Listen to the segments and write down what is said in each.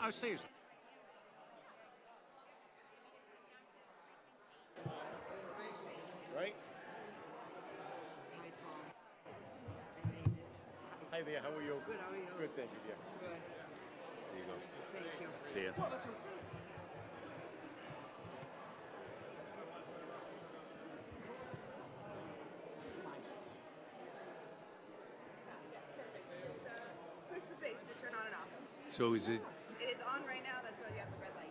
I'll see you. Right? Hi, Tom. I made it. Hi there, how are you? Good, how are you? Good, thank you, dear. Good. There you go. Thank you. See ya. Push the face to turn on and off. So is it, It is on right now, that's why you have the red light.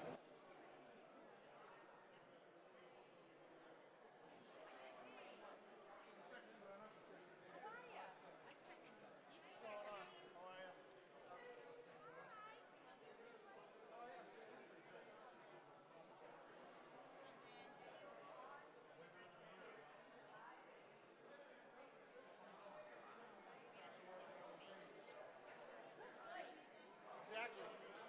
Exactly.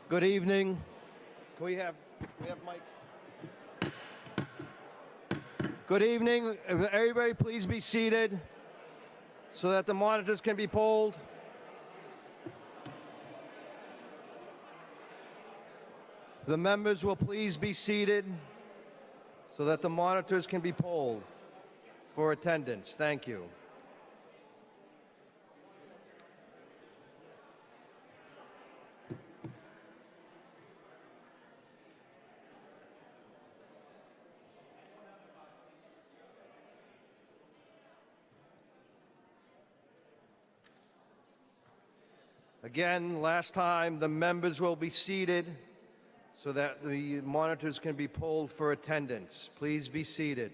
Good evening. Can we have Mike? Good evening. Everybody please be seated so that the monitors can be polled. The members will please be seated so that the monitors can be polled for attendance. Thank you. Again, last time, the members will be seated so that the monitors can be polled for attendance. Please be seated.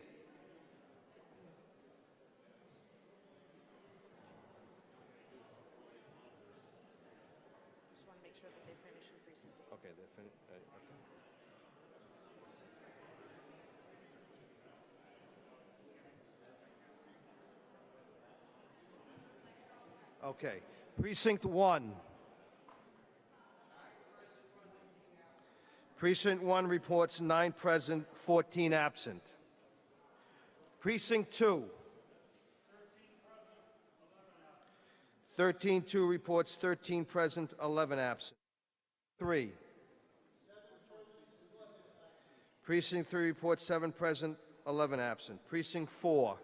Just want to make sure that they finish in precinct 8. Okay, they're finished. Okay. Precinct 1. Precinct 1 reports 9 present, 14 absent. Precinct 2. 13-2 reports 13 present, 11 absent. 3. Precinct 3 reports 7 present, 11 absent. Precinct 4.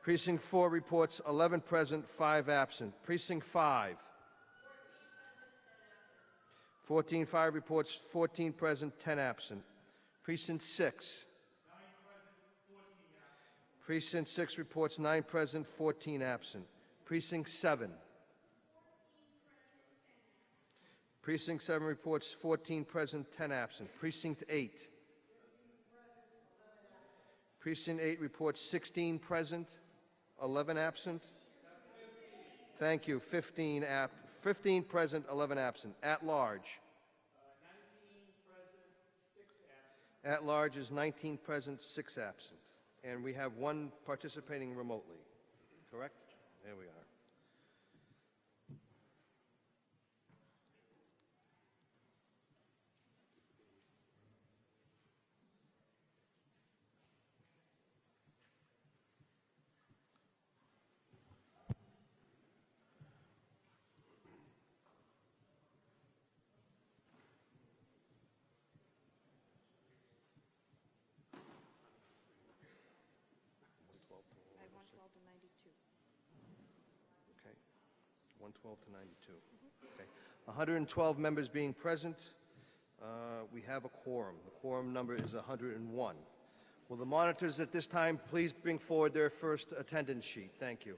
Precinct 4 reports 11 present, 5 absent. Precinct 5. 14-5 reports 14 present, 10 absent. Precinct 6. Precinct 6 reports 9 present, 14 absent. Precinct 7. Precinct 7 reports 14 present, 10 absent. Precinct 8. Precinct 8 reports 16 present, 11 absent. Thank you. 15 present, 11 absent. At large. 19 present, 6 absent. At large is 19 present, 6 absent. And we have 1 participating remotely. Correct? There we are. I have 112 to 92. Okay. 112 to 92. Okay. 112 members being present. We have a quorum. The quorum number is 101. Will the monitors at this time please bring forward their first attendance sheet? Thank you.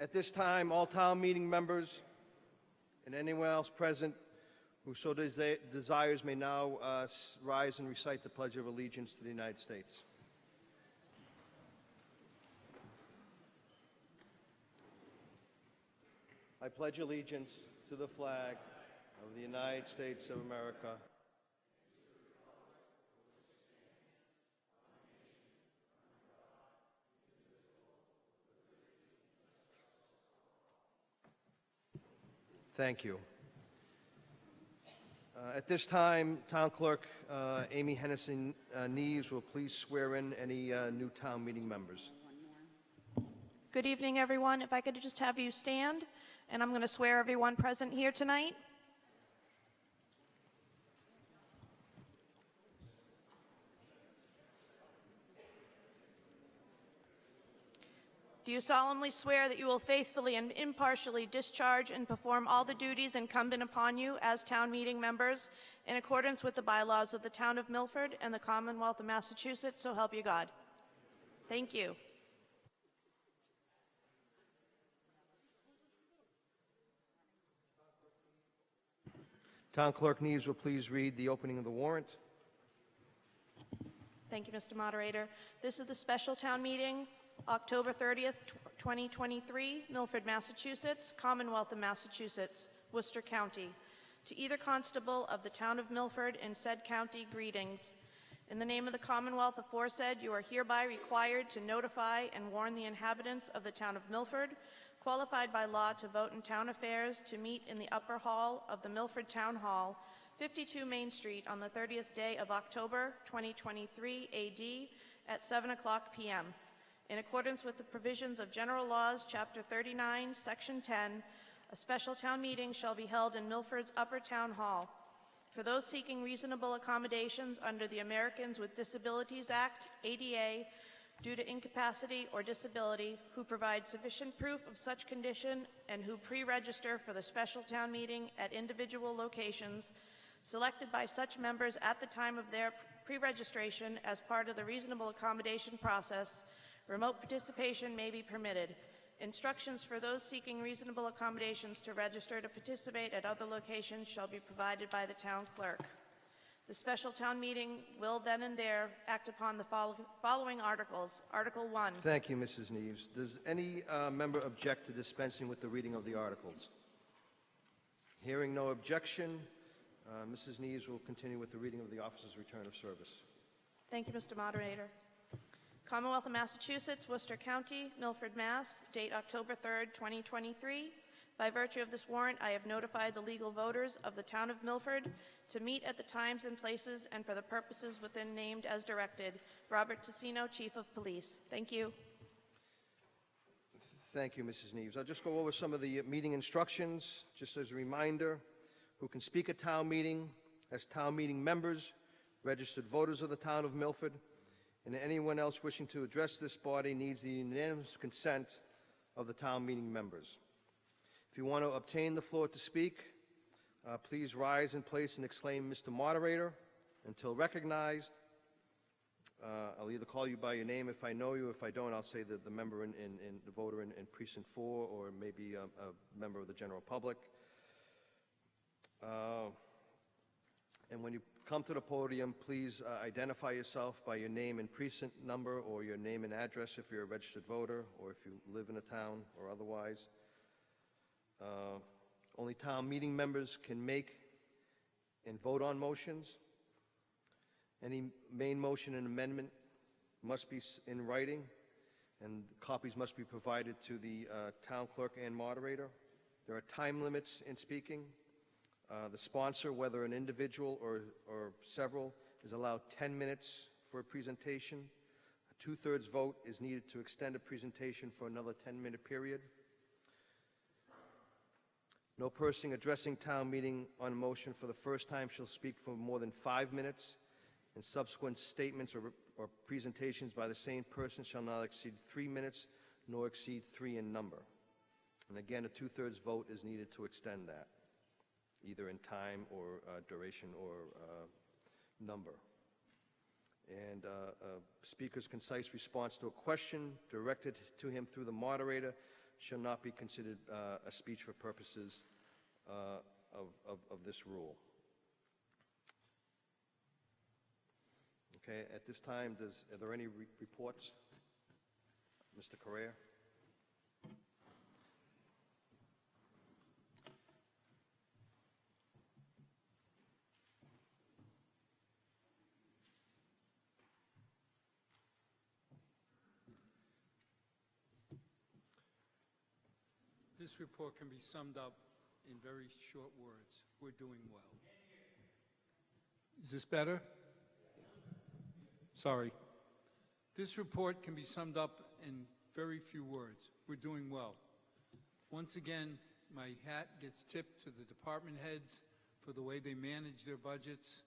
At this time, all town meeting members and anyone else present who so desires may now rise and recite the Pledge of Allegiance to the United States. I pledge allegiance to the flag of the United States of America Thank you. At this time, Town Clerk Amy Hennessy Neves will please swear in any new town meeting members. Good evening, everyone. If I could just have you stand, and I'm going to swear everyone present here tonight. Do you solemnly swear that you will faithfully and impartially discharge and perform all the duties incumbent upon you as town meeting members in accordance with the bylaws of the town of Milford and the Commonwealth of Massachusetts, so help you God? Thank you. Town Clerk Neves will please read the opening of the warrant. Thank you, Mr. Moderator. This is the special town meeting, October 30th, 2023, Milford, Massachusetts, Commonwealth of Massachusetts, Worcester County. To either constable of the town of Milford in said county, greetings. In the name of the Commonwealth aforesaid, you are hereby required to notify and warn the inhabitants of the town of Milford, qualified by law to vote in town affairs, to meet in the upper hall of the Milford Town Hall, 52 Main Street, on the 30th day of October, 2023 AD, at 7 o'clock p.m. In accordance with the provisions of General Laws, Chapter 39, Section 10, a special town meeting shall be held in Milford's Upper Town Hall. For those seeking reasonable accommodations under the Americans with Disabilities Act, ADA, due to incapacity or disability, who provide sufficient proof of such condition and who pre-register for the special town meeting at individual locations selected by such members at the time of their pre-registration as part of the reasonable accommodation process, remote participation may be permitted. Instructions for those seeking reasonable accommodations to register to participate at other locations shall be provided by the town clerk. The special town meeting will then and there act upon the following articles. Article 1. Thank you, Mrs. Neves. Does any member object to dispensing with the reading of the articles? Hearing no objection, Mrs. Neves will continue with the reading of the officer's return of service. Thank you, Mr. Moderator. Commonwealth of Massachusetts, Worcester County, Milford, Mass., date October 3rd, 2023. By virtue of this warrant, I have notified the legal voters of the town of Milford to meet at the times and places and for the purposes within named as directed. Robert Tassino, Chief of Police. Thank you. Thank you, Mrs. Neves. I'll just go over some of the meeting instructions, just as a reminder. Who can speak at town meeting as town meeting members, registered voters of the town of Milford, and anyone else wishing to address this body needs the unanimous consent of the town meeting members. If you want to obtain the floor to speak, please rise in place and exclaim, "Mr. Moderator," until recognized. I'll either call you by your name if I know you. If I don't, I'll say that the member in the voter in precinct 4, or maybe a member of the general public. And when you come to the podium, please identify yourself by your name and precinct number, or your name and address if you're a registered voter, or if you live in a town or otherwise. Only town meeting members can make and vote on motions. Any main motion and amendment must be in writing, and copies must be provided to the town clerk and moderator. There are time limits in speaking. The sponsor, whether an individual or several, is allowed 10 minutes for a presentation. A 2/3 vote is needed to extend a presentation for another 10-minute period. No person addressing town meeting on a motion for the first time shall speak for more than 5 minutes, and subsequent statements or presentations by the same person shall not exceed 3 minutes, nor exceed 3 in number. And again, a 2/3 vote is needed to extend that, either in time or duration or number. And a speaker's concise response to a question directed to him through the moderator shall not be considered a speech for purposes of this rule. Okay, at this time, are there any reports? Mr. Correa? This report can be summed up in very short words. We're doing well. Is this better? Sorry. This report can be summed up in very few words. We're doing well. Once again, my hat gets tipped to the department heads for the way they manage their budgets,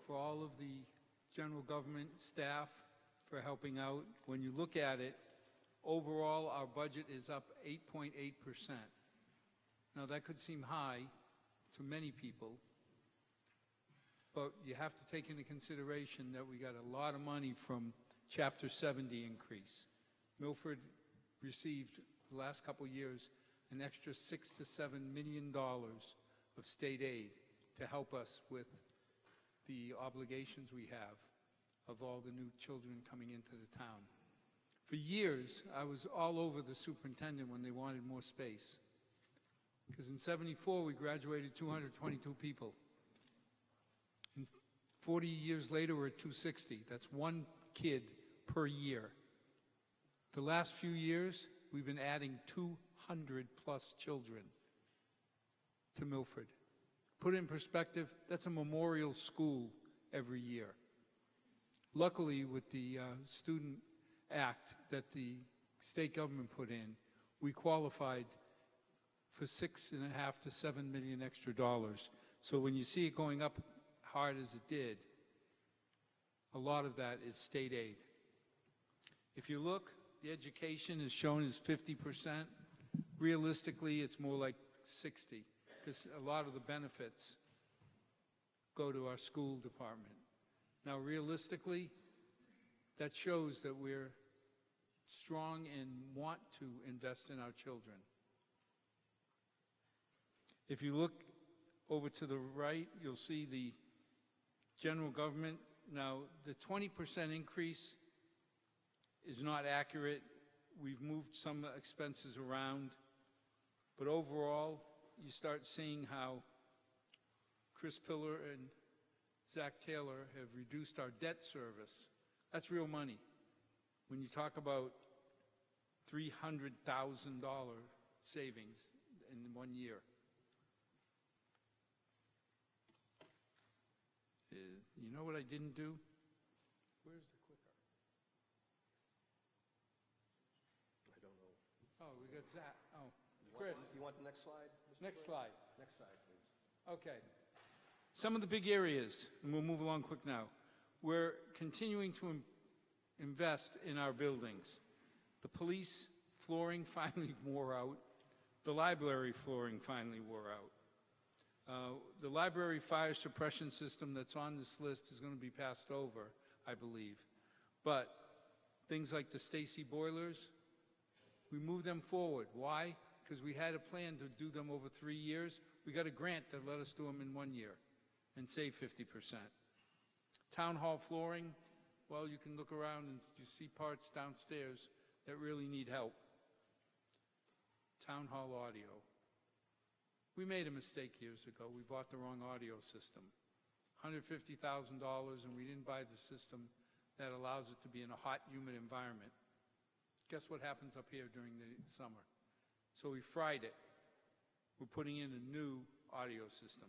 for all of the general government staff for helping out. When you look at it, Overall, our budget is up 8.8%. Now, that could seem high to many people, but you have to take into consideration that we got a lot of money from Chapter 70 increase. Milford received, the last couple years, an extra $6 to $7 million of state aid to help us with the obligations we have of all the new children coming into the town. For years, I was all over the superintendent when they wanted more space. Because in '74, we graduated 222 people. And 40 years later, we're at 260. That's one kid per year. The last few years, we've been adding 200 plus children to Milford. Put it in perspective, that's a memorial school every year. Luckily, with the Student Act that the state government put in, we qualified for $6.5 to $7 million extra dollars. So when you see it going up hard as it did, a lot of that is state aid. If you look, the education is shown as 50%. Realistically, it's more like 60, because a lot of the benefits go to our school department. Now, realistically, that shows that we're strong and want to invest in our children. If you look over to the right, you'll see the general government. Now, the 20% increase is not accurate. We've moved some expenses around. But overall, you start seeing how Chris Pillar and Zach Taylor have reduced our debt service. That's real money. When you talk about $300,000 savings in 1 year. You know what I didn't do? Where's the clicker? I don't know. Oh, we got Zach. Oh, Chris. You want the next slide? Next slide. Next slide, please. Okay. Some of the big areas, and we'll move along quick now. We're continuing to invest in our buildings. The police flooring finally wore out. The library flooring finally wore out. The library fire suppression system that's on this list is going to be passed over, I believe. But things like the Stacy boilers, we moved them forward. Why? Because we had a plan to do them over 3 years. We got a grant that let us do them in 1 year and save 50%. Town hall flooring, well, you can look around and you see parts downstairs that really need help. Town hall audio. We made a mistake years ago. We bought the wrong audio system. $150,000, and we didn't buy the system that allows it to be in a hot, humid environment. Guess what happens up here during the summer? So we fried it. We're putting in a new audio system.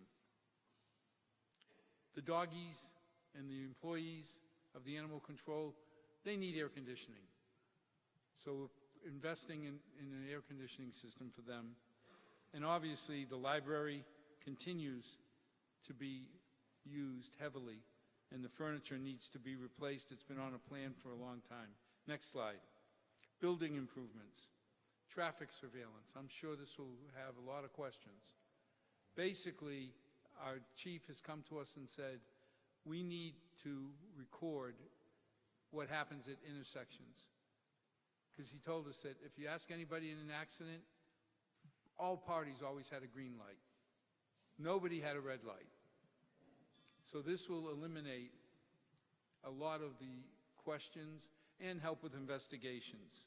The doggies and the employees of the animal control, they need air conditioning. So we're investing in an air conditioning system for them. And obviously, the library continues to be used heavily, and the furniture needs to be replaced. It's been on a plan for a long time. Next slide. Building improvements. Traffic surveillance. I'm sure this will have a lot of questions. Basically, our chief has come to us and said, we need to record what happens at intersections. Because he told us that if you ask anybody in an accident, all parties always had a green light. Nobody had a red light. So this will eliminate a lot of the questions and help with investigations.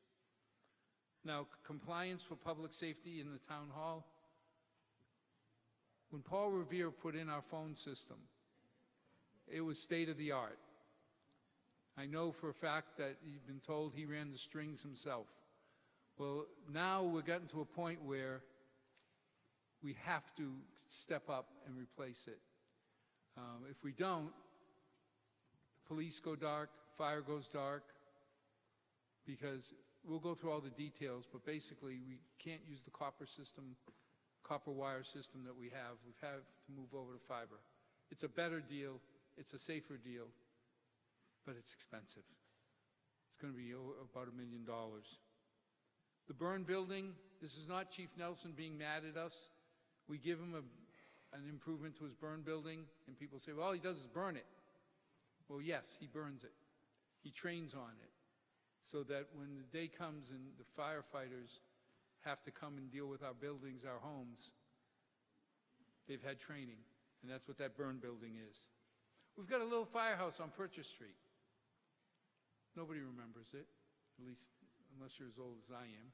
Now, compliance for public safety in the town hall. When Paul Revere put in our phone system, it was state of the art. I know for a fact that he's been told he ran the strings himself. Well, now we're getting to a point where we have to step up and replace it. If we don't, the police go dark, fire goes dark, because we'll go through all the details, but basically we can't use the copper system, copper wire system that we have. We've had to move over to fiber. It's a better deal, it's a safer deal, but it's expensive. It's going to be about $1 million. The burn building, this is not Chief Nelson being mad at us. We give him an improvement to his burn building, and people say, well, all he does is burn it. Well, yes, he burns it. He trains on it, so that when the day comes and the firefighters have to come and deal with our buildings, our homes, they've had training, and that's what that burn building is. We've got a little firehouse on Purchase Street. Nobody remembers it, at least unless you're as old as I am.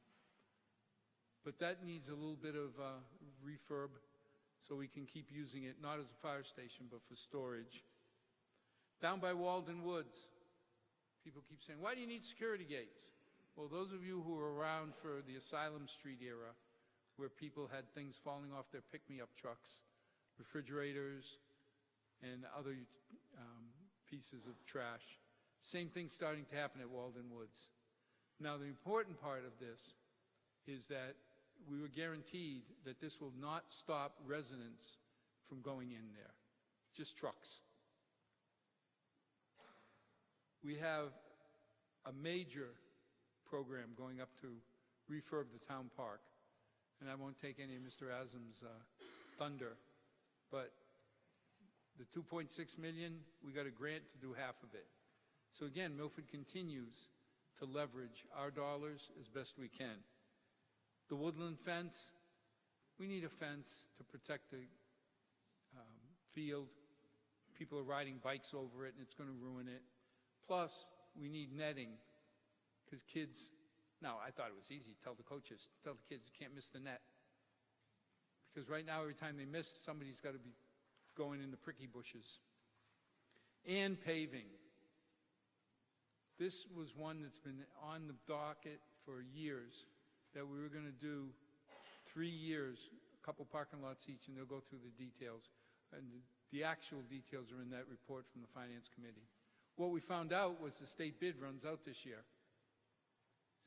But that needs a little bit of refurb so we can keep using it, not as a fire station, but for storage. Down by Walden Woods, people keep saying, why do you need security gates? Well, those of you who were around for the Asylum Street era, where people had things falling off their pick-me-up trucks, refrigerators, and other pieces of trash. Same thing starting to happen at Walden Woods. Now, the important part of this is that we were guaranteed that this will not stop residents from going in there, just trucks. We have a major program going up to refurb the town park, and I won't take any of Mr. Asm's thunder, but the $2.6 million, we got a grant to do half of it. So again, Milford continues to leverage our dollars as best we can. The woodland fence, we need a fence to protect the field. People are riding bikes over it and it's going to ruin it. Plus, we need netting because kids, now I thought it was easy, tell the coaches, tell the kids you can't miss the net. Because right now every time they miss, somebody's got to be going in the pricky bushes. And paving. This was one that's been on the docket for years, that we were going to do 3 years, a couple parking lots each, and they'll go through the details. And the actual details are in that report from the Finance Committee. What we found out was the state bid runs out this year.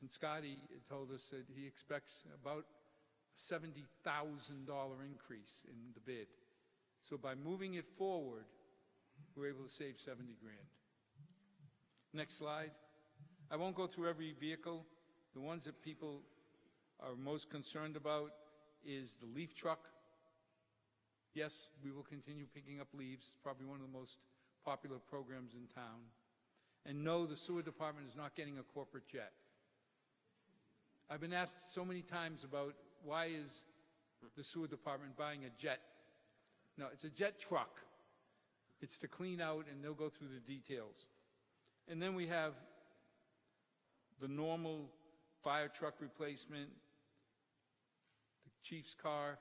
And Scotty told us that he expects about a $70,000 increase in the bid. So by moving it forward, we're able to save 70 grand. Next slide. I won't go through every vehicle. The ones that people are most concerned about is the leaf truck. Yes, we will continue picking up leaves. It's probably one of the most popular programs in town. And no, the sewer department is not getting a corporate jet. I've been asked so many times about why is the sewer department buying a jet. No, it's a jet truck. It's to clean out, and they'll go through the details. And then we have the normal fire truck replacement, the chief's car,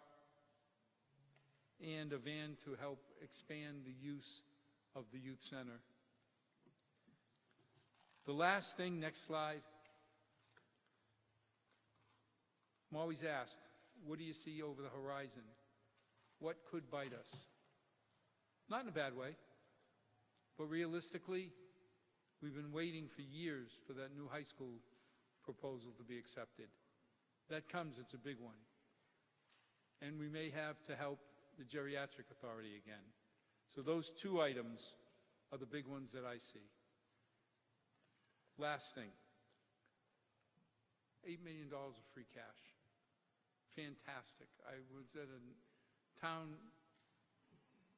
and a van to help expand the use of the youth center. The last thing, next slide. I'm always asked, what do you see over the horizon? What could bite us? Not in a bad way, but realistically, we've been waiting for years for that new high school proposal to be accepted. That comes, it's a big one. And we may have to help the geriatric authority again. So those two items are the big ones that I see. Last thing, $8 million of free cash. Fantastic. I was at a town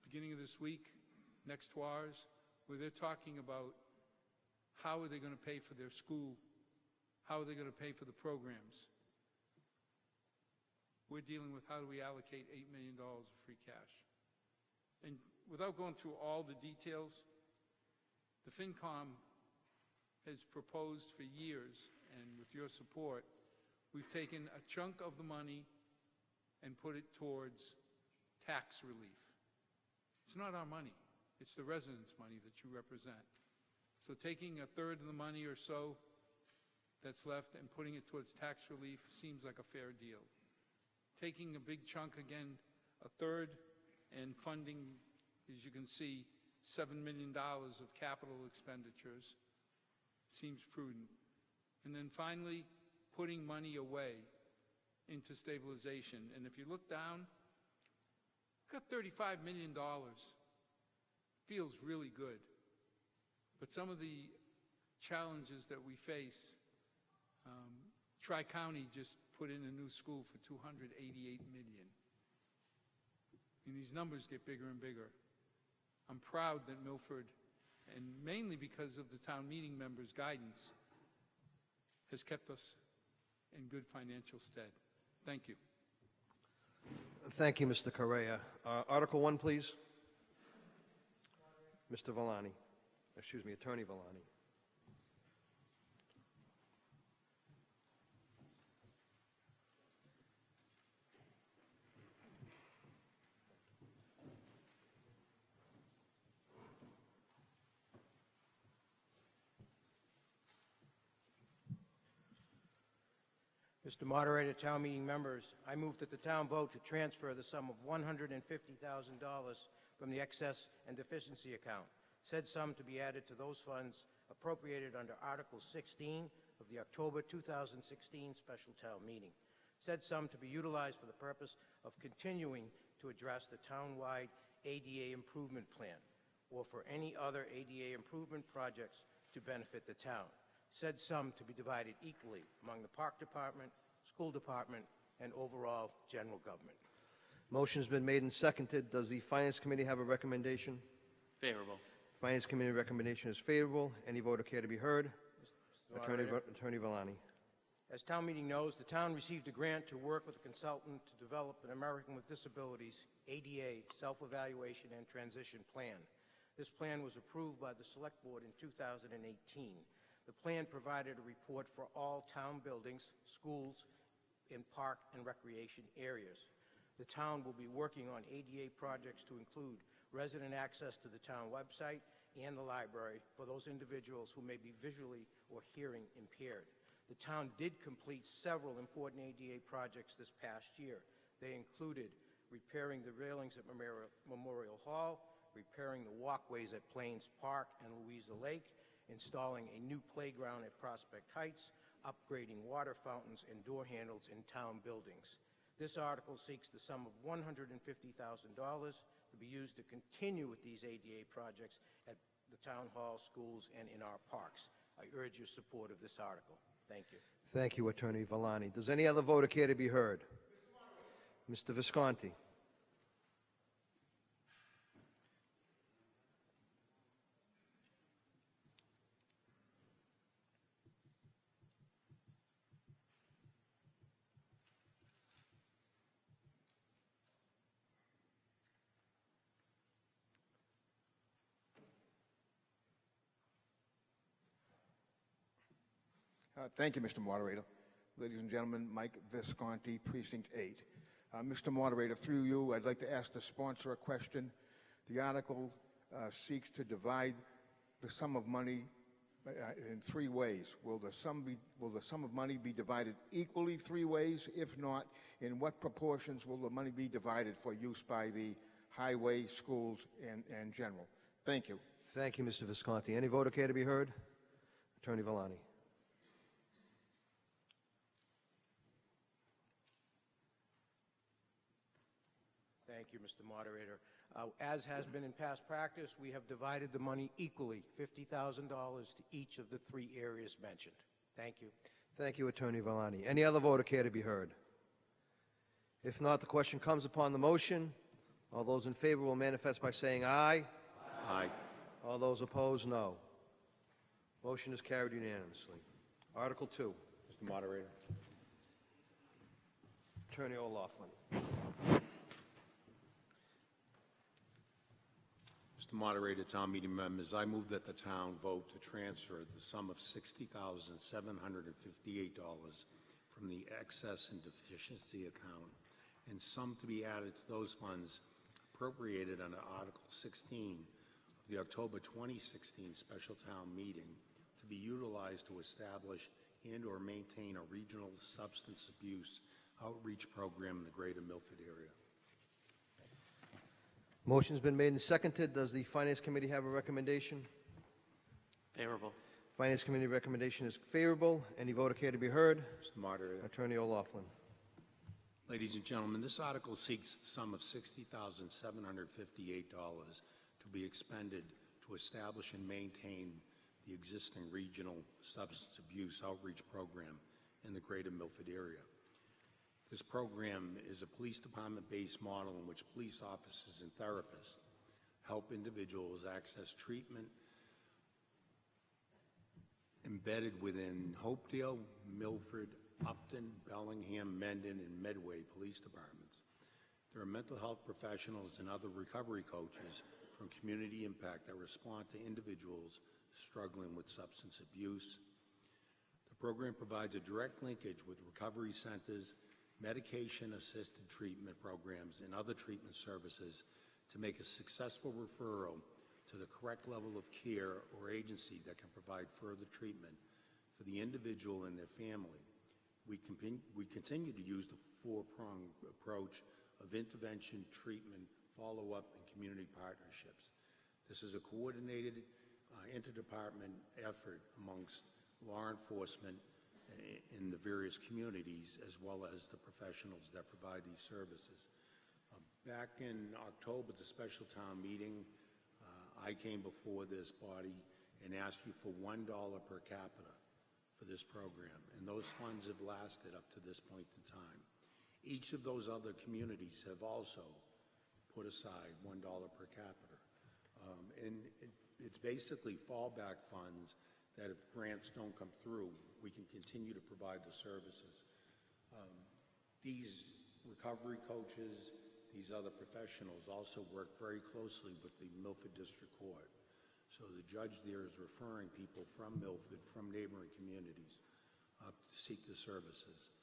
beginning of this week, next to ours, where they're talking about how are they going to pay for their school, how are they going to pay for the programs. We're dealing with how do we allocate $8 million of free cash. And without going through all the details, the FinCom has proposed for years, and with your support, we've taken a chunk of the money and put it towards tax relief. It's not our money. It's the residents' money that you represent. So taking a third of the money or so that's left and putting it towards tax relief seems like a fair deal. Taking a big chunk, again, a third, and funding, as you can see, $7 million of capital expenditures seems prudent. And then finally, putting money away into stabilization. And if you look down, we've got $35 million. Feels really good. But some of the challenges that we face, Tri-County just put in a new school for $288 million. And these numbers get bigger and bigger. I'm proud that Milford, and mainly because of the town meeting members' guidance, has kept us in good financial stead. Thank you. Thank you, Mr. Correa. Article 1, please. Mr. Villani. Excuse me, Attorney Villani. Mr. Moderator, town meeting members, I move that the town vote to transfer the sum of $150,000 from the excess and deficiency account. Said sum to be added to those funds appropriated under Article 16 of the October 2016 special town meeting. Said sum to be utilized for the purpose of continuing to address the town-wide ADA improvement plan or for any other ADA improvement projects to benefit the town. Said sum to be divided equally among the Park Department, School Department, and overall general government. Motion's been made and seconded. Does the Finance Committee have a recommendation? Favorable. Finance Committee recommendation is favorable. Any voter care to be heard? Attorney Villani. As town meeting knows, the town received a grant to work with a consultant to develop an American with Disabilities ADA self-evaluation and transition plan. This plan was approved by the Select Board in 2018. The plan provided a report for all town buildings, schools, and park and recreation areas. The town will be working on ADA projects to include resident access to the town website and the library for those individuals who may be visually or hearing impaired. The town did complete several important ADA projects this past year. They included repairing the railings at Memorial Hall, repairing the walkways at Plains Park and Louisa Lake, installing a new playground at Prospect Heights, upgrading water fountains and door handles in town buildings. This article seeks the sum of $150,000 to be used to continue with these ADA projects at the town hall, schools, and in our parks. I urge your support of this article. Thank you. Thank you, Attorney Villani. Does any other voter care to be heard? Mr. Visconti. Thank you, Mr. Moderator. Ladies and gentlemen, Mike Visconti, Precinct 8. Mr. Moderator, through you, I'd like to ask the sponsor a question. The article seeks to divide the sum of money in 3 ways. Will the sum of money be divided equally 3 ways? If not, in what proportions will the money be divided for use by the highway, schools, and general? Thank you. Thank you, Mr. Visconti. Any voter care to be heard? Attorney Villani. Thank you, Mr. Moderator. As has been in past practice, we have divided the money equally, $50,000 to each of the 3 areas mentioned. Thank you. Thank you, Attorney Villani. Any other voter care to be heard? If not, the question comes upon the motion. All those in favor will manifest by saying aye. Aye. All those opposed, no. Motion is carried unanimously. Article 2. Mr. Moderator. Attorney O'Loughlin. Mr. Moderator, town meeting members, I move that the town vote to transfer the sum of $60,758 from the excess and deficiency account and sum to be added to those funds appropriated under Article 16 of the October 2016 special town meeting to be utilized to establish and or maintain a regional substance abuse outreach program in the greater Milford area. Motion's been made and seconded. Does the Finance Committee have a recommendation? Favorable. Finance Committee recommendation is favorable. Any voter care to be heard? Mr. Moderator. Attorney O'Loughlin. Ladies and gentlemen, this article seeks the sum of $60,758 to be expended to establish and maintain the existing regional substance abuse outreach program in the greater Milford area. This program is a police department-based model in which police officers and therapists help individuals access treatment embedded within Hopedale, Milford, Upton, Bellingham, Mendon, and Medway police departments. There are mental health professionals and other recovery coaches from community impact that respond to individuals struggling with substance abuse. The program provides a direct linkage with recovery centers, medication-assisted treatment programs, and other treatment services to make a successful referral to the correct level of care or agency that can provide further treatment for the individual and their family. We continue to use the four-pronged approach of intervention, treatment, follow-up, and community partnerships. This is a coordinated interdepartment effort amongst law enforcement in the various communities, as well as the professionals that provide these services. Back in October, the special town meeting, I came before this body and asked you for $1 per capita for this program, and those funds have lasted up to this point in time. Each of those other communities have also put aside $1 per capita. And it's basically fallback funds that if grants don't come through, we can continue to provide the services. These recovery coaches, these other professionals also work very closely with the Milford District Court. So the judge there is referring people from Milford, from neighboring communities, to seek the services.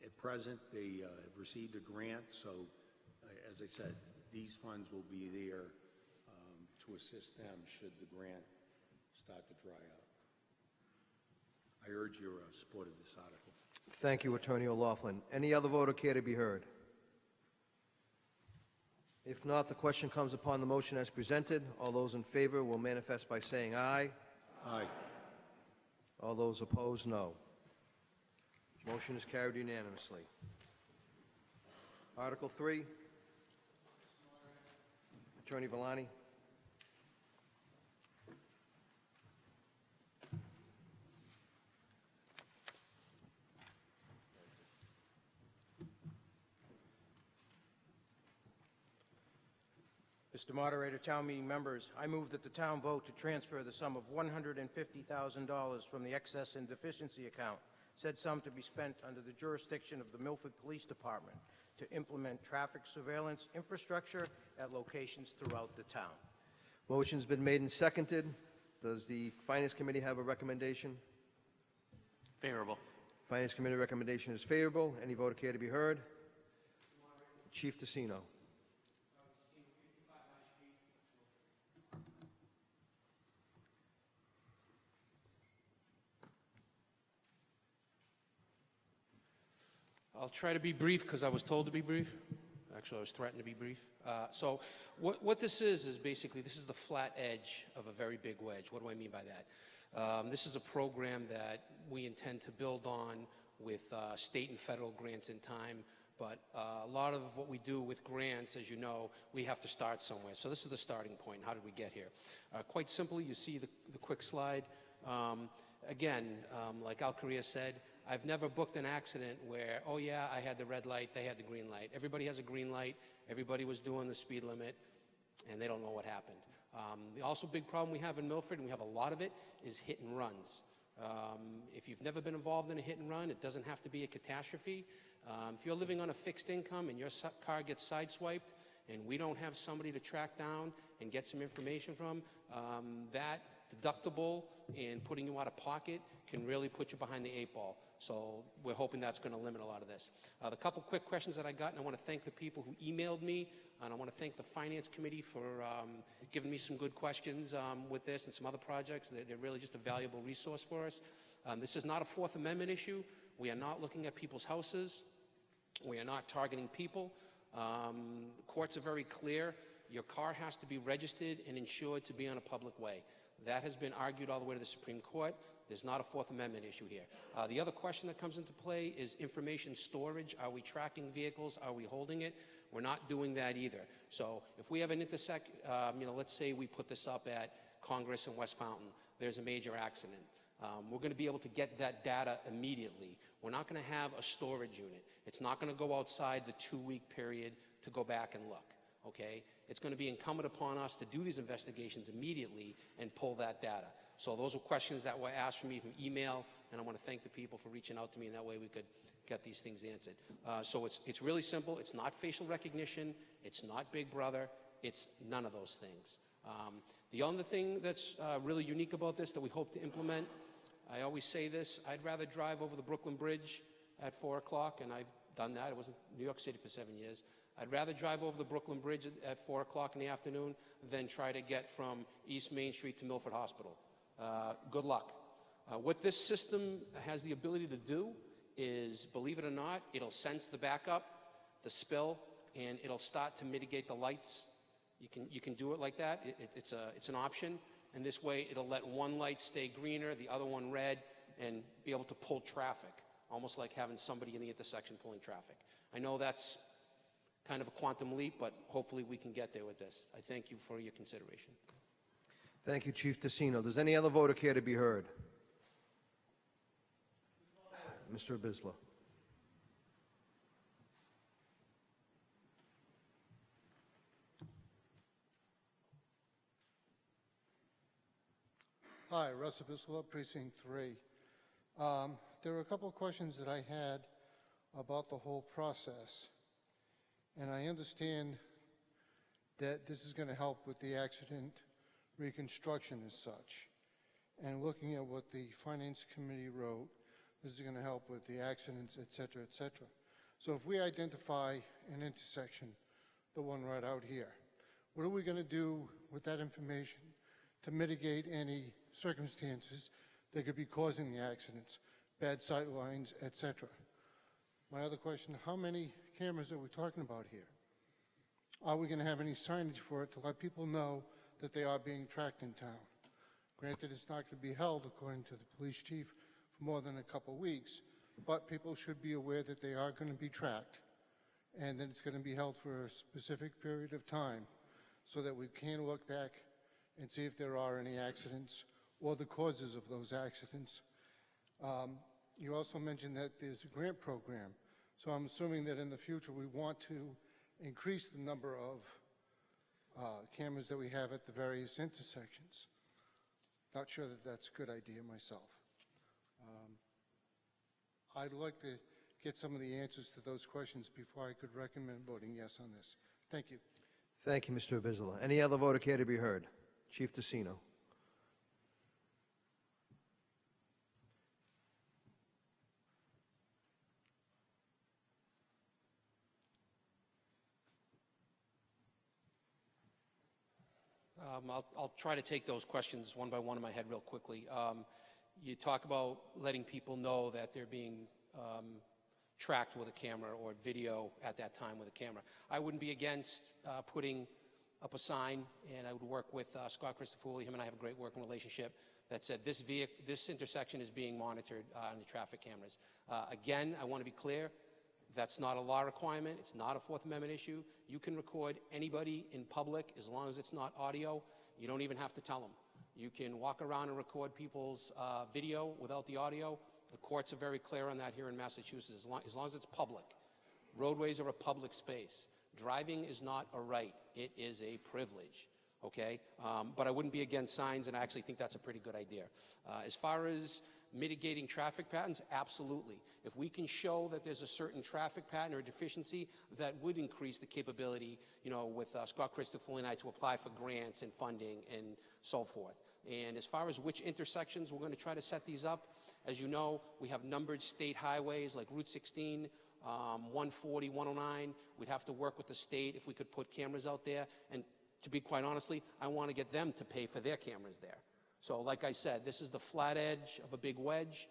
At present, they have received a grant, so as I said, these funds will be there to assist them should the grant start to dry up. I urge your support of this article. Thank you, Attorney O'Loughlin. Any other voter care to be heard? If not, the question comes upon the motion as presented. All those in favor will manifest by saying aye. Aye. All those opposed, no. Motion is carried unanimously. Article 3. Attorney Villani. Mr. Moderator, town meeting members, I move that the town vote to transfer the sum of $150,000 from the excess and deficiency account, said sum to be spent under the jurisdiction of the Milford Police Department to implement traffic surveillance infrastructure at locations throughout the town. Motion's been made and seconded. Does the Finance Committee have a recommendation? Favorable. Finance Committee recommendation is favorable. Any voter care to be heard? Chief Tassino. I'll try to be brief because I was told to be brief. Actually, I was threatened to be brief. So what this is basically, this is the flat edge of a very big wedge. What do I mean by that? This is a program that we intend to build on with state and federal grants in time. But a lot of what we do with grants, as you know, we have to start somewhere. So this is the starting point. How did we get here? Quite simply, you see the quick slide. Again, like Al Correa said, I've never booked an accident where, oh yeah, I had the red light, they had the green light. Everybody has a green light, everybody was doing the speed limit, and they don't know what happened. The also big problem we have in Milford, and we have a lot of it, is hit and runs. If you've never been involved in a hit and run, it doesn't have to be a catastrophe. If you're living on a fixed income and your car gets sideswiped and we don't have somebody to track down and get some information from, that deductible and putting you out of pocket can really put you behind the 8 ball. So we're hoping that's going to limit a lot of this. The couple quick questions that I got, and I want to thank the people who emailed me, and I want to thank the Finance Committee for giving me some good questions with this and some other projects. They're really just a valuable resource for us. This is not a Fourth Amendment issue. We are not looking at people's houses. We are not targeting people. The courts are very clear. Your car has to be registered and insured to be on a public way. That has been argued all the way to the Supreme Court. There's not a Fourth Amendment issue here. The other question that comes into play is information storage. Are we tracking vehicles? Are we holding it? We're not doing that either. So if we have an let's say we put this up at Congress and West Fountain. There's a major accident. We're going to be able to get that data immediately. We're not going to have a storage unit. It's not going to go outside the 2-week period to go back and look, okay? It's going to be incumbent upon us to do these investigations immediately and pull that data. So those were questions that were asked from me from email, and I want to thank the people for reaching out to me, and that way we could get these things answered. So it's really simple. It's not facial recognition. It's not Big Brother. It's none of those things. The other thing that's really unique about this that we hope to implement, I always say this, I'd rather drive over the Brooklyn Bridge at 4 o'clock, and I've done that. I was in New York City for 7 years. I'd rather drive over the Brooklyn Bridge at 4 o'clock in the afternoon than try to get from East Main Street to Milford Hospital. Good luck. What this system has the ability to do is, believe it or not, it'll sense the backup, the spill, and it'll start to mitigate the lights. You can do it like that. It's an option, and this way it'll let one light stay greener, the other one red, and be able to pull traffic, almost like having somebody in the intersection pulling traffic. I know that's kind of a quantum leap, but hopefully we can get there with this. I thank you for your consideration. Thank you, Chief Tassino. Does any other voter care to be heard? Mr. Abisla. Hi, Russ Abisla, Precinct 3. There were a couple of questions that I had about the whole process, and I understand that this is going to help with the accident reconstruction as such. And looking at what the Finance Committee wrote, this is going to help with the accidents, et cetera, et cetera. So if we identify an intersection, the one right out here, what are we going to do with that information to mitigate any circumstances that could be causing the accidents, bad sight lines, et cetera? My other question, how many cameras are we talking about here? Are we going to have any signage for it to let people know that they are being tracked in town? Granted, it's not going to be held, according to the police chief, for more than a couple weeks, but people should be aware that they are going to be tracked and that it's going to be held for a specific period of time so that we can look back and see if there are any accidents or the causes of those accidents. You also mentioned that there's a grant program, so I'm assuming that in the future we want to increase the number of cameras that we have at the various intersections. Not sure that that's a good idea myself. I'd like to get some of the answers to those questions before I could recommend voting yes on this. Thank you. Thank you, Mr. Abisla. Any other voter care to be heard? Chief Tassino. I'll try to take those questions one by one in my head real quickly. You talk about letting people know that they're being tracked with a camera or video at that time with a camera. I wouldn't be against putting up a sign, and I would work with Scott Christofouli. Him and I have a great working relationship that said this intersection is being monitored on the traffic cameras. Again, I want to be clear. That's not a law requirement. It's not a Fourth Amendment issue. You can record anybody in public as long as it's not audio. You don't even have to tell them. You can walk around and record people's video without the audio. The courts are very clear on that here in Massachusetts, as long as it's public. Roadways are a public space. Driving is not a right. It is a privilege, okay? But I wouldn't be against signs, and I actually think that's a pretty good idea. As far as mitigating traffic patterns, absolutely. If we can show that there's a certain traffic pattern or deficiency, that would increase the capability, with Scott Christofouli and I to apply for grants and funding and so forth. And as far as which intersections we're going to try to set these up, as you know, we have numbered state highways like Route 16, 140, 109. We'd have to work with the state if we could put cameras out there. And to be quite honestly, I want to get them to pay for their cameras there. So like I said, this is the flat edge of a big wedge.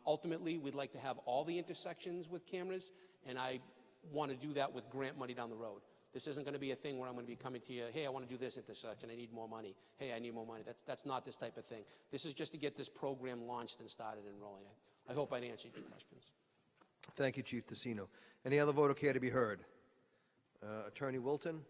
Ultimately, we'd like to have all the intersections with cameras, and I want to do that with grant money down the road. This isn't going to be a thing where I'm going to be coming to you, hey, I want to do this intersection, I need more money. Hey, I need more money. That's not this type of thing. This is just to get this program launched and started and rolling. I hope I'd answered your questions. Thank you, Chief Tassino. Any other voter care to be heard? Attorney Wilton?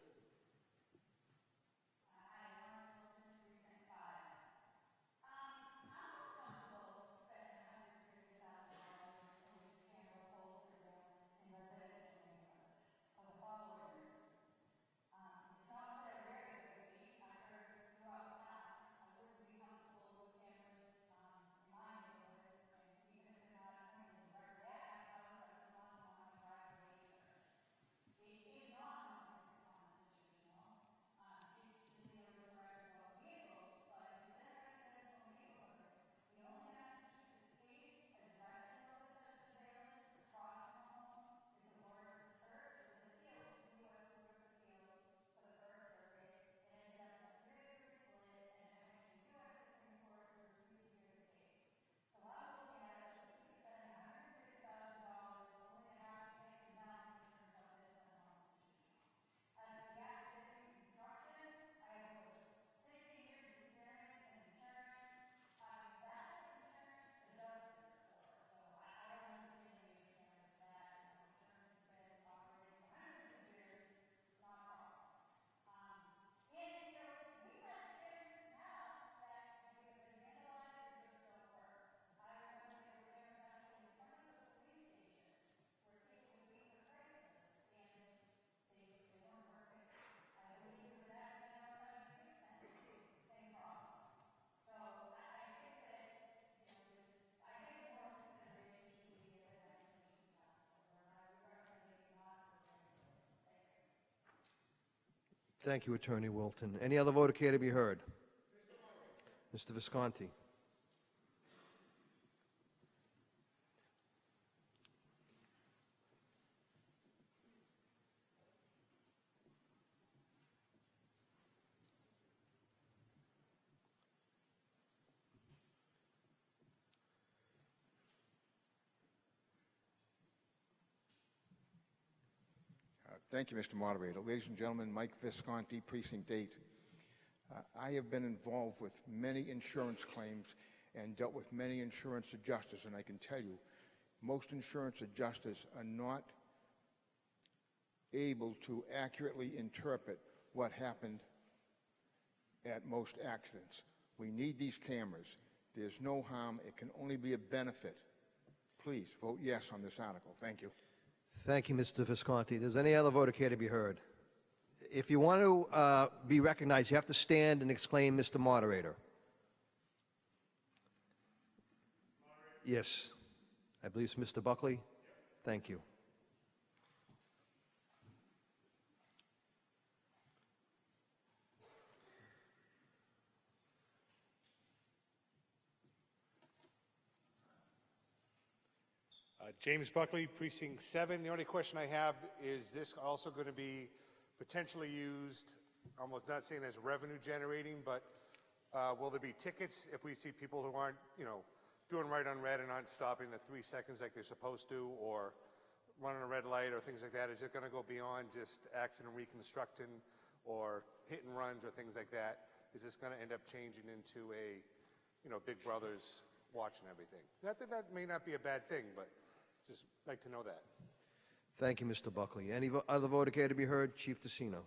Thank you, Attorney Wilton. Any other voter care to be heard? Mr. Visconti. Thank you, Mr. Moderator. Ladies and gentlemen, Mike Visconti, Precinct 8. I have been involved with many insurance claims and dealt with many insurance adjusters, and I can tell you, most insurance adjusters are not able to accurately interpret what happened at most accidents. We need these cameras. There's no harm. It can only be a benefit. Please vote yes on this article. Thank you. Thank you, Mr. Visconti. Does any other voter care to be heard? If you want to be recognized, you have to stand and exclaim, Mr. Moderator. Yes. I believe it's Mr. Buckley. Thank you. James Buckley, Precinct 7. The only question I have is this also going to be potentially used, almost not saying as revenue generating, but will there be tickets if we see people who aren't, doing right on red and aren't stopping the 3 seconds like they're supposed to, or running a red light or things like that? Is it going to go beyond just accident reconstructing or hit and runs or things like that? Is this going to end up changing into a, Big Brother's watching everything? Not that that may not be a bad thing, but just like to know that. Thank you, Mr. Buckley. Any other voter care to be heard? Chief Tessino.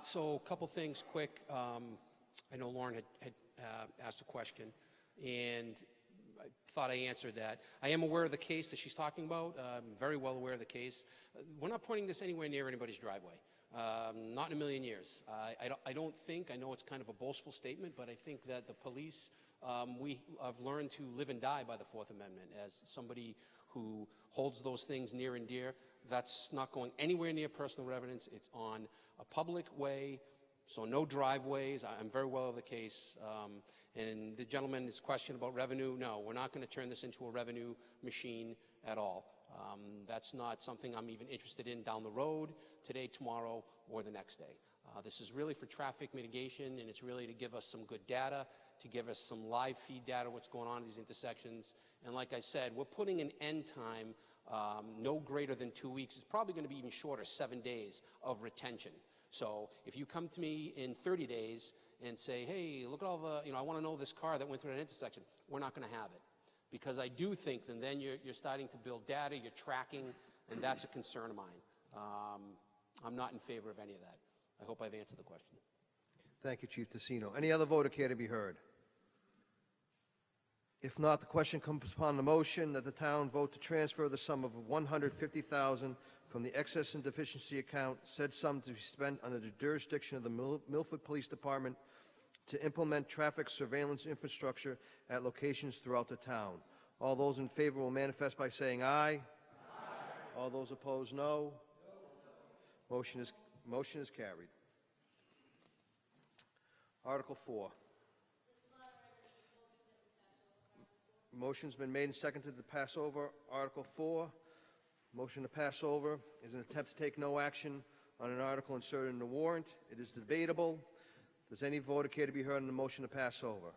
So a couple things quick. I know Lauren had asked a question, and I thought I answered that. I am aware of the case that she's talking about. I'm very well aware of the case. We're not pointing this anywhere near anybody's driveway. Not in a million years. I don't think, I know it's kind of a boastful statement, but I think that the police, we have learned to live and die by the Fourth Amendment. As somebody who holds those things near and dear, that's not going anywhere near personal residence. It's on a public way, so no driveways. I'm very well of the case. And the gentleman's question about revenue, no, we're not going to turn this into a revenue machine at all. That's not something I'm even interested in down the road, today, tomorrow, or the next day. This is really for traffic mitigation, and it's really to give us some good data, to give us some live feed data, what's going on in these intersections. And like I said, we're putting an end time no greater than 2 weeks. It's probably going to be even shorter, 7 days of retention. So if you come to me in 30 days and say, hey, look at all the, I want to know this car that went through that intersection, we're not going to have it. Because I do think that then you're starting to build data, you're tracking, and that's a concern of mine. I'm not in favor of any of that. I hope I've answered the question. Thank you, Chief Tessino. Any other voter care to be heard? If not, the question comes upon the motion that the town vote to transfer the sum of $150,000 from the excess and deficiency account, said sum to be spent under the jurisdiction of the Milford Police Department to implement traffic surveillance infrastructure at locations throughout the town. All those in favor will manifest by saying aye. Aye. All those opposed, no. Motion is carried. Article 4. Motion's been made and seconded to pass over Article 4. Motion to pass over is an attempt to take no action on an article inserted in the warrant. It is debatable. Does any voter care to be heard on the motion to pass over?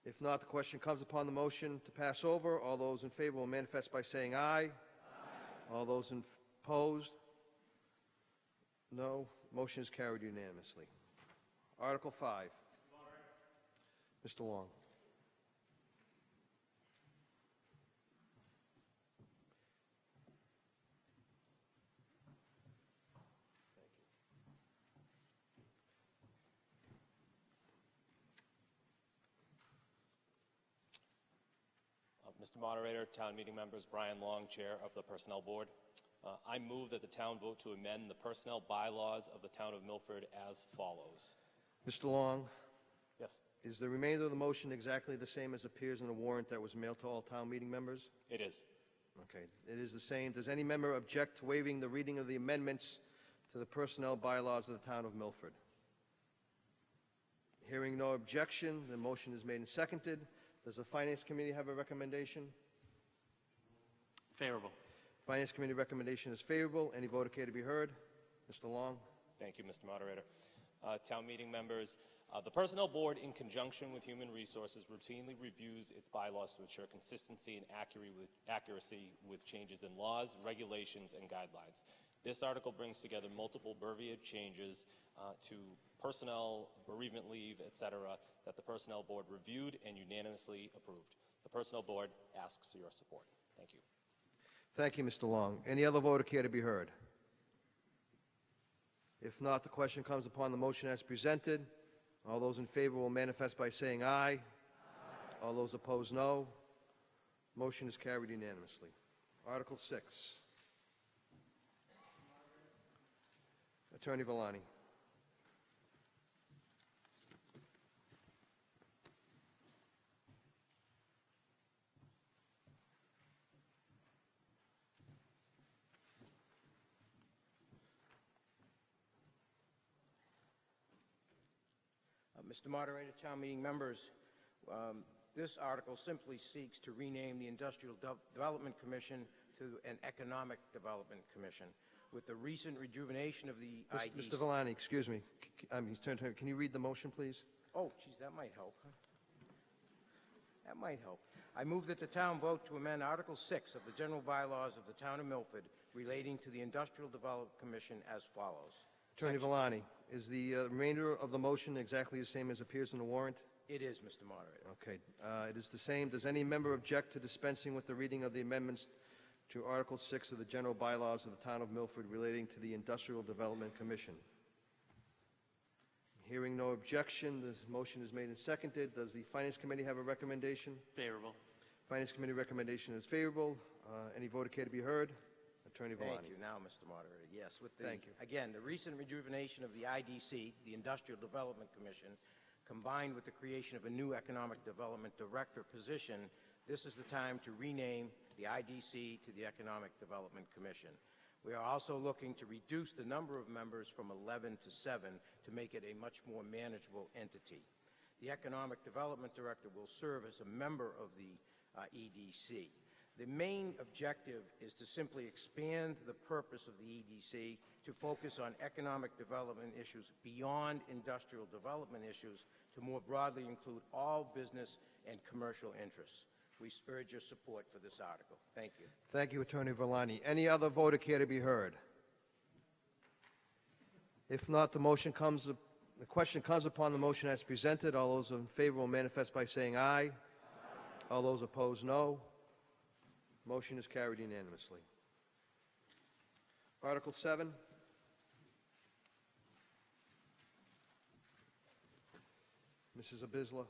If not, the question comes upon the motion to pass over. All those in favor will manifest by saying aye. Aye. All those opposed? No. Motion is carried unanimously. Article 5. Mr. Long. Mr. Moderator, town meeting members, Brian Long, Chair of the Personnel Board. I move that the town vote to amend the personnel bylaws of the town of Milford as follows. Mr. Long. Yes, Is the remainder of the motion exactly the same as appears in the warrant that was mailed to all town meeting members? it is. Okay, it is the same. Does any member object to waiving the reading of the amendments to the personnel bylaws of the town of Milford? Hearing no objection, the motion is made and seconded. Does the Finance Committee have a recommendation? Favorable. Finance Committee recommendation is favorable. Any vote care to be heard? Mr. Long? Thank you, Mr. Moderator. Town meeting members, the Personnel Board, in conjunction with Human Resources, routinely reviews its bylaws to ensure consistency and accuracy with changes in laws, regulations, and guidelines. This article brings together multiple verbiage changes to personnel, bereavement leave, etc., that the Personnel Board reviewed and unanimously approved. The Personnel Board asks for your support. Thank you. Thank you, Mr. Long. Any other vote care to be heard? If not, the question comes upon the motion as presented. All those in favor will manifest by saying aye. Aye. All those opposed, no. Motion is carried unanimously. Article 6. Attorney Villani. Mr. Moderator, town meeting members, this article simply seeks to rename the Industrial Development Commission to an Economic Development Commission. With the recent rejuvenation of the IDC... Mr. Villani, excuse me. He's turned to him. Can you read the motion, please? Oh, geez, that might help. That might help. I move that the town vote to amend Article 6 of the general bylaws of the town of Milford relating to the Industrial Development Commission as follows. Attorney Villani, is the remainder of the motion exactly the same as appears in the warrant? It is, Mr. Moderator. Okay. It is the same. Does any member object to dispensing with the reading of the amendments to Article 6 of the general bylaws of the town of Milford relating to the Industrial Development Commission? Hearing no objection, the motion is made and seconded. Does the Finance Committee have a recommendation? Favorable. Finance Committee recommendation is favorable. Any vote care to be heard? Attorney Villani. Thank you. Now, Mr. Moderator, yes. Thank you. Again, the recent rejuvenation of the IDC, the Industrial Development Commission, combined with the creation of a new Economic Development Director position, this is the time to rename the IDC to the Economic Development Commission. We are also looking to reduce the number of members from 11 to 7 to make it a much more manageable entity. The Economic Development Director will serve as a member of the EDC. The main objective is to simply expand the purpose of the EDC to focus on economic development issues beyond industrial development issues to more broadly include all business and commercial interests. We urge your support for this article. Thank you. Thank you, Attorney Villani. Any other voter care to be heard? If not, the question comes upon the motion as presented. All those in favor will manifest by saying aye. Aye. All those opposed, no. Motion is carried unanimously. Article 7. Mrs. Abisla.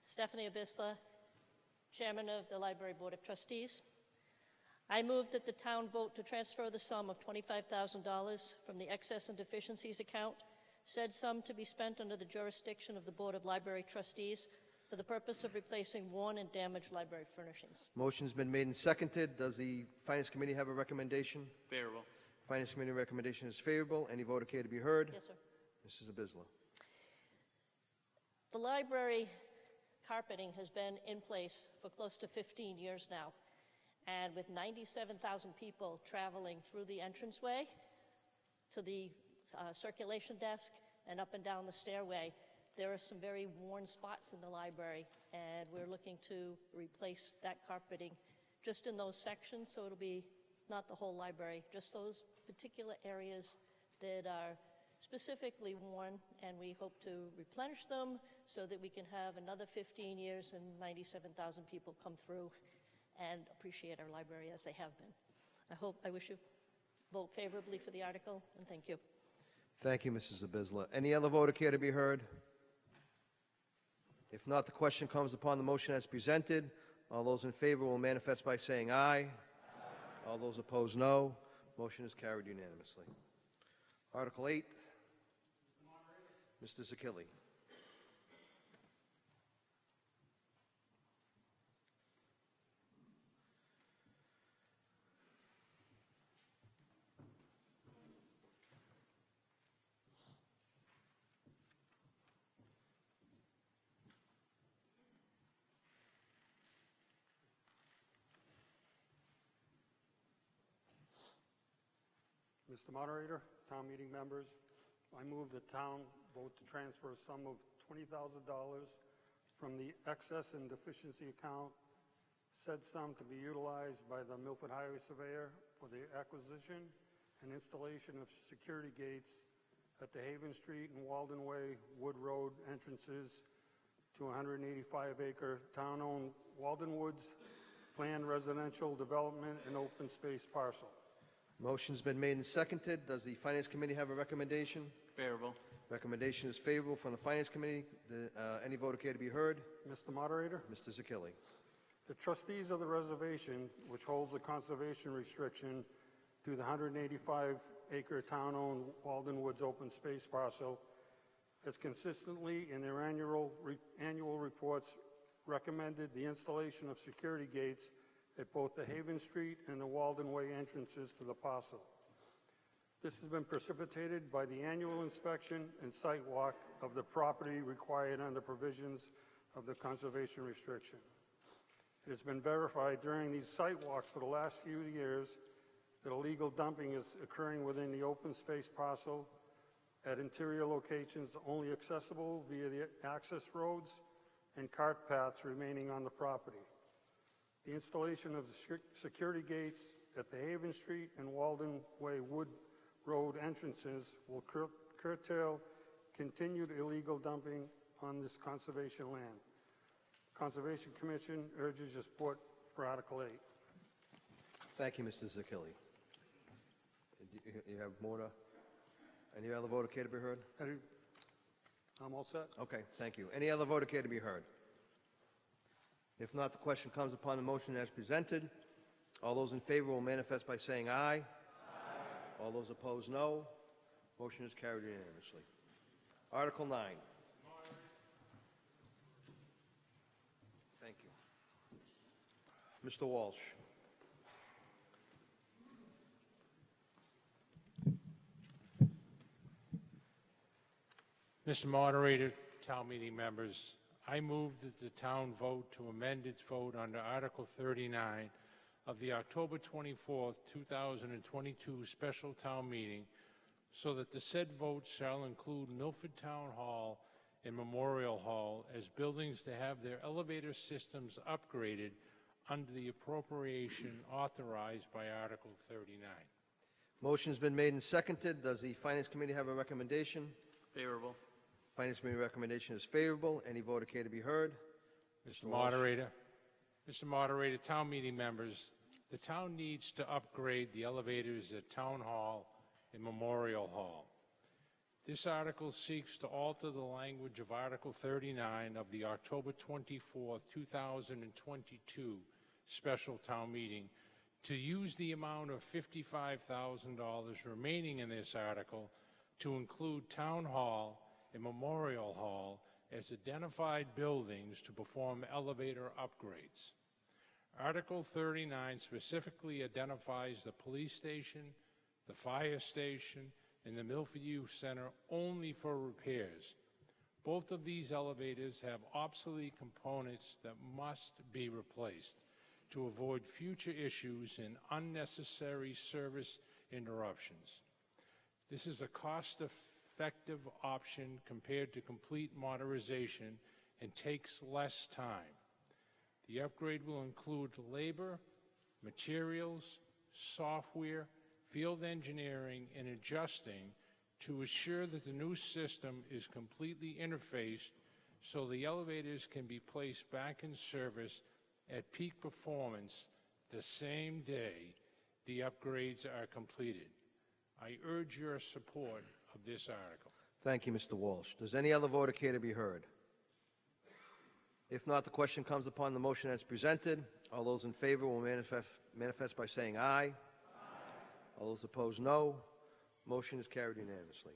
Stephanie Abisla, Chairman of the Library Board of Trustees. I move that the town vote to transfer the sum of $25,000 from the excess and deficiencies account, said sum to be spent under the jurisdiction of the Board of Library Trustees for the purpose of replacing worn and damaged library furnishings. Motion's been made and seconded. Does the Finance Committee have a recommendation? Favorable. Finance Committee recommendation is favorable. Any voter care to be heard? Yes, sir. Mrs. Abisla. The library carpeting has been in place for close to 15 years now. And with 97,000 people traveling through the entranceway to the circulation desk and up and down the stairway, there are some very worn spots in the library, and we're looking to replace that carpeting just in those sections, so it'll be not the whole library, just those particular areas that are specifically worn, and we hope to replenish them so that we can have another 15 years and 97,000 people come through and appreciate our library as they have been. I wish you vote favorably for the article, and thank you. Thank you, Mrs. Abisla. Any other voter care to be heard? If not, the question comes upon the motion as presented. All those in favor will manifest by saying aye. Aye. All those opposed, no. Motion is carried unanimously. Article 8. Mr. Zakili. Mr. Moderator, town meeting members, I move the town vote to transfer a sum of $20,000 from the excess and deficiency account, said sum to be utilized by the Milford Highway Surveyor for the acquisition and installation of security gates at the Haven Street and Walden Way Wood Road entrances to 185-acre town-owned Walden Woods planned residential development and open space parcel. Motion's been made and seconded. Does the Finance Committee have a recommendation? Favorable. Recommendation is favorable from the Finance Committee. Any vote care to be heard? Mr. Moderator, Mr. Zakili. the trustees of the reservation, which holds the conservation restriction to the 185-acre town-owned Walden Woods open space parcel, has consistently in their annual reports recommended the installation of security gates at both the Haven Street and the Walden Way entrances to the parcel. This has been precipitated by the annual inspection and site walk of the property required under provisions of the conservation restriction. It has been verified during these site walks for the last few years that illegal dumping is occurring within the open space parcel at interior locations only accessible via the access roads and cart paths remaining on the property. The installation of the security gates at the Haven Street and Walden Way Wood Road entrances will curtail continued illegal dumping on this conservation land. Conservation Commission urges your support for Article 8. Thank you, Mr. Zakili. You have more to... Any other vote care to be heard? I'm all set. Okay, thank you. Any other vote care to be heard? If not, the question comes upon the motion as presented. All those in favor will manifest by saying aye. Aye. All those opposed, no. Motion is carried unanimously. Article 9. Thank you. Mr. Walsh. Mr. Moderator, town meeting members, I move that the town vote to amend its vote under Article 39 of the October 24, 2022 special town meeting so that the said vote shall include Milford Town Hall and Memorial Hall as buildings to have their elevator systems upgraded under the appropriation authorized by Article 39. Motion's been made and seconded. Does the Finance Committee have a recommendation? Favorable. Finance Committee recommendation is favorable. Any vote care to be heard? Mr. Moderator, town meeting members, the town needs to upgrade the elevators at Town Hall and Memorial Hall. This article seeks to alter the language of Article 39 of the October 24, 2022 special town meeting to use the amount of $55,000 remaining in this article to include Town Hall and Memorial Hall as identified buildings to perform elevator upgrades. Article 39 specifically identifies the police station, the fire station, and the Milford Youth Center only for repairs. Both of these elevators have obsolete components that must be replaced to avoid future issues and unnecessary service interruptions. This is a cost-effective option compared to complete modernization and takes less time. The upgrade will include labor, materials, software, field engineering, and adjusting to assure that the new system is completely interfaced so the elevators can be placed back in service at peak performance the same day the upgrades are completed. I urge your support of this article. Thank you, Mr. Walsh. Does any other vote care to be heard? If not, the question comes upon the motion as presented. All those in favor will manifest by saying aye. All those opposed, no. Motion is carried unanimously.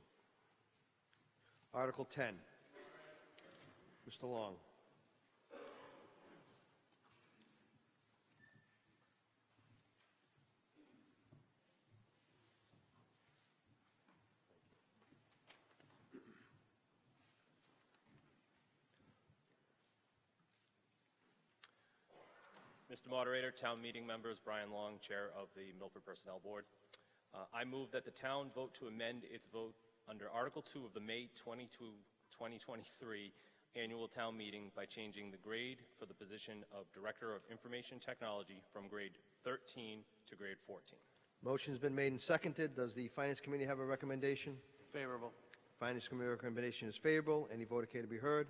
Article 10. Mr. Long. Mr. Moderator, town meeting members, Brian Long, Chair of the Milford Personnel Board. I move that the town vote to amend its vote under Article 2 of the May 22, 2023 annual town meeting by changing the grade for the position of Director of Information Technology from grade 13 to grade 14. Motion's been made and seconded. Does the Finance Committee have a recommendation? Favorable. Finance Committee recommendation is favorable. Any vote care to be heard?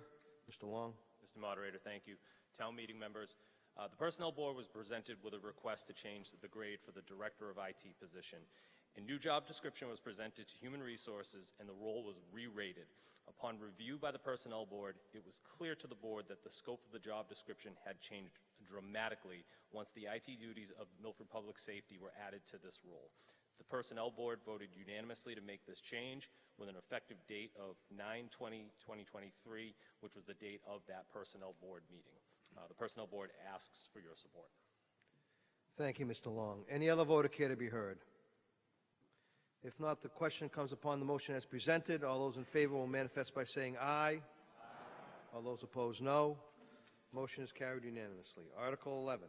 Mr. Long. Mr. Moderator, thank you. Town meeting members, the Personnel Board was presented with a request to change the grade for the Director of IT position. A new job description was presented to Human Resources and the role was re-rated. Upon review by the Personnel Board, it was clear to the Board that the scope of the job description had changed dramatically once the IT duties of Milford Public Safety were added to this role. The Personnel Board voted unanimously to make this change with an effective date of 9/20/2023, which was the date of that Personnel Board meeting. The Personnel Board asks for your support. Thank you, Mr. Long. Any other voter care to be heard? If not, the question comes upon the motion as presented. All those in favor will manifest by saying aye. All those opposed, no. Motion is carried unanimously. Article 11.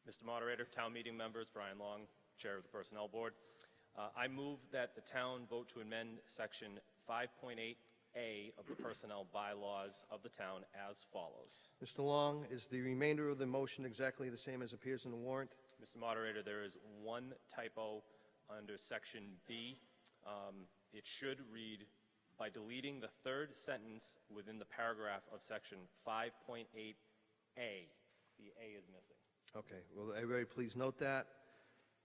Mr. Moderator, town meeting members, Brian Long, Chair of the Personnel Board. I move that the town vote to amend Section 5.8A of the Personnel Bylaws of the town as follows. Mr. Long, is the remainder of the motion exactly the same as appears in the warrant? Mr. Moderator, there is one typo under Section B. It should read, by deleting the third sentence within the paragraph of Section 5.8A. The A is missing. Okay. Will everybody please note that?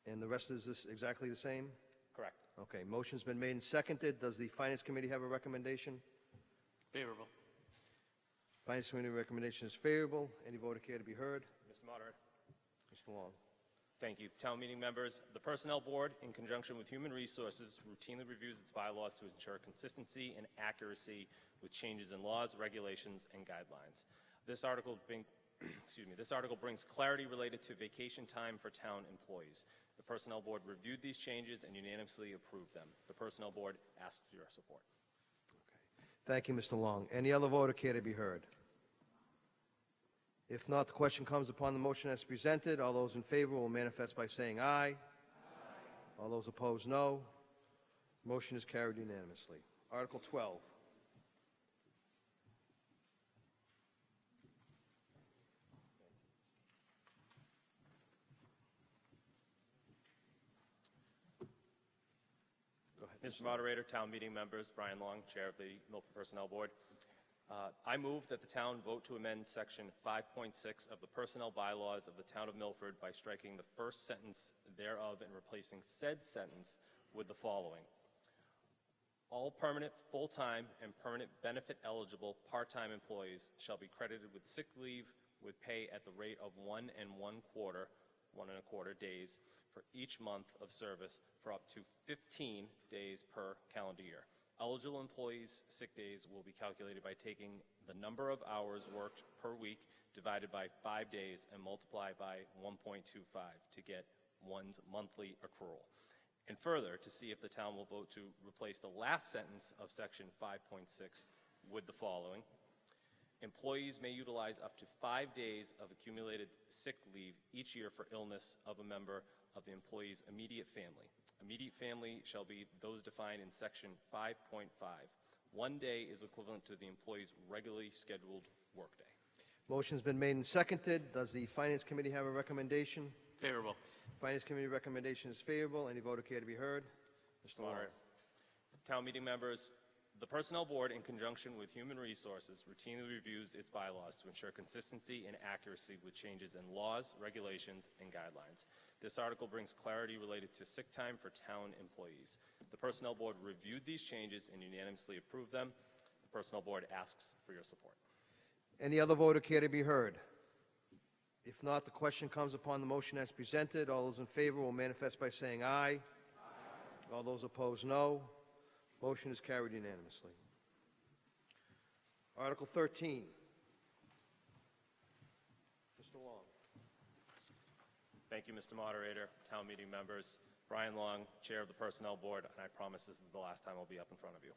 And the rest is this exactly the same? Correct. Okay. Motion's been made and seconded. Does the Finance Committee have a recommendation? Favorable. Finance Committee recommendation is favorable. Any voter care to be heard? Mr. Moderator. Mr. Long. Thank you. Town meeting members, the Personnel Board, in conjunction with Human Resources, routinely reviews its bylaws to ensure consistency and accuracy with changes in laws, regulations, and guidelines. This article brings clarity related to vacation time for town employees. The Personnel Board reviewed these changes and unanimously approved them. The Personnel Board asks for your support. Okay. Thank you, Mr. Long. Any other voter care to be heard? If not, the question comes upon the motion as presented. All those in favor will manifest by saying aye. All those opposed, no. Motion is carried unanimously. Article 12. Mr. Moderator, town meeting members, Brian Long, Chair of the Milford Personnel Board. I move that the town vote to amend Section 5.6 of the Personnel Bylaws of the Town of Milford by striking the first sentence thereof and replacing said sentence with the following. All permanent, full-time, and permanent benefit-eligible part-time employees shall be credited with sick leave with pay at the rate of 1 1/4 days for each month of service for up to 15 days per calendar year. Eligible employees' sick days will be calculated by taking the number of hours worked per week divided by 5 days and multiply by 1.25 to get one's monthly accrual. And further, to see if the town will vote to replace the last sentence of Section 5.6 with the following. Employees may utilize up to 5 days of accumulated sick leave each year for illness of a member of the employee's immediate family. Immediate family shall be those defined in Section 5.5. 1 day is equivalent to the employee's regularly scheduled workday. Motion's been made and seconded. Does the Finance Committee have a recommendation? Favorable. Finance Committee recommendation is favorable. Any voter care to be heard? Mr. Long. Town meeting members, the Personnel Board, in conjunction with Human Resources, routinely reviews its bylaws to ensure consistency and accuracy with changes in laws, regulations, and guidelines. This article brings clarity related to sick time for town employees. The Personnel Board reviewed these changes and unanimously approved them. The Personnel Board asks for your support. Any other voter care to be heard? If not, the question comes upon the motion as presented. All those in favor will manifest by saying aye. Aye. All those opposed, no. Motion is carried unanimously. Article 13. Mr. Long. Thank you, Mr. Moderator, town meeting members. Brian Long, Chair of the Personnel Board, and I promise this is the last time I'll be up in front of you.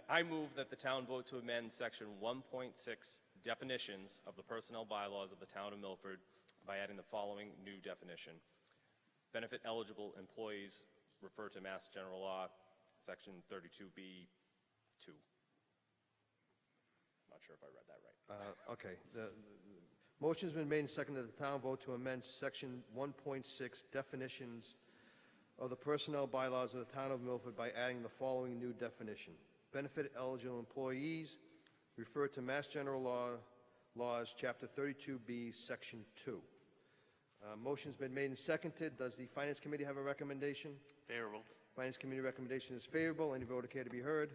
I move that the town vote to amend Section 1.6 definitions of the personnel bylaws of the town of Milford by adding the following new definition. Benefit eligible employees refer to Mass General Law, Section 32B2. Not sure if I read that right. Okay. The motion's been made and seconded that the town vote to amend Section 1.6 definitions of the personnel bylaws of the town of Milford by adding the following new definition. Benefit eligible employees refer to Mass General Laws, Chapter 32B, Section 2. Motion's been made and seconded. Does the Finance Committee have a recommendation? Favorable. Finance Committee recommendation is favorable. Any voter care to be heard?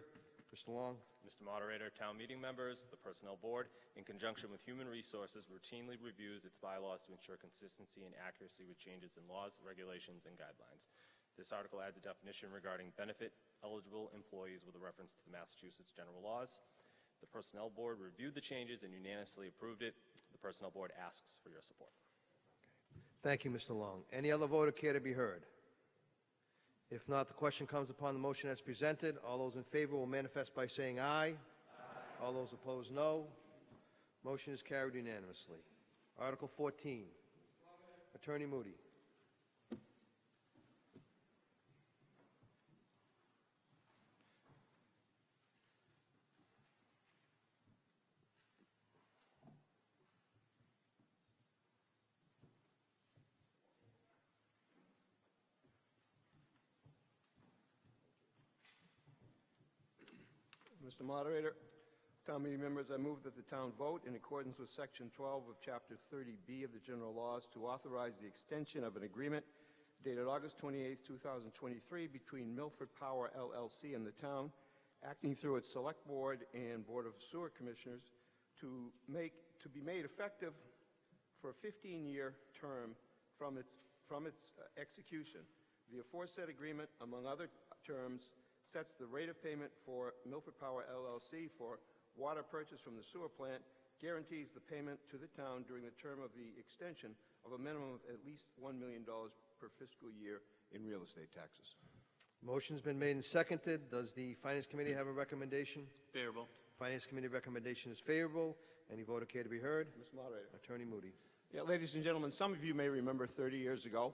Mr. Long. Mr. Moderator, town meeting members, the Personnel Board, in conjunction with Human Resources, routinely reviews its bylaws to ensure consistency and accuracy with changes in laws, regulations, and guidelines. This article adds a definition regarding benefit-eligible employees with a reference to the Massachusetts General Laws. The Personnel Board reviewed the changes and unanimously approved it. The Personnel Board asks for your support. Thank you, Mr. Long. Any other voter care to be heard? If not, the question comes upon the motion as presented. All those in favor will manifest by saying aye. Aye. All those opposed, no. Motion is carried unanimously. Article 14. Attorney Moody. Mr. Moderator, town meeting members, I move that the town vote in accordance with Section 12 of Chapter 30B of the General Laws to authorize the extension of an agreement dated August 28, 2023 between Milford Power LLC and the town, acting through its Select Board and Board of Sewer Commissioners, to be made effective for a 15-year term from its execution. The aforesaid agreement, among other terms, sets the rate of payment for Milford Power LLC for water purchase from the sewer plant, guarantees the payment to the town during the term of the extension of a minimum of at least $1 million per fiscal year in real estate taxes. Motion's been made and seconded. Does the Finance Committee have a recommendation? Favorable. Finance Committee recommendation is favorable. Any voter care to be heard? Mr. Moderator. Attorney Moody. Yeah, ladies and gentlemen, some of you may remember 30 years ago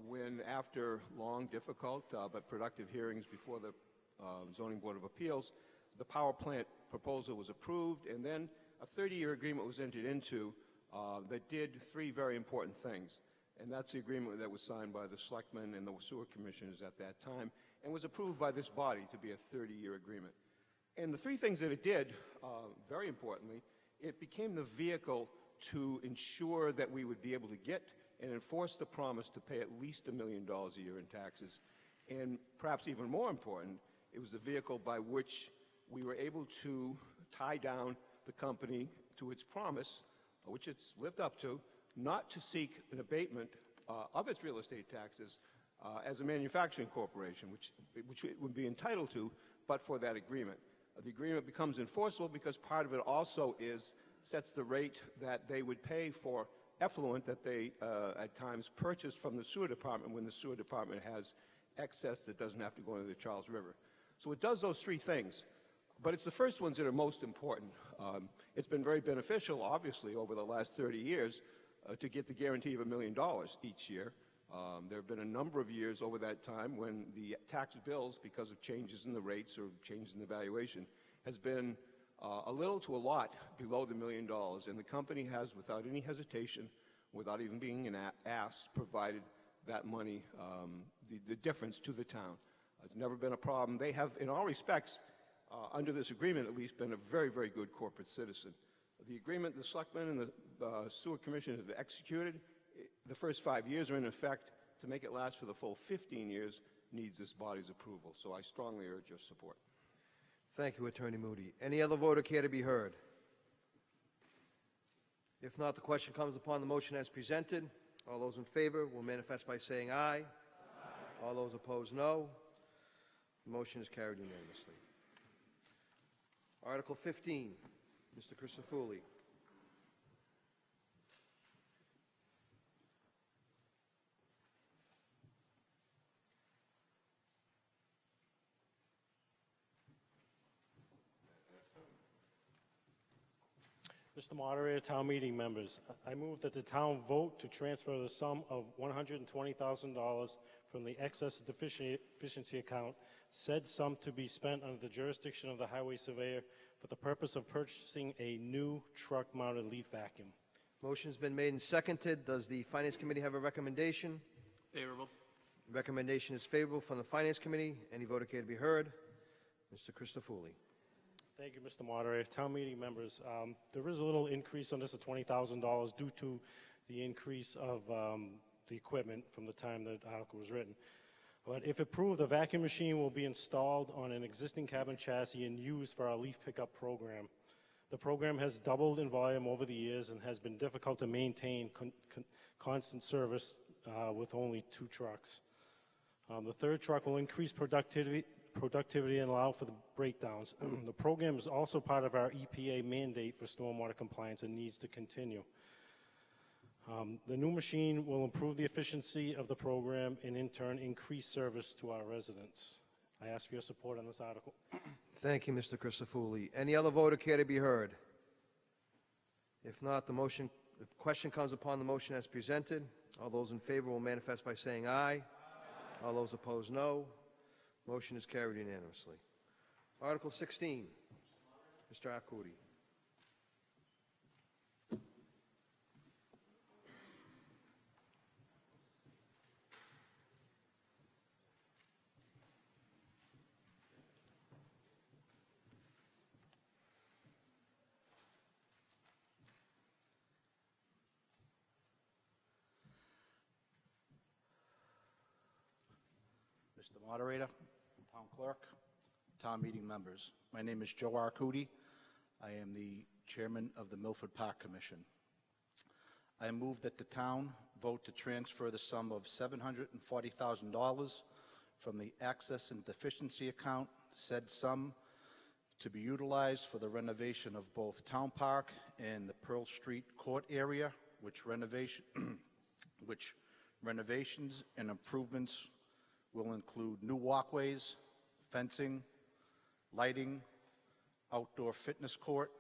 when, after long, difficult, but productive hearings before the Zoning Board of Appeals, the power plant proposal was approved, and then a 30-year agreement was entered into that did three very important things. And that's the agreement that was signed by the Selectmen and the Sewer Commissioners at that time, and was approved by this body to be a 30-year agreement. And the three things that it did, very importantly, it became the vehicle to ensure that we would be able to get and enforce the promise to pay at least $1 million a year in taxes. And perhaps even more important, it was the vehicle by which we were able to tie down the company to its promise, which it's lived up to, not to seek an abatement of its real estate taxes as a manufacturing corporation, which it would be entitled to, but for that agreement. The agreement becomes enforceable because part of it also sets the rate that they would pay for effluent that they at times purchase from the sewer department when the sewer department has excess that doesn't have to go into the Charles River. So it does those three things, but it's the first ones that are most important. It's been very beneficial, obviously, over the last 30 years to get the guarantee of $1 million each year. There have been a number of years over that time when the tax bills, because of changes in the rates or changes in the valuation, has been a little to a lot below the $1 million, and the company has, without any hesitation, without even being asked, provided that money, the difference to the town. It's never been a problem. They have, in all respects, under this agreement at least, been a very, very good corporate citizen. The agreement the Selectmen and the Sewer Commission have executed, the first 5 years are in effect. To make it last for the full 15 years needs this body's approval. So I strongly urge your support. Thank you, Attorney Moody. Any other voter care to be heard? If not, the question comes upon the motion as presented. All those in favor will manifest by saying aye. Aye. All those opposed, no. The motion is carried unanimously. Article 15, Mr. Christofouli. Mr. Moderator, town meeting members, I move that the town vote to transfer the sum of $120,000 from the excess deficiency account, said sum to be spent under the jurisdiction of the highway surveyor for the purpose of purchasing a new truck-mounted leaf vacuum. Motion's been made and seconded. Does the Finance Committee have a recommendation? Favorable. Recommendation is favorable from the Finance Committee. Any voter care to be heard? Mr. Christofouli. Thank you, Mr. Moderator. Town meeting members, there is a little increase on this of $20,000 due to the increase of the equipment from the time the article was written. But if approved, the vacuum machine will be installed on an existing cabin chassis and used for our leaf pickup program. The program has doubled in volume over the years and has been difficult to maintain constant service with only 2 trucks. The third truck will increase productivity and allow for the breakdowns. The program is also part of our EPA mandate for stormwater compliance and needs to continue. The new machine will improve the efficiency of the program and in turn increase service to our residents. I ask for your support on this article. Thank you, Mr. Christofouli. Any other voter care to be heard? If not, the question comes upon the motion as presented. All those in favor will manifest by saying aye. Aye. All those opposed, no. Motion is carried unanimously. Article 16, Mr. Arcudi. Mr. Moderator, Town Clerk, Town Meeting members. My name is Joe Arcudi. I am the Chairman of the Milford Park Commission. I move that the town vote to transfer the sum of $740,000 from the access and deficiency account, said sum to be utilized for the renovation of both Town Park and the Pearl Street Court area, which renovations and improvements will include new walkways, fencing, lighting, outdoor fitness court,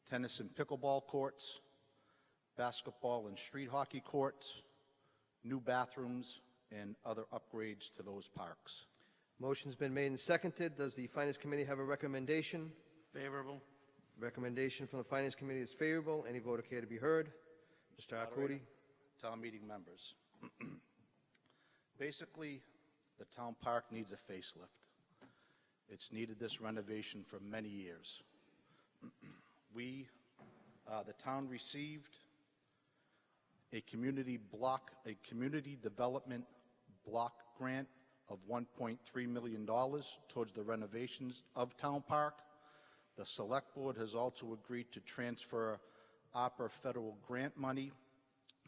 tennis and pickleball courts, basketball and street hockey courts, new bathrooms, and other upgrades to those parks. Motion's been made and seconded. Does the Finance Committee have a recommendation? Favorable. Recommendation from the Finance Committee is favorable. Any voter care to be heard? Mr. Arcudi. Town meeting members. Basically, the town park needs a facelift. It's needed this renovation for many years. The town received a community development block grant of $1.3 million towards the renovations of Town Park. The Select Board has also agreed to transfer ARPA federal grant money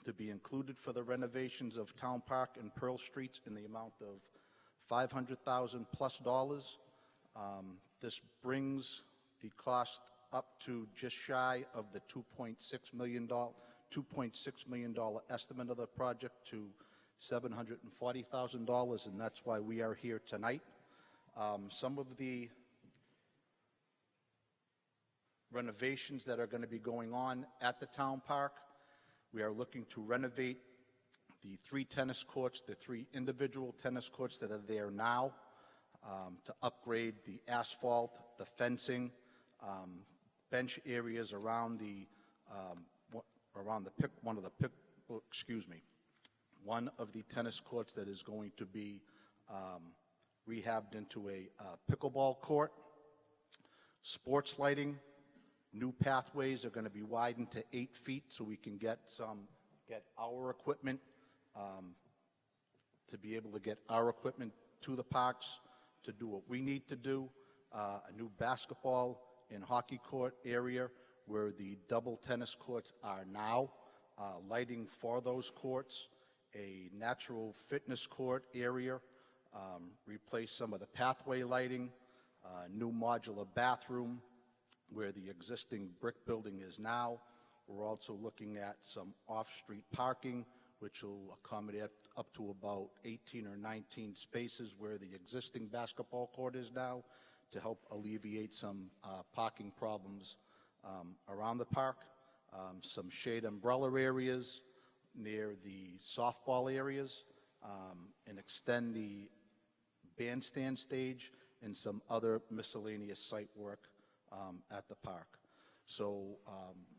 to be included for the renovations of Town Park and Pearl Streets in the amount of $500,000 plus. This brings the cost up to just shy of the $2.6 million estimate of the project to $740,000, and that's why we are here tonight. Some of the renovations that are going to be going on at the town park, we are looking to renovate the 3 tennis courts, the 3 individual tennis courts that are there now, to upgrade the asphalt, the fencing, bench areas around one of the tennis courts that is going to be rehabbed into a pickleball court. Sports lighting, new pathways are going to be widened to 8 feet so we can get our equipment, to be able to get our equipment to the parks to do what we need to do. A new basketball and hockey court area where the double tennis courts are now, lighting for those courts, a natural fitness court area, replace some of the pathway lighting, new modular bathroom where the existing brick building is now. We're also looking at some off-street parking, which will accommodate up to about 18 or 19 spaces where the existing basketball court is now, to help alleviate some parking problems around the park. Some shade umbrella areas near the softball areas, and extend the bandstand stage and some other miscellaneous site work at the park. So,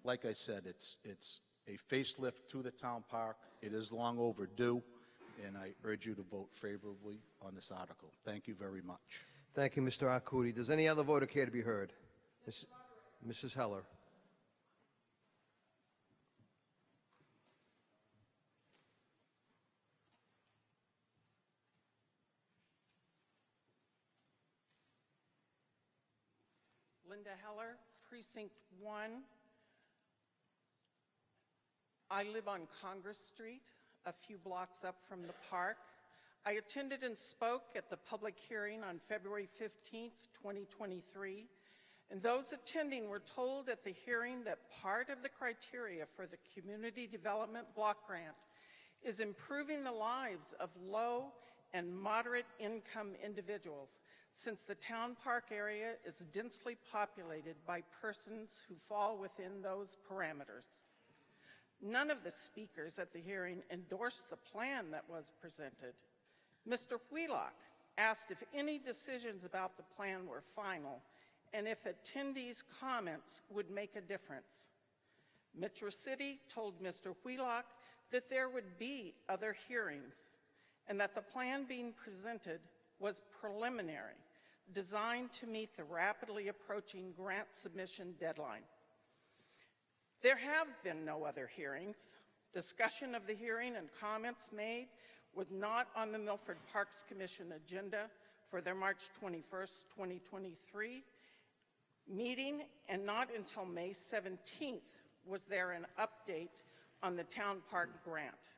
like I said, it's a facelift to the town park. It is long overdue, and I urge you to vote favorably on this article. Thank you very much. Thank you, Mr. Arcudi. Does any other voter care to be heard? Mrs. Heller. Linda Heller, Precinct 1. I live on Congress Street, a few blocks up from the park. I attended and spoke at the public hearing on February 15th, 2023, and those attending were told at the hearing that part of the criteria for the Community Development Block Grant is improving the lives of low and moderate income individuals, since the town park area is densely populated by persons who fall within those parameters. None of the speakers at the hearing endorsed the plan that was presented. Mr. Wheelock asked if any decisions about the plan were final and if attendees' comments would make a difference. Mitchell City told Mr. Wheelock that there would be other hearings and that the plan being presented was preliminary, designed to meet the rapidly approaching grant submission deadline. There have been no other hearings. Discussion of the hearing and comments made was not on the Milford Parks Commission agenda for their March 21st, 2023 meeting, and not until May 17th was there an update on the town park grant.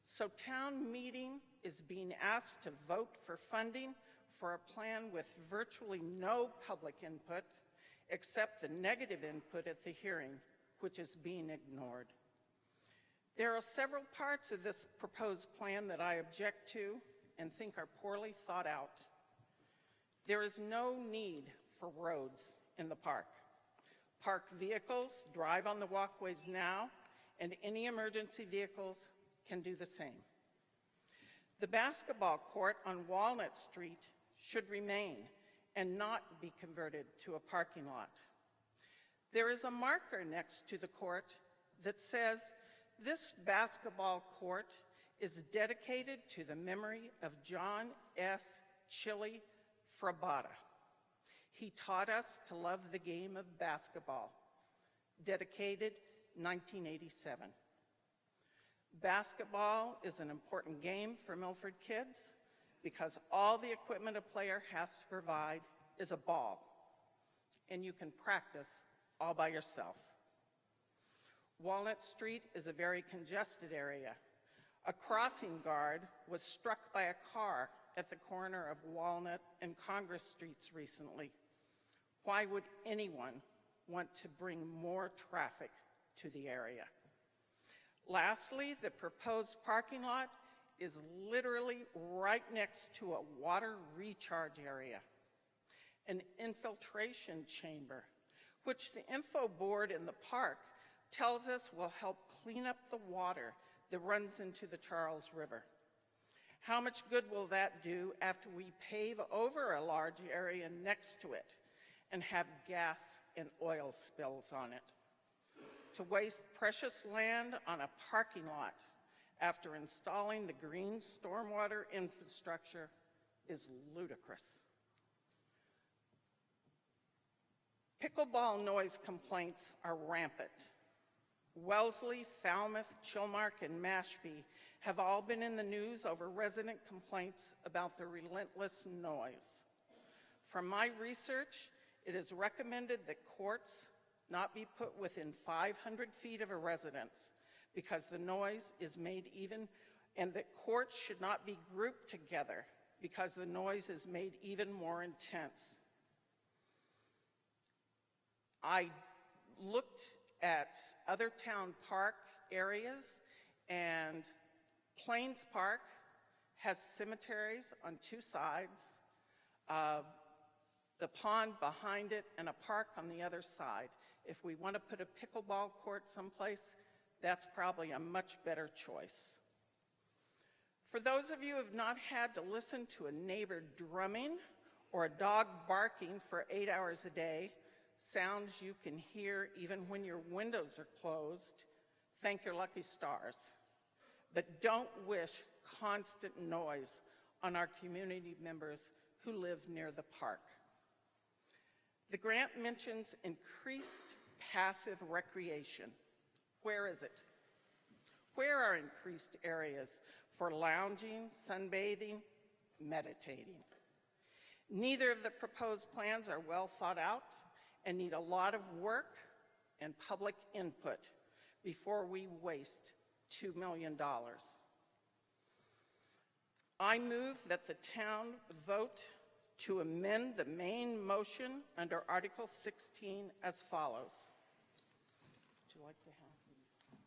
So town meeting is being asked to vote for funding for a plan with virtually no public input except the negative input at the hearing, which is being ignored. There are several parts of this proposed plan that I object to and think are poorly thought out. There is no need for roads in the park. Park vehicles drive on the walkways now, and any emergency vehicles can do the same. The basketball court on Walnut Street should remain and not be converted to a parking lot. There is a marker next to the court that says this basketball court is dedicated to the memory of John S. Chili Frabata. He taught us to love the game of basketball. Dedicated 1987. Basketball is an important game for Milford kids because all the equipment a player has to provide is a ball, and you can practice all by yourself. Walnut Street is a very congested area. A crossing guard was struck by a car at the corner of Walnut and Congress Streets recently. Why would anyone want to bring more traffic to the area? Lastly, the proposed parking lot is literally right next to a water recharge area, an infiltration chamber, which the info board in the park tells us will help clean up the water that runs into the Charles River. How much good will that do after we pave over a large area next to it and have gas and oil spills on it? To waste precious land on a parking lot after installing the green stormwater infrastructure is ludicrous. Pickleball noise complaints are rampant. Wellesley, Falmouth, Chilmark, and Mashpee have all been in the news over resident complaints about the relentless noise. From my research, it is recommended that courts not be put within 500 feet of a residence because the noise is made even, and that courts should not be grouped together because the noise is made even more intense. I looked at other town park areas, and Plains Park has cemeteries on two sides, the pond behind it, and a park on the other side. If we want to put a pickleball court someplace, that's probably a much better choice. For those of you who have not had to listen to a neighbor drumming or a dog barking for 8 hours a day, sounds you can hear even when your windows are closed, thank your lucky stars. But don't wish constant noise on our community members who live near the park. The grant mentions increased passive recreation. Where is it? Where are increased areas for lounging, sunbathing, meditating? Neither of the proposed plans are well thought out and need a lot of work and public input before we waste $2 million. I move that the town vote to amend the main motion under Article 16 as follows. Would you like to have these?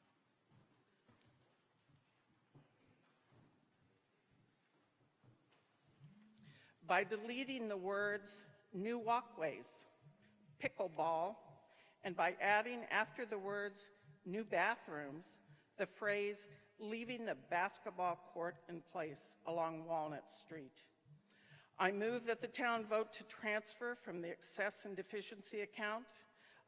By deleting the words new walkways, pickleball, and by adding after the words new bathrooms, the phrase leaving the basketball court in place along Walnut Street. I move that the town vote to transfer from the excess and deficiency account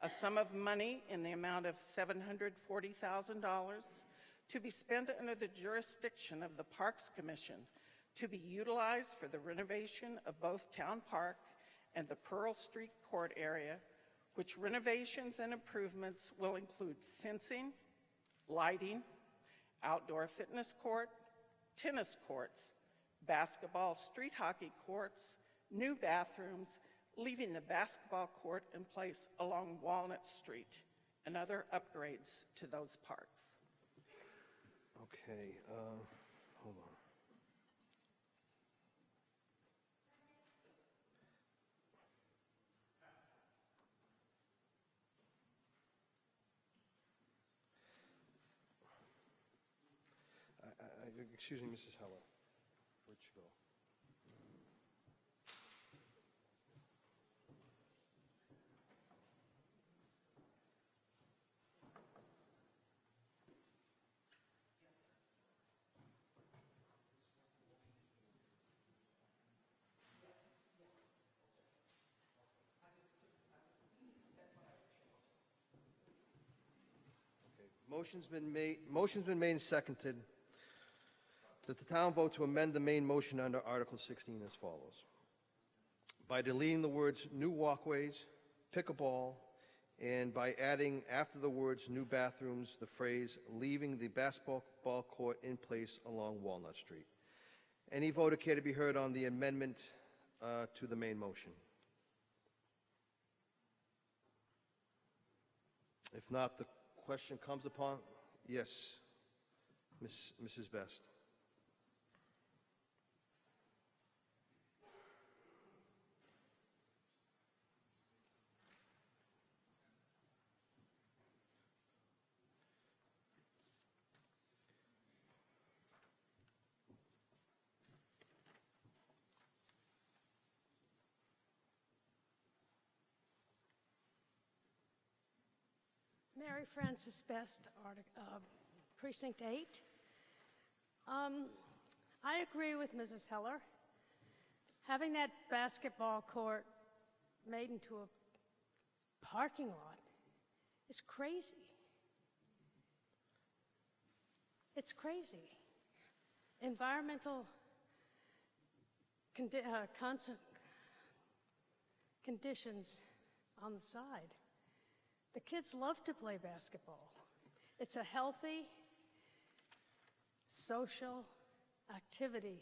a sum of money in the amount of $740,000 to be spent under the jurisdiction of the Parks Commission to be utilized for the renovation of both Town Park and the Pearl Street Court area, which renovations and improvements will include fencing, lighting, outdoor fitness court, tennis courts, basketball, street hockey courts, new bathrooms, leaving the basketball court in place along Walnut Street, and other upgrades to those parks. Okay, hold on. Excuse me, Mrs. Heller. Where'd she go? Okay. Motion's been made and seconded that the town vote to amend the main motion under Article 16 as follows. By deleting the words new walkways, pickleball, and by adding after the words new bathrooms, the phrase leaving the basketball court in place along Walnut Street. Any voter care to be heard on the amendment to the main motion? If not, the question comes upon, yes, Mrs. Best. Mary Frances Best, Precinct 8. I agree with Mrs. Heller. Having that basketball court made into a parking lot is crazy. It's crazy. Environmental conditions on the side. The kids love to play basketball. It's a healthy, social activity.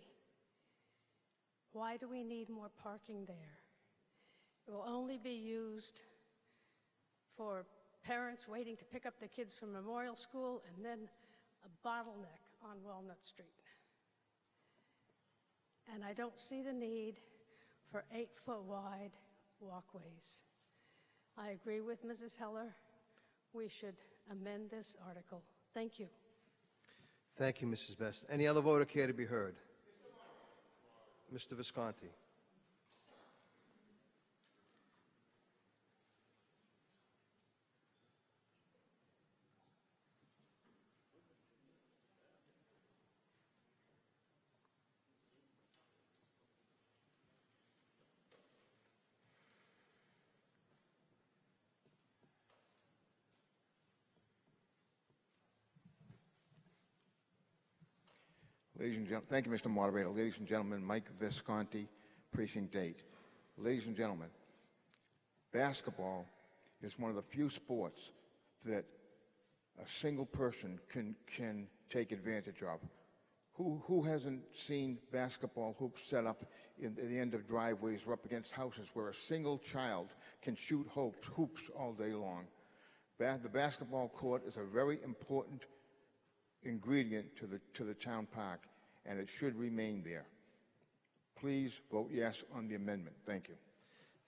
Why do we need more parking there? It will only be used for parents waiting to pick up their kids from Memorial School, and then a bottleneck on Walnut Street. And I don't see the need for 8-foot wide walkways. I agree with Mrs. Heller. We should amend this article. Thank you. Thank you, Mrs. Best. Any other voter care to be heard? Mr. Visconti. Ladies and gentlemen, thank you, Mr. Moderator. Ladies and gentlemen, Mike Visconti, Precinct 8. Ladies and gentlemen, basketball is one of the few sports that a single person can take advantage of. Who hasn't seen basketball hoops set up at the end of driveways or up against houses where a single child can shoot hoops all day long? The basketball court is a very important ingredient to the town park, and it should remain there. Please vote yes on the amendment. Thank you.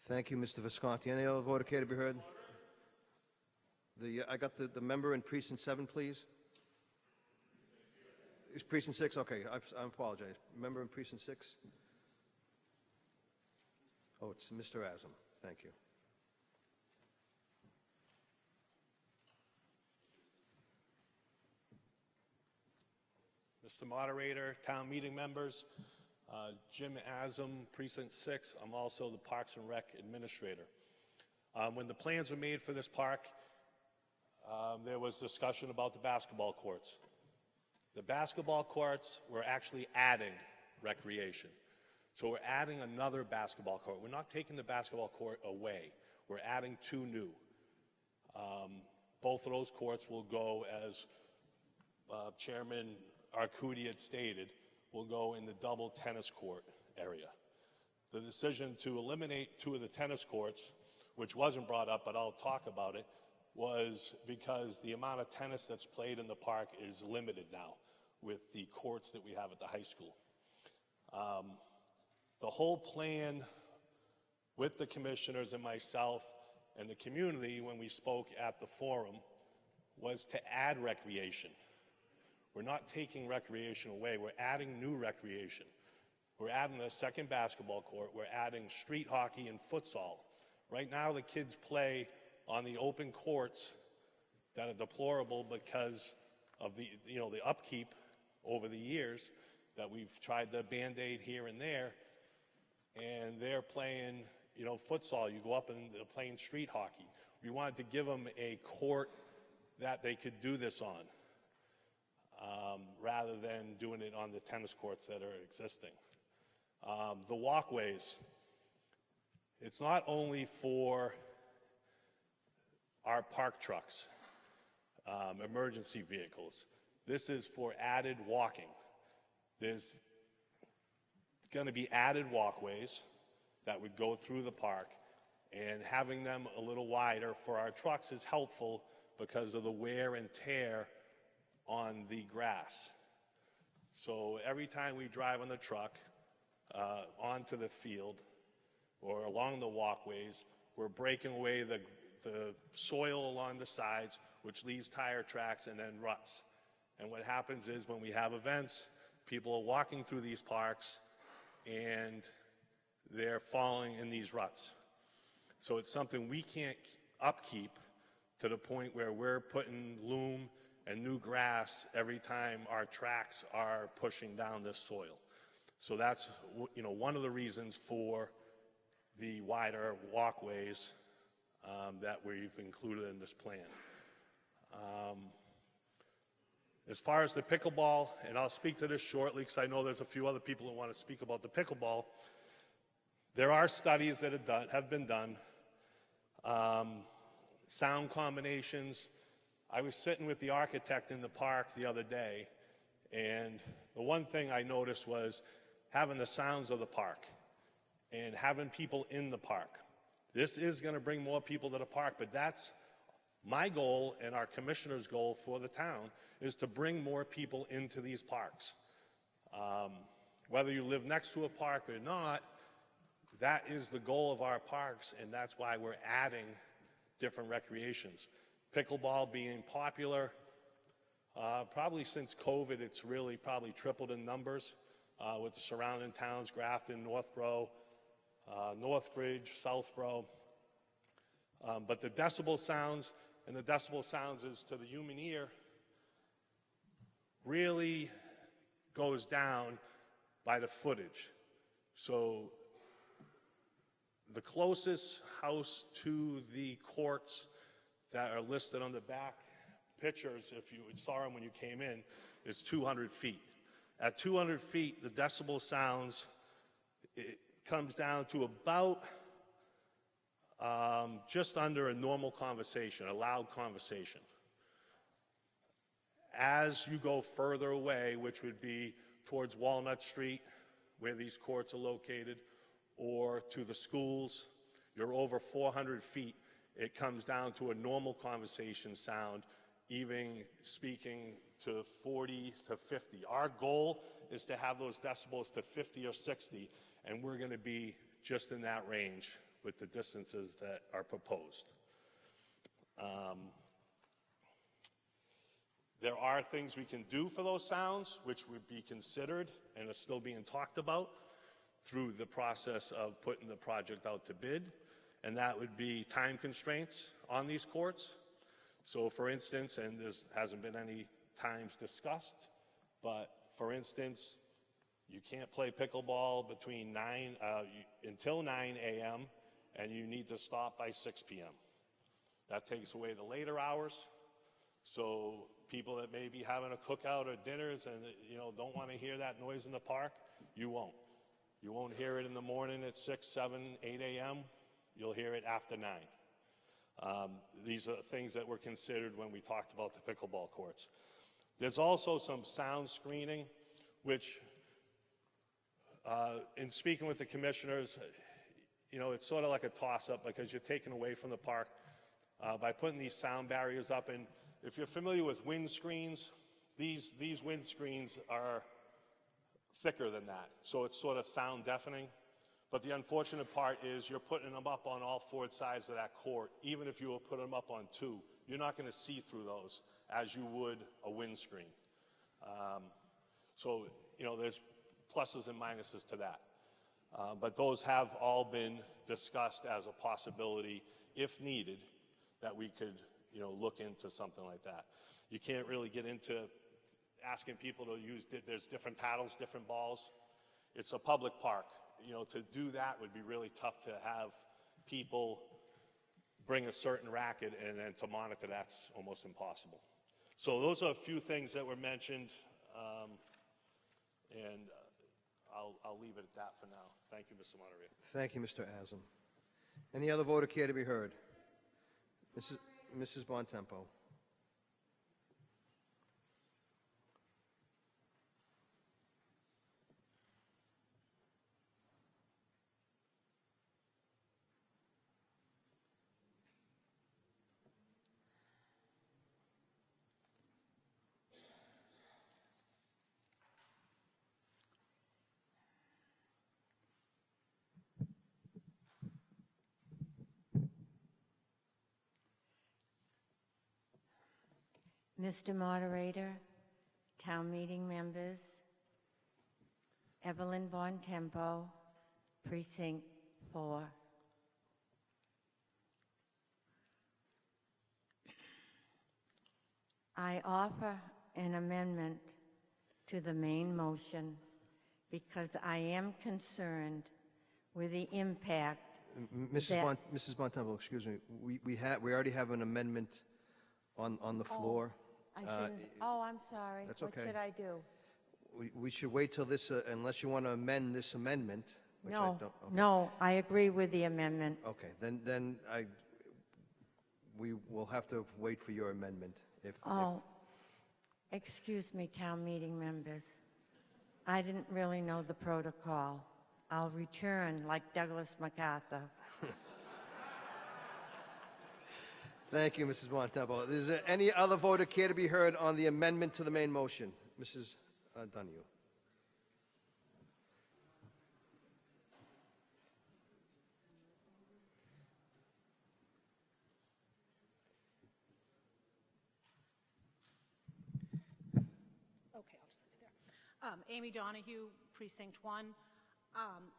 Thank you, Mr. Visconti. Any other voter care to be heard? I got the member in Precinct 7, please. Is Precinct 6? Okay, I apologize. Member in Precinct 6? Oh, it's Mr. Asam. Thank you. Mr. Moderator, town meeting members, Jim Asam, Precinct 6. I'm also the Parks and Rec Administrator. When the plans were made for this park, there was discussion about the basketball courts. The basketball courts were actually adding recreation. So we're adding another basketball court. We're not taking the basketball court away. We're adding 2 new. Both of those courts will go, as Chairman Arcudi had stated, will go in the double tennis court area. The decision to eliminate 2 of the tennis courts, which wasn't brought up, but I'll talk about it, was because the amount of tennis that's played in the park is limited now with the courts that we have at the high school. The whole plan with the commissioners and myself and the community when we spoke at the forum was to add recreation. We're not taking recreation away. We're adding new recreation. We're adding a second basketball court. We're adding street hockey and futsal. Right now, the kids play on the open courts that are deplorable because of the upkeep over the years that we've tried to Band-Aid here and there, and they're playing, futsal. You go up and they're playing street hockey. We wanted to give them a court that they could do this on, rather than doing it on the tennis courts that are existing. The walkways, it's not only for our park trucks, emergency vehicles. This is for added walking. There's going to be added walkways that would go through the park, and having them a little wider for our trucks is helpful because of the wear and tear on the grass. So every time we drive on the truck onto the field or along the walkways, we're breaking away the soil along the sides, which leaves tire tracks and then ruts. And what happens is when we have events, people are walking through these parks and they're falling in these ruts. So it's something we can't upkeep to the point where we're putting loam and new grass every time our tracks are pushing down this soil. So that's one of the reasons for the wider walkways that we've included in this plan. As far as the pickleball, and I'll speak to this shortly because I know there's a few other people who want to speak about the pickleball. There are studies that have been done. Sound combinations. I was sitting with the architect in the park the other day, and the one thing I noticed was having the sounds of the park and having people in the park. This is going to bring more people to the park, but that's my goal and our commissioner's goal for the town is to bring more people into these parks. Whether you live next to a park or not, that is the goal of our parks, and that's why we're adding different recreations. Pickleball being popular, probably since COVID, it's really probably tripled in numbers with the surrounding towns, Grafton, Northborough, Northbridge, Southborough. But the decibel sounds, and the decibel sounds is to the human ear, really goes down by the footage. So the closest house to the courts that are listed on the back pictures, if you saw them when you came in, is 200 feet. At 200 feet, the decibel sounds, it comes down to about just under a normal conversation, a loud conversation. As you go further away, which would be towards Walnut Street, where these courts are located, or to the schools, you're over 400 feet, it comes down to a normal conversation sound, even speaking to 40 to 50. Our goal is to have those decibels to 50 or 60, and we're going to be just in that range with the distances that are proposed. There are things we can do for those sounds, which would be considered and are still being talked about through the process of putting the project out to bid, and that would be time constraints on these courts. So for instance, and there hasn't been any times discussed, but for instance, you can't play pickleball between until 9 a.m. and you need to stop by 6 p.m. That takes away the later hours. So people that may be having a cookout or dinners and don't want to hear that noise in the park, you won't. You won't hear it in the morning at 6, 7, 8 a.m. You'll hear it after 9. These are things that were considered when we talked about the pickleball courts. There's also some sound screening, which in speaking with the commissioners, it's sort of like a toss-up because you're taken away from the park by putting these sound barriers up. And if you're familiar with wind screens, these wind screens are thicker than that, so it's sort of sound deafening. But the unfortunate part is you're putting them up on all 4 sides of that court. Even if you were putting them up on 2, you're not going to see through those as you would a windscreen. So, there's pluses and minuses to that. But those have all been discussed as a possibility, if needed, that we could, look into something like that. You can't really get into asking people to use, there's different paddles, different balls. It's a public park. To do that would be really tough to have people bring a certain racket and then to monitor, that's almost impossible. So those are a few things that were mentioned, and I'll leave it at that for now. Thank you, Mr. Moderator. Thank you, Mr. Asam. Any other voter care to be heard? Mrs. Bontempo. Mr. Moderator, town meeting members, Evelyn Bontempo, Precinct 4. I offer an amendment to the main motion because I am concerned with the impact Mrs. Bontempo, excuse me. We already have an amendment on the floor. I shouldn't, oh, I'm sorry. That's What okay. should I do? We should wait till this, unless you want to amend this amendment, which I No, don't. Okay. no, I agree with the amendment. Okay, then we will have to wait for your amendment. Oh, excuse me, town meeting members. I didn't really know the protocol. I'll return like Douglas MacArthur. Thank you, Mrs. Montempo. Is there any other voter care to be heard on the amendment to the main motion? Mrs. Donahue. Okay, I'll just leave it there. Amy Donahue, Precinct 1.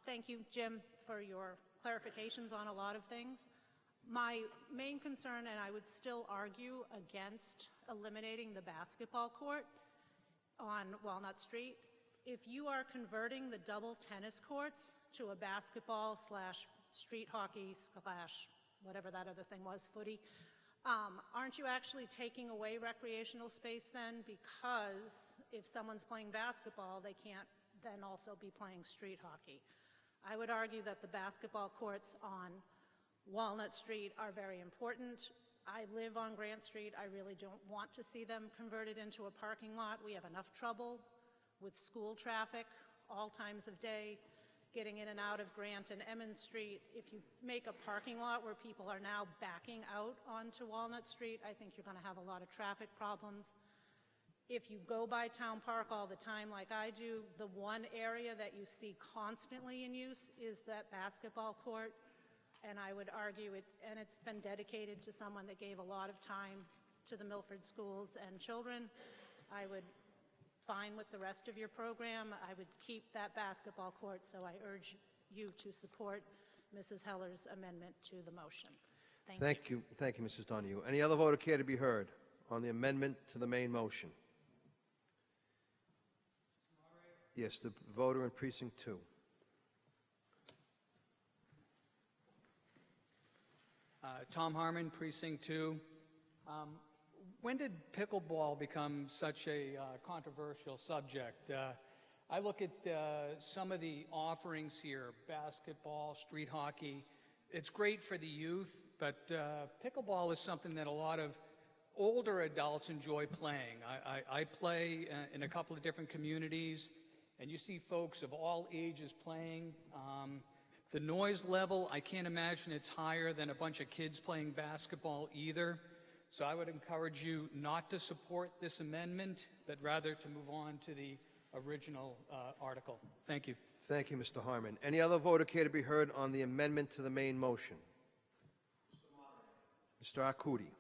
Thank you, Jim, for your clarifications on a lot of things. My main concern, and I would still argue against eliminating the basketball court on Walnut Street, if you are converting the double tennis courts to a basketball / street hockey / whatever that other thing was, footy, aren't you actually taking away recreational space then? Because if someone's playing basketball, they can't then also be playing street hockey. I would argue that the basketball courts on Walnut Street are very important. I live on Grant Street. I really don't want to see them converted into a parking lot. We have enough trouble with school traffic, all times of day, getting in and out of Grant and Emmons Street. If you make a parking lot where people are now backing out onto Walnut Street, I think you're going to have a lot of traffic problems. If you go by Town Park all the time like I do, the one area that you see constantly in use is that basketball court. And I would argue and it's been dedicated to someone that gave a lot of time to the Milford schools and children. I would, fine with the rest of your program, I would keep that basketball court, so I urge you to support Mrs. Heller's amendment to the motion. Thank you. Thank you, Mrs. Donahue. Any other voter care to be heard on the amendment to the main motion? Yes, the voter in Precinct 2. Tom Harmon, Precinct 2. When did pickleball become such a controversial subject? I look at some of the offerings here, basketball, street hockey. It's great for the youth, but pickleball is something that a lot of older adults enjoy playing. I play in a couple of different communities, and you see folks of all ages playing. The noise level, I can't imagine it's higher than a bunch of kids playing basketball either. So I would encourage you not to support this amendment, but rather to move on to the original article. Thank you. Thank you, Mr. Harmon. Any other voter care to be heard on the amendment to the main motion? Mr. Arcudi.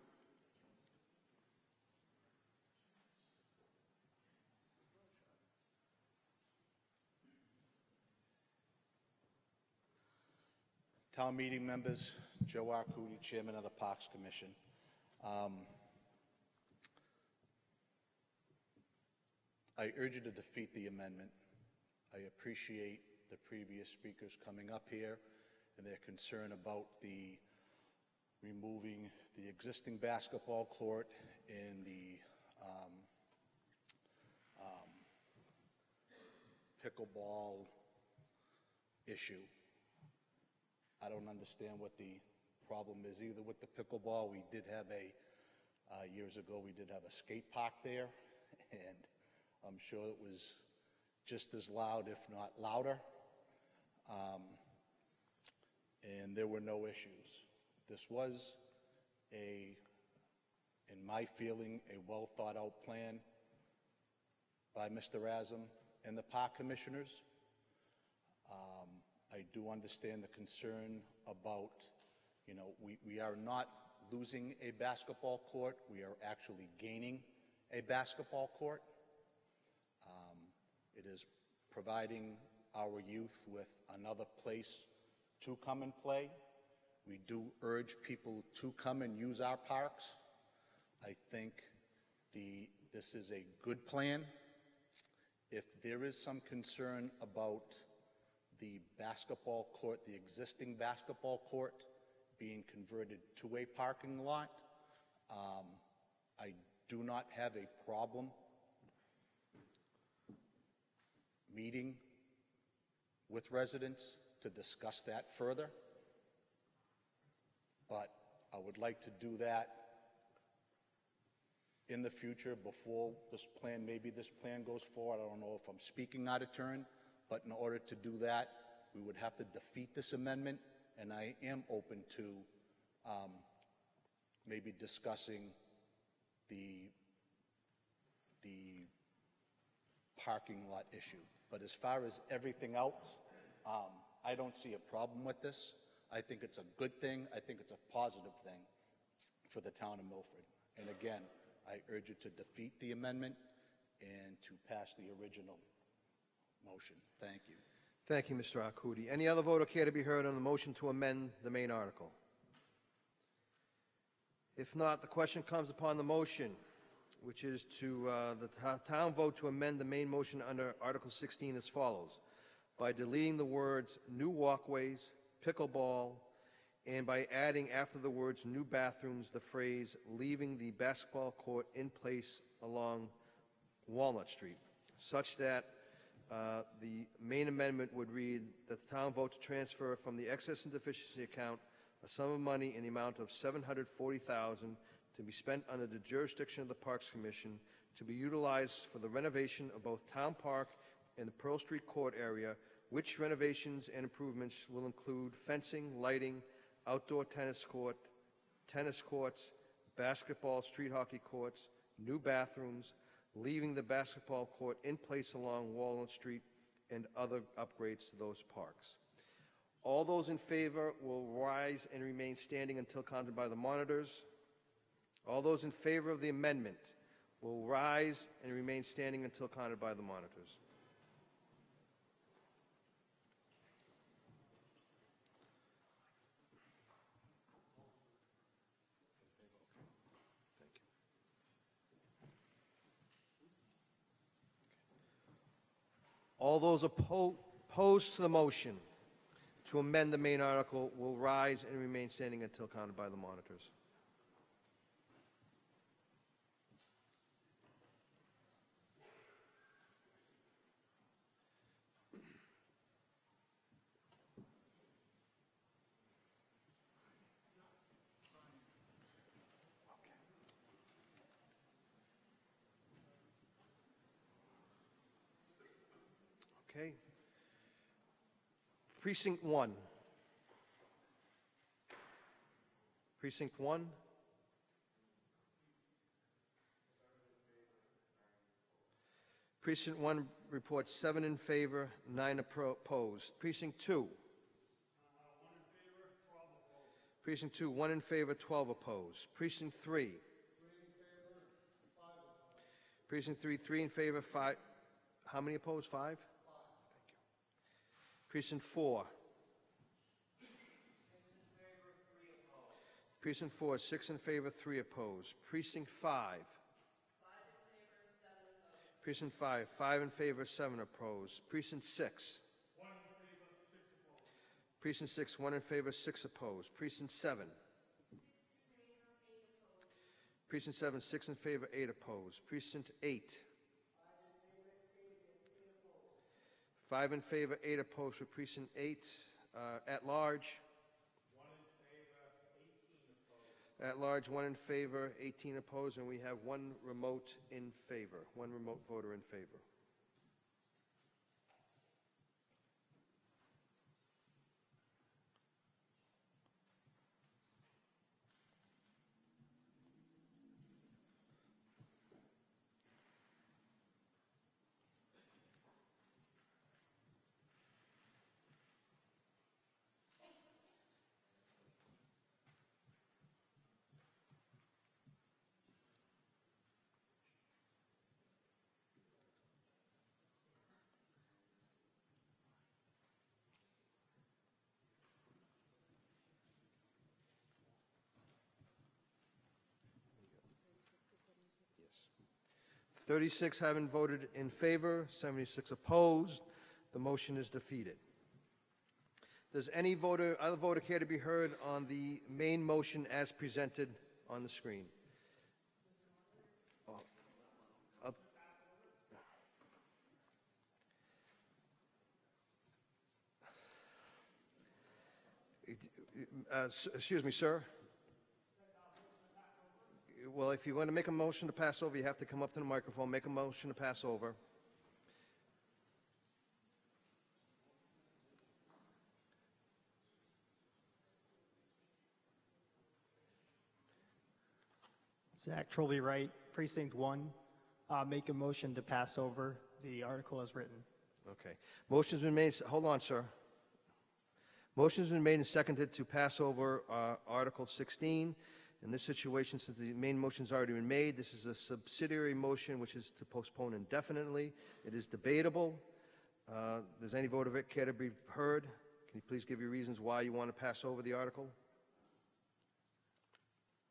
Town meeting members, Joe Arcudi, Chairman of the Parks Commission. I urge you to defeat the amendment. I appreciate the previous speakers coming up here and their concern about the removing the existing basketball court and the pickleball issue. I don't understand what the problem is either with the pickleball. We did have years ago, we did have a skate park there, and I'm sure it was just as loud, if not louder, and there were no issues. This was in my feeling, a well-thought-out plan by Mr. Razum and the park commissioners. I do understand the concern about, we are not losing a basketball court. We are actually gaining a basketball court. It is providing our youth with another place to come and play. We do urge people to come and use our parks. I think this is a good plan. If there is some concern about the basketball court, the existing basketball court being converted to a parking lot, I do not have a problem meeting with residents to discuss that further. But I would like to do that in the future before this plan, maybe this plan goes forward. I don't know if I'm speaking out of turn, but in order to do that, we would have to defeat this amendment, and I am open to maybe discussing the parking lot issue. But as far as everything else, I don't see a problem with this. I think it's a good thing. I think it's a positive thing for the town of Milford. And again, I urge you to defeat the amendment and to pass the original motion. Thank you. Thank you, Mr. Arcudi. Any other voter care to be heard on the motion to amend the main article? If not, the question comes upon the motion, which is to the town vote to amend the main motion under Article 16 as follows: by deleting the words "new walkways," "pickleball," and by adding after the words "new bathrooms" the phrase "leaving the basketball court in place along Walnut Street," such that the main amendment would read that the town vote to transfer from the excess and deficiency account a sum of money in the amount of $740,000 to be spent under the jurisdiction of the Parks Commission to be utilized for the renovation of both Town Park and the Pearl Street Court area, which renovations and improvements will include fencing, lighting, outdoor tennis courts, basketball, street hockey courts, new bathrooms, leaving the basketball court in place along Walnut Street, and other upgrades to those parks. All those in favor will rise and remain standing until counted by the monitors. All those in favor of the amendment will rise and remain standing until counted by the monitors. All those opposed to the motion to amend the main article will rise and remain standing until counted by the monitors. Okay. Precinct 1. Precinct 1. Precinct 1 reports 7 in favor, 9 opposed. Precinct 2. Precinct 2, 1 in favor, 12 opposed. Precinct 3. Precinct 3, 3 in favor, 5. How many opposed? 5? Thank you. Precinct 4. Precinct 4, 6 in favor, 3 opposed. Precinct 5. Precinct 5, 5 in favor, 7 opposed. Precinct 6. 1 in favor, 6 opposed. Precinct 6, 1 in favor, 6 opposed. Precinct 7. 6 in favor, 8 opposed. Precinct 7, 6 in favor, 8 opposed. Precinct 8. 5 in favor, 8 opposed for Precinct 8. At large. 1 in favor, 18 opposed. At large, 1 in favor, 18 opposed, and we have 1 remote in favor, 1 remote voter in favor. Yes. 36 haven't voted in favor, 76 opposed. The motion is defeated. Does any other voter care to be heard on the main motion as presented on the screen? Excuse me, sir. Well, if you're going to make a motion to pass over, you have to come up to the microphone, make a motion to pass over. Zach Trolley Wright, Precinct 1. Make a motion to pass over the article as written. Okay. Motion's been made. Hold on, sir. Motion's been made and seconded to pass over Article 16. In this situation, since the main motion's already been made, this is a subsidiary motion, which is to postpone indefinitely. It is debatable. Does any vote of it care to be heard? Can you please give your reasons why you want to pass over the article?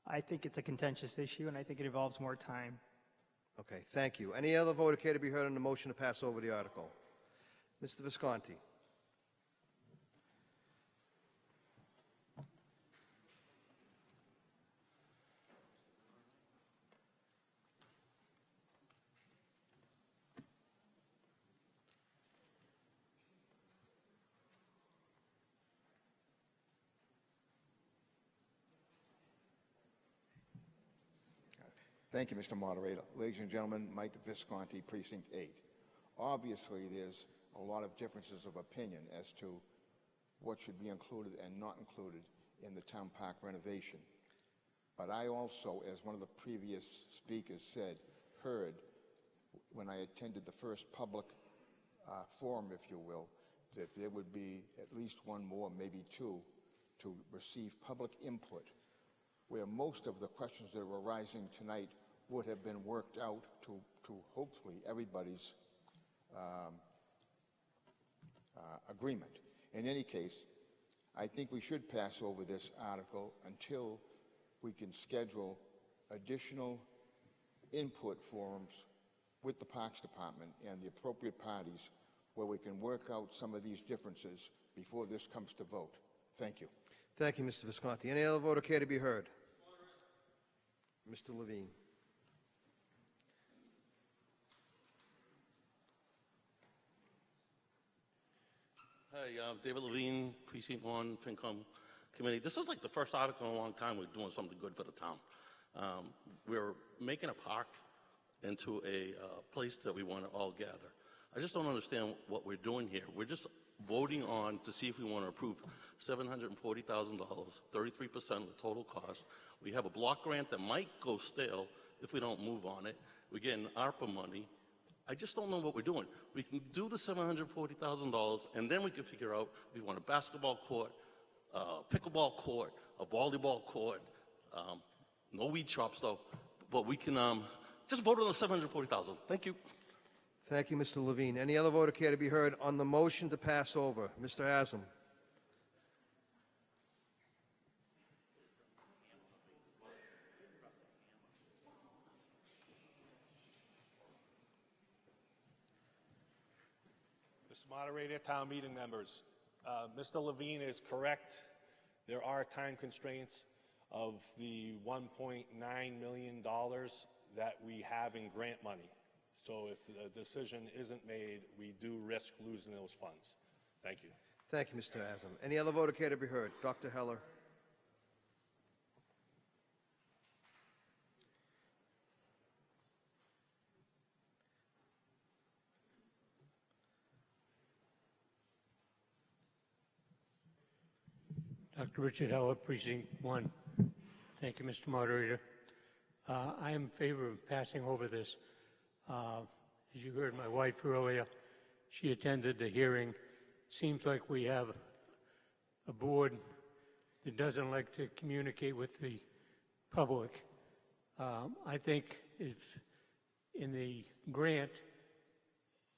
I think it's a contentious issue, and I think it involves more time. Okay, thank you. Any other vote care to be heard on the motion to pass over the article? Mr. Visconti. Thank you, Mr. Moderator. Ladies and gentlemen, Mike Visconti, Precinct 8. Obviously, there's a lot of differences of opinion as to what should be included and not included in the town park renovation. But I also, as one of the previous speakers said, heard when I attended the first public forum, if you will, that there would be at least one more, maybe two, to receive public input, where most of the questions that are arising tonight would have been worked out to hopefully everybody's agreement. In any case, I think we should pass over this article until we can schedule additional input forums with the Parks Department and the appropriate parties where we can work out some of these differences before this comes to vote. Thank you. Thank you, Mr. Visconti. Any other vote care to be heard? Mr. Levine. Hi, David Levine, Precinct 1, FinCom Committee. This is like the first article in a long time we're doing something good for the town. We're making a park into a place that we want to all gather. I just don't understand what we're doing here. We're just voting on to see if we want to approve $740,000, 33% of the total cost. We have a block grant that might go stale if we don't move on it. We're getting ARPA money. I just don't know what we're doing. We can do the $740,000, and then we can figure out if we want a basketball court, a pickleball court, a volleyball court, no weed shops though, but we can just vote on the $740,000. Thank you. Thank you, Mr. Levine. Any other vote care to be heard on the motion to pass over? Mr. Haslam. Mr. Moderator, town meeting members, Mr. Levine is correct. There are time constraints of the $1.9 million that we have in grant money. So if the decision isn't made, we do risk losing those funds. Thank you. Thank you, Mr. Haslam. Any other vote care to be heard? Dr. Heller. Dr. Richard Heller, Precinct 1. Thank you, Mr. Moderator. I am in favor of passing over this. As you heard my wife earlier, she attended the hearing. Seems like we have a board that doesn't like to communicate with the public. I think if in the grant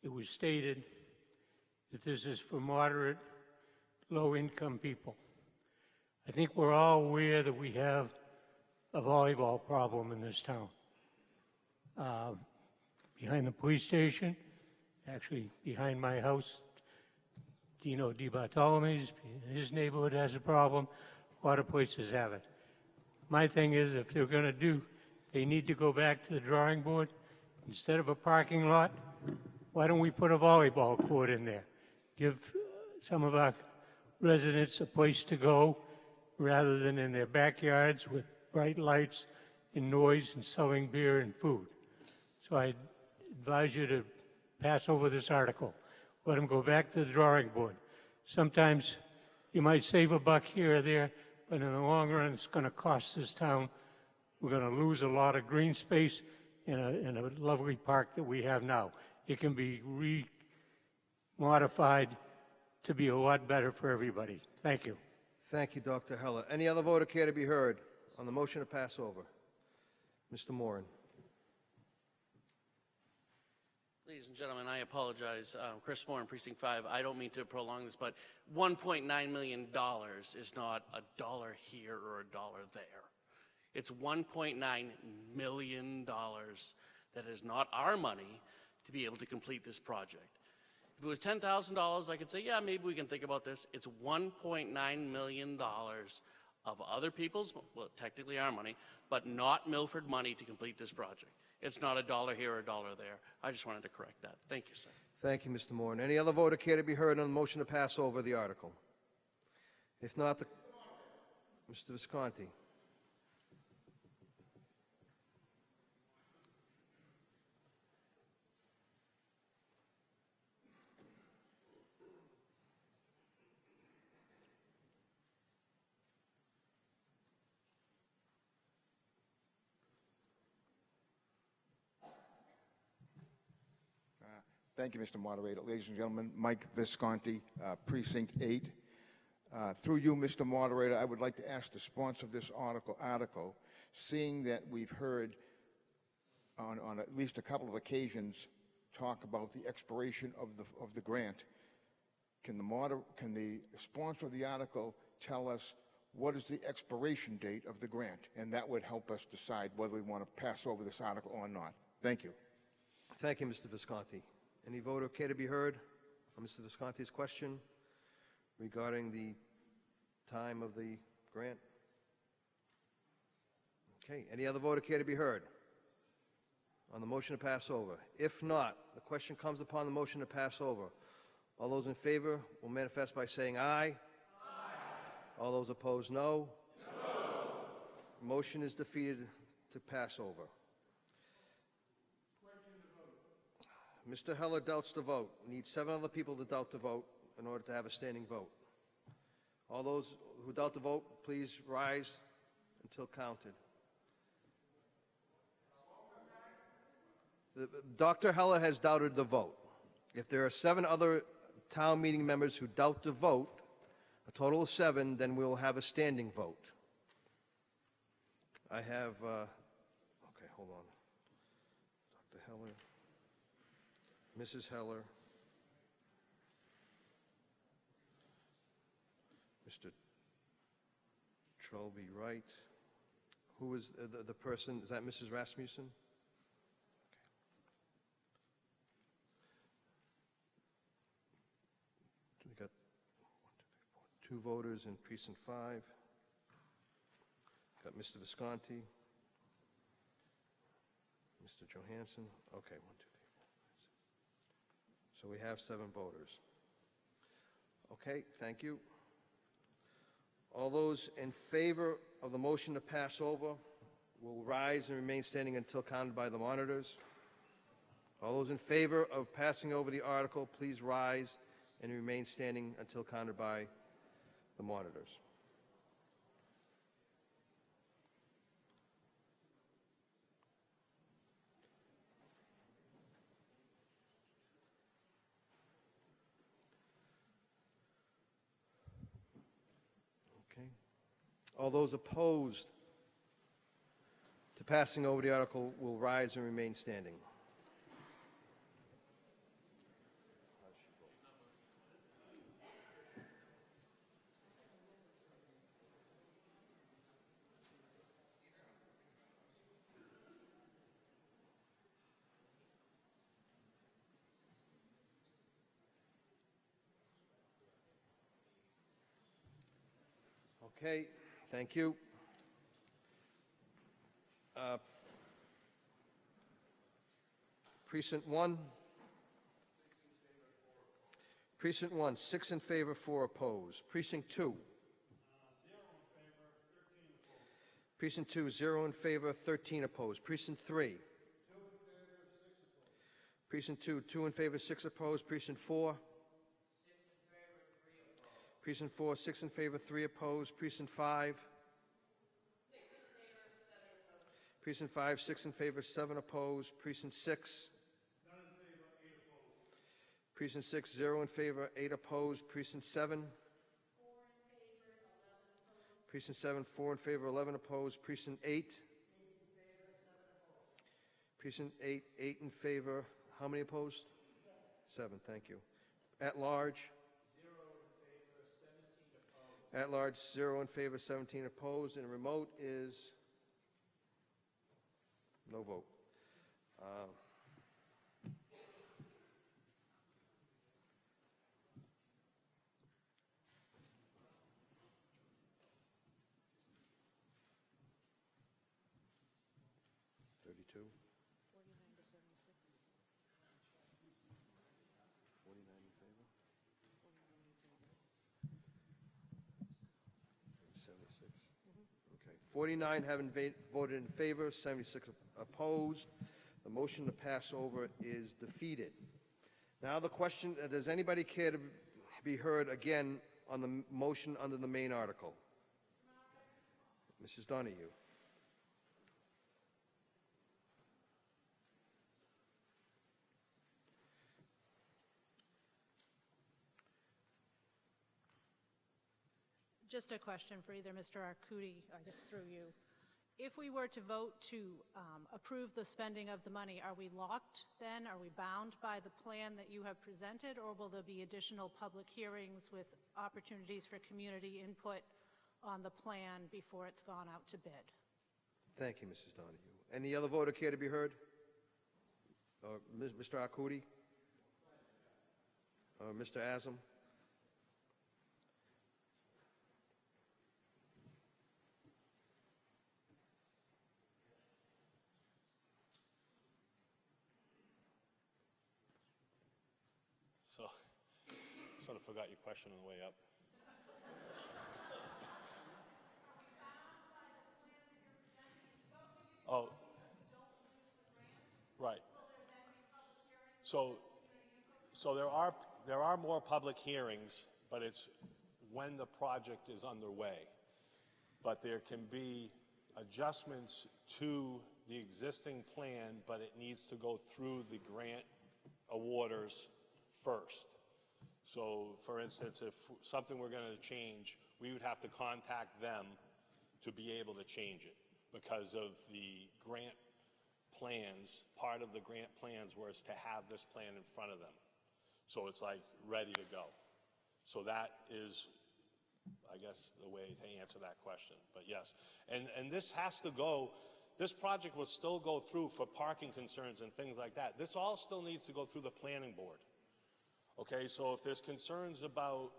it was stated that this is for moderate, low-income people. I think we're all aware that we have a volleyball problem in this town. Behind the police station, actually behind my house, Dino DiBartolome's, his neighborhood has a problem. A lot of places have it. My thing is, if they're going to do, they need to go back to the drawing board. Instead of a parking lot, why don't we put a volleyball court in there? Give some of our residents a place to go rather than in their backyards with bright lights and noise and selling beer and food. So I advise you to pass over this article. Let them go back to the drawing board. Sometimes you might save a buck here or there, but in the long run, it's going to cost this town. We're going to lose a lot of green space in a lovely park that we have now. It can be modified to be a lot better for everybody. Thank you. Thank you, Dr. Heller. Any other voter care to be heard on the motion to pass over? Mr. Moran. Ladies and gentlemen, I apologize. Chris Moore in Precinct 5. I don't mean to prolong this, but $1.9 million is not a dollar here or a dollar there. It's $1.9 million that is not our money to be able to complete this project. If it was $10,000, I could say, yeah, maybe we can think about this. It's $1.9 million of other people's, well, technically our money, but not Milford money to complete this project. It's not a dollar here or a dollar there. I just wanted to correct that. Thank you, sir. Thank you, Mr. Moore. Any other voter care to be heard on the motion to pass over the article? If not, Mr. Visconti. Thank you, Mr. Moderator. Ladies and gentlemen, Mike Visconti, Precinct 8. Through you, Mr. Moderator, I would like to ask the sponsor of this article, seeing that we've heard on at least a couple of occasions talk about the expiration of the grant, can the sponsor of the article tell us what is the expiration date of the grant? And that would help us decide whether we want to pass over this article or not. Thank you. Thank you, Mr. Visconti. Any voter care to be heard on Mr. Visconti's question regarding the time of the grant? Okay. Any other voter care to be heard on the motion to pass over? If not, the question comes upon the motion to pass over. All those in favor will manifest by saying aye. Aye. All those opposed, no. No. Motion is defeated to pass over. Mr. Heller doubts the vote. We need 7 other people to doubt the vote in order to have a standing vote. All those who doubt the vote, please rise until counted. Dr. Heller has doubted the vote. If there are 7 other town meeting members who doubt the vote, a total of 7, then we'll have a standing vote. I have, okay, hold on. Dr. Heller. Mrs. Heller, Mr. Trolby Wright. Who is the person? Is that Mrs. Rasmussen? Okay. We got 2 voters in Precinct 5. Got Mr. Visconti, Mr. Johansson. Okay, 1, 2, 3, 4. So we have 7 voters. Okay, thank you. All those in favor of the motion to pass over will rise and remain standing until counted by the monitors. All those in favor of passing over the article, please rise and remain standing until counted by the monitors. All those opposed to passing over the article will rise and remain standing. Okay. Thank you. Precinct 1. Precinct 1, 6 in favor, 4 opposed. Precinct 2. Precinct 2, 0 in favor, 13 opposed. Precinct 3. Precinct 2, 2 in favor, 6 opposed. Precinct 4. Precinct 4, 6 in favor, 3 opposed. Precinct 5. Precinct 5, 6 in favor, 7 opposed. Precinct 6. Precinct 6, 0 in favor, 8 opposed. Precinct 7. Precinct 7, 4 in favor, 11 opposed. Precinct 8. Precinct 8, 8 in favor. How many opposed? 7, thank you. At large? 0 in favor, 17 opposed. At large, 0 in favor, 17 opposed. And remote is no vote. Okay. 49 having voted in favor, 76 opposed. The motion to pass over is defeated. Now the question, does anybody care to be heard again on the motion under the main article? Mrs. Donahue. Just a question for either Mr. Arcudi, I guess through you. If we were to vote to approve the spending of the money, are we locked then? Are we bound by the plan that you have presented, or will there be additional public hearings with opportunities for community input on the plan before it's gone out to bid? Thank you, Mrs. Donahue. Any other voter care to be heard? Mr. Arcudi? Mr. Asam? So, sort of forgot your question on the way up. Oh, right. So there are more public hearings, but it's when the project is underway. But there can be adjustments to the existing plan, but it needs to go through the grant awarders first. So, for instance, if something were going to change, we would have to contact them to be able to change it because of the grant plans. Part of the grant plans was to have this plan in front of them. So it's like ready to go. So that is, I guess, the way to answer that question. But yes, and this has to go, this project will still go through for parking concerns and things like that. This all still needs to go through the planning board. Okay, so if there's concerns about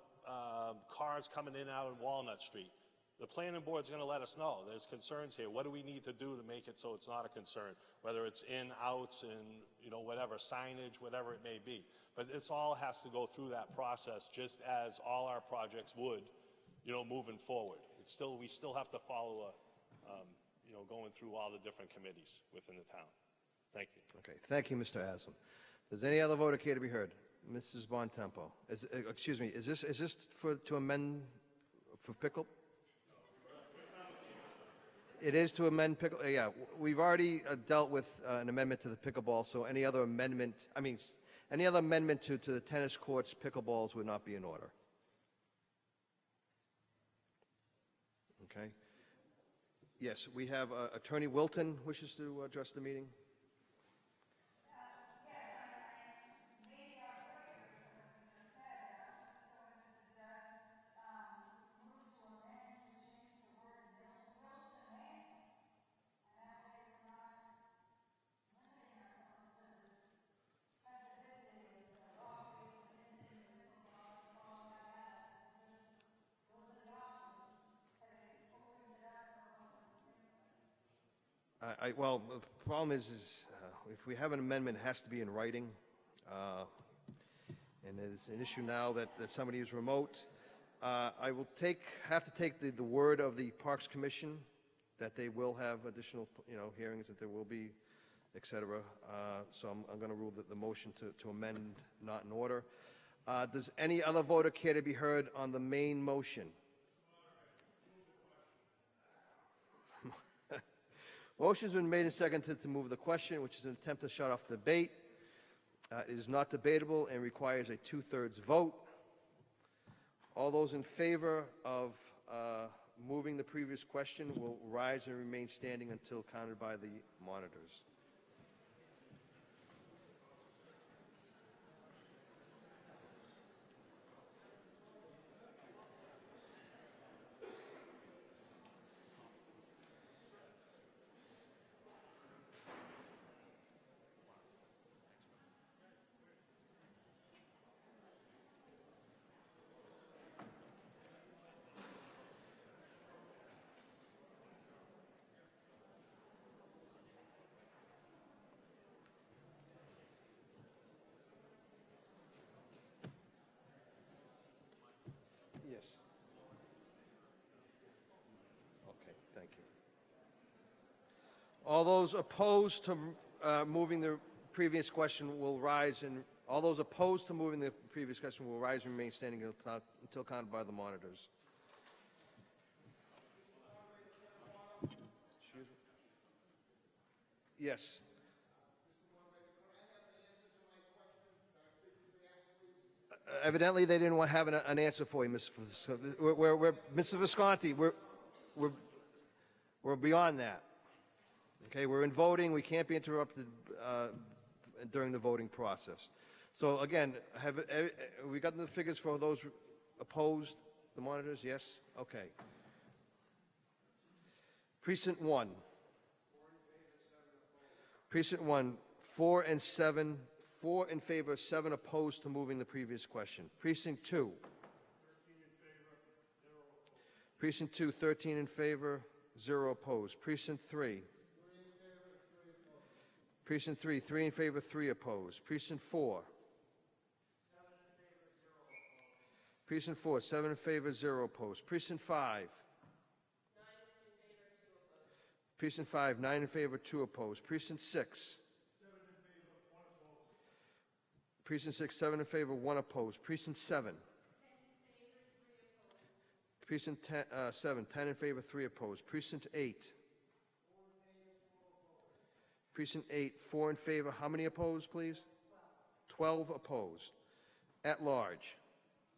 cars coming in and out of Walnut Street, the planning board's going to let us know. There's concerns here. What do we need to do to make it so it's not a concern? Whether it's in, outs, and whatever, signage, whatever it may be. But this all has to go through that process, just as all our projects would, moving forward. We still have to follow going through all the different committees within the town. Thank you. Okay, thank you, Mr. Asam. Does any other voter care to be heard? Mrs. Bontempo. Excuse me, is this to amend for pickle? It is to amend pickle. Yeah, we've already dealt with an amendment to the pickleball. So any other amendment, to the tennis courts, pickleballs would not be in order. Okay. Yes, we have Attorney Wilton wishes to address the meeting. Well, the problem is if we have an amendment, it has to be in writing. and it's an issue now that somebody is remote. I will have to take the word of the Parks Commission that they will have additional, hearings, that there will be, et cetera. So I'm going to rule that the motion to amend not in order. Does any other voter care to be heard on the main motion? Motion's been made and seconded to move the question, which is an attempt to shut off debate. It is not debatable and requires a 2/3 vote. All those in favor of moving the previous question will rise and remain standing until counted by the monitors. Yes. Okay, thank you. All those opposed to moving the previous question will rise, and all those opposed to moving the previous question will rise and remain standing until counted by the monitors. Yes. Evidently, they didn't have an answer for you, Mr. Mr. Visconti. We're beyond that. Okay, we're in voting. We can't be interrupted during the voting process. So again, have we gotten the figures for those opposed? The monitors, yes. Okay. Precinct 1. Precinct 1, 4 and 7. 4 in favor, 7 opposed to moving the previous question. Precinct 2. Precinct 2, 13 in favor, 0 opposed. Precinct 3. Precinct 3, 3 in favor, 3 opposed. Precinct 4. Precinct 4, 7 in favor, 0 opposed. Precinct 5. Precinct 5, 9 in favor, 2 opposed. Precinct 6. Precinct 6, 7 in favor, 1 opposed. Precinct 7. Precinct 7, 10 in favor, 3 opposed. Precinct 8. Precinct 8, 4 in favor. How many opposed, please? 12 opposed. At large.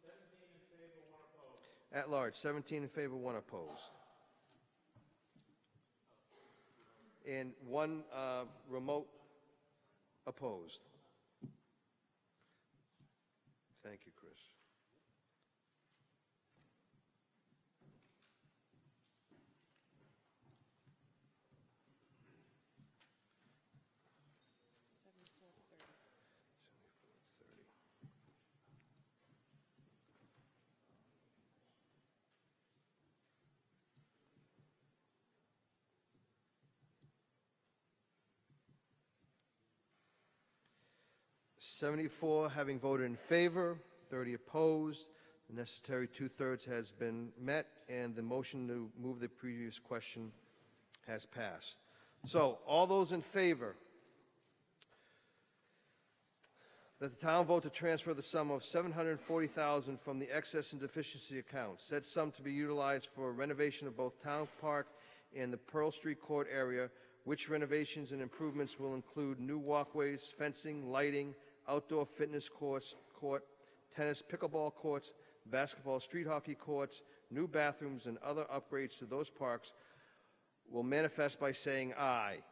17 in favor, 1 opposed. At large, 17 in favor, 1 opposed. And 1 remote opposed. Thank you, Chris. $74 having voted in favor, 30 opposed. The necessary 2/3 has been met, and the motion to move the previous question has passed. So, all those in favor that the town vote to transfer the sum of $740,000 from the excess and deficiency account, said sum to be utilized for renovation of both Town Park and the Pearl Street Court area, which renovations and improvements will include new walkways, fencing, lighting, outdoor fitness court, tennis, pickleball courts, basketball, street hockey courts, new bathrooms, and other upgrades to those parks, will manifest by saying aye.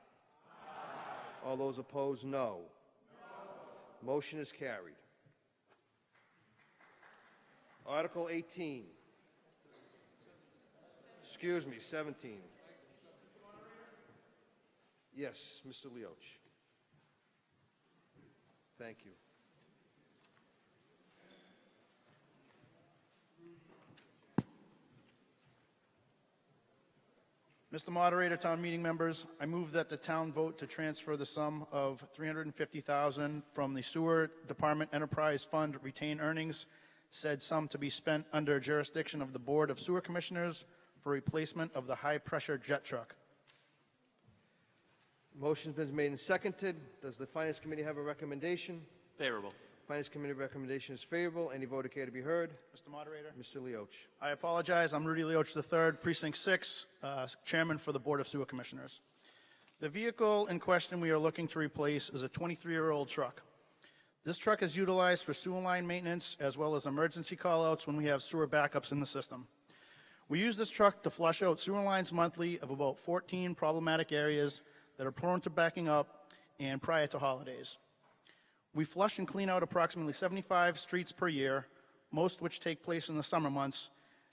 Aye. All those opposed, no. Motion is carried. Article 18. Excuse me, 17. Yes, Mr. Leoch. Thank you. Mr. Moderator, town meeting members, I move that the town vote to transfer the sum of $350,000 from the Sewer Department Enterprise Fund retained earnings, said sum to be spent under jurisdiction of the Board of Sewer Commissioners for replacement of the high-pressure jet truck. Motion's been made and seconded. Does the Finance Committee have a recommendation? Favorable. Finance Committee recommendation is favorable. Any vote care to be heard? Mr. Moderator? Mr. Leoch. I apologize. I'm Rudy Leoch III, Precinct 6, Chairman for the Board of Sewer Commissioners. The vehicle in question we are looking to replace is a 23-year-old truck. This truck is utilized for sewer line maintenance as well as emergency callouts when we have sewer backups in the system. We use this truck to flush out sewer lines monthly of about 14 problematic areas that are prone to backing up and prior to holidays. We flush and clean out approximately 75 streets per year, most which take place in the summer months,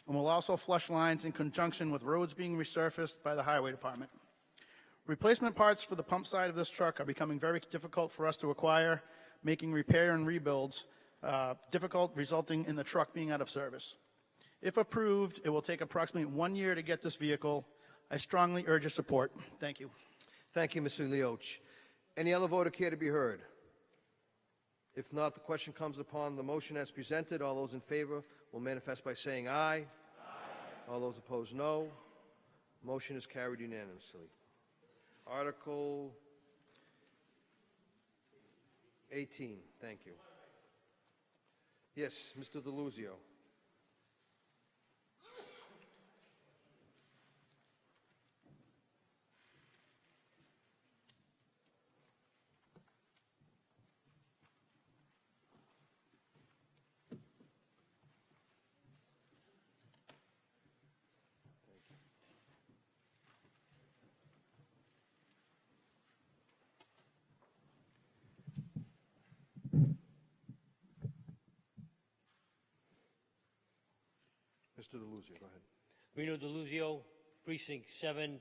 and we'll also flush lines in conjunction with roads being resurfaced by the Highway Department. Replacement parts for the pump side of this truck are becoming very difficult for us to acquire, making repair and rebuilds difficult, resulting in the truck being out of service. If approved, it will take approximately 1 year to get this vehicle. I strongly urge your support. Thank you. Thank you, Mr. Leoch. Any other voter care to be heard? If not, the question comes upon the motion as presented. All those in favor will manifest by saying aye. Aye. All those opposed, no. Motion is carried unanimously. Article 18. Thank you. Yes, Mr. DeLuzio. Mr. DeLuzio, go ahead. Reno DeLuzio, Precinct 7,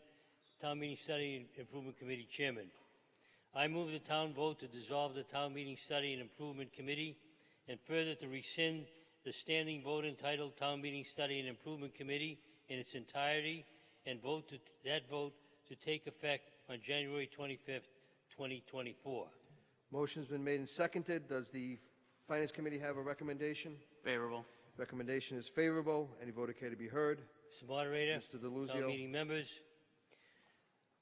Town Meeting Study and Improvement Committee Chairman. I move the town vote to dissolve the Town Meeting Study and Improvement Committee and further to rescind the standing vote entitled Town Meeting Study and Improvement Committee in its entirety and that vote to take effect on January 25th, 2024. Motion's been made and seconded. Does the Finance Committee have a recommendation? Favorable. Recommendation is favorable. Any voter care to be heard? Mr. Moderator, Mr. DeLuzio. town meeting members,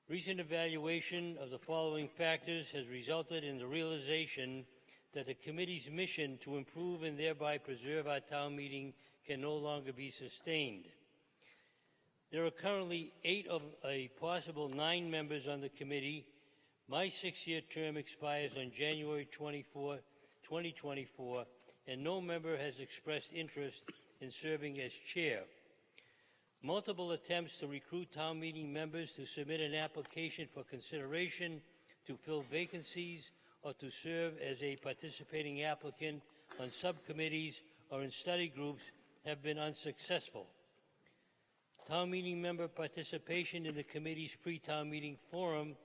recent evaluation of the following factors has resulted in the realization that the committee's mission to improve and thereby preserve our town meeting can no longer be sustained. There are currently 8 of a possible 9 members on the committee. My 6-year term expires on January 24, 2024, and no member has expressed interest in serving as chair. Multiple attempts to recruit town meeting members to submit an application for consideration to fill vacancies or to serve as a participating applicant on subcommittees or in study groups have been unsuccessful. Town meeting member participation in the committee's pre-town meeting forum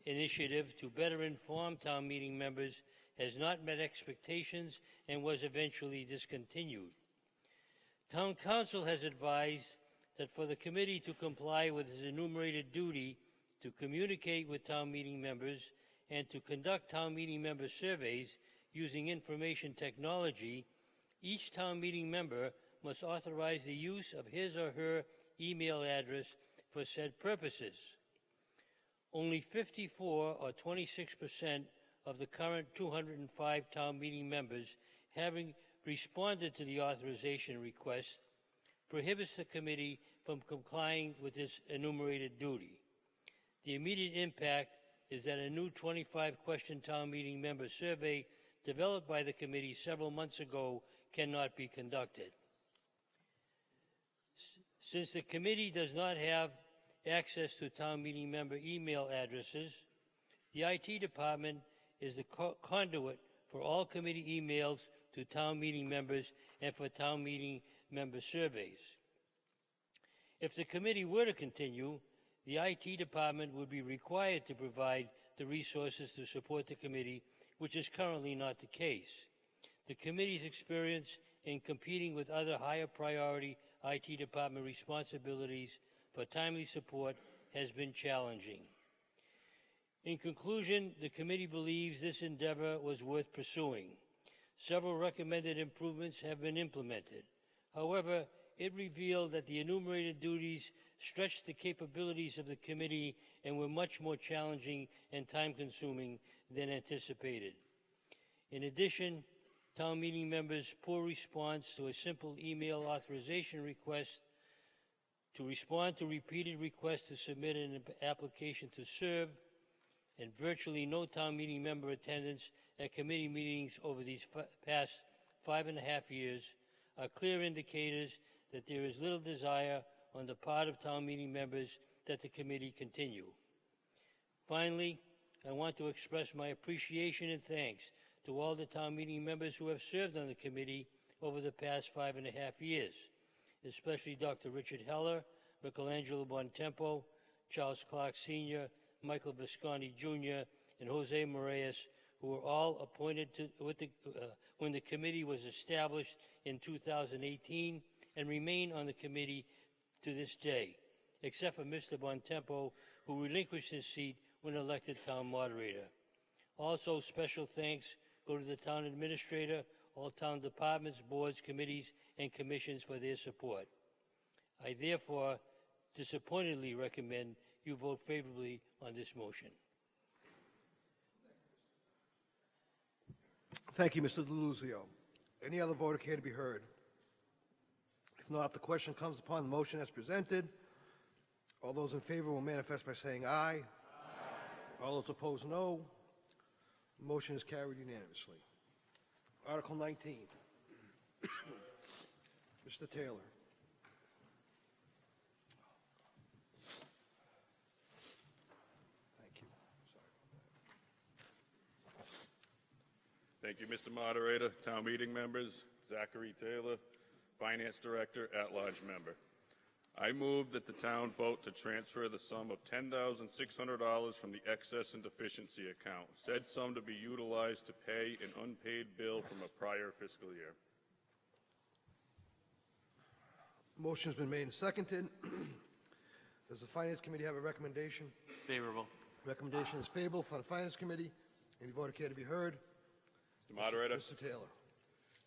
initiative to better inform town meeting members has not met expectations and was eventually discontinued. Town Council has advised that for the committee to comply with its enumerated duty to communicate with town meeting members and to conduct town meeting member surveys using information technology, each town meeting member must authorize the use of his or her email address for said purposes. Only 54 or 26% of the current 205 town meeting members having responded to the authorization request prohibits the committee from complying with this enumerated duty. The immediate impact is that a new 25-question town meeting member survey developed by the committee several months ago cannot be conducted. Since the committee does not have access to town meeting member email addresses, the IT department is the conduit for all committee emails to town meeting members and for town meeting member surveys. If the committee were to continue, the IT department would be required to provide the resources to support the committee, which is currently not the case. The committee's experience in competing with other higher priority IT department responsibilities for timely support, has been challenging. In conclusion, the committee believes this endeavor was worth pursuing. Several recommended improvements have been implemented. However, it revealed that the enumerated duties stretched the capabilities of the committee and were much more challenging and time-consuming than anticipated. In addition, town meeting members' poor response to a simple email authorization request, to respond to repeated requests to submit an application to serve, and virtually no town meeting member attendance at committee meetings over these past 5.5 years are clear indicators that there is little desire on the part of town meeting members that the committee continue. Finally, I want to express my appreciation and thanks to all the town meeting members who have served on the committee over the past 5.5 years, especially Dr. Richard Heller, Michelangelo Bontempo, Charles Clark Sr., Michael Visconti Jr., and Jose Moraes, who were all appointed when the committee was established in 2018 and remain on the committee to this day, except for Mr. Bontempo, who relinquished his seat when elected town moderator. Also, special thanks go to the town administrator, all town departments, boards, committees, and commissions for their support. I therefore disappointedly recommend you vote favorably on this motion. Thank you, Mr. DeLuzio. Any other voter care to be heard? If not, the question comes upon the motion as presented. All those in favor will manifest by saying aye. Aye. All those opposed, no. The motion is carried unanimously. Article 19. Mr. Taylor. Thank you, Mr. Moderator, town meeting members, Zachary Taylor, Finance Director, at-large member. I move that the town vote to transfer the sum of $10,600 from the excess and deficiency account, said sum to be utilized to pay an unpaid bill from a prior fiscal year. Motion's been made and seconded. Does the Finance Committee have a recommendation? Favorable. Recommendation is favorable from the Finance Committee. Any voter care to be heard? Mr. Moderator. Mr. Taylor.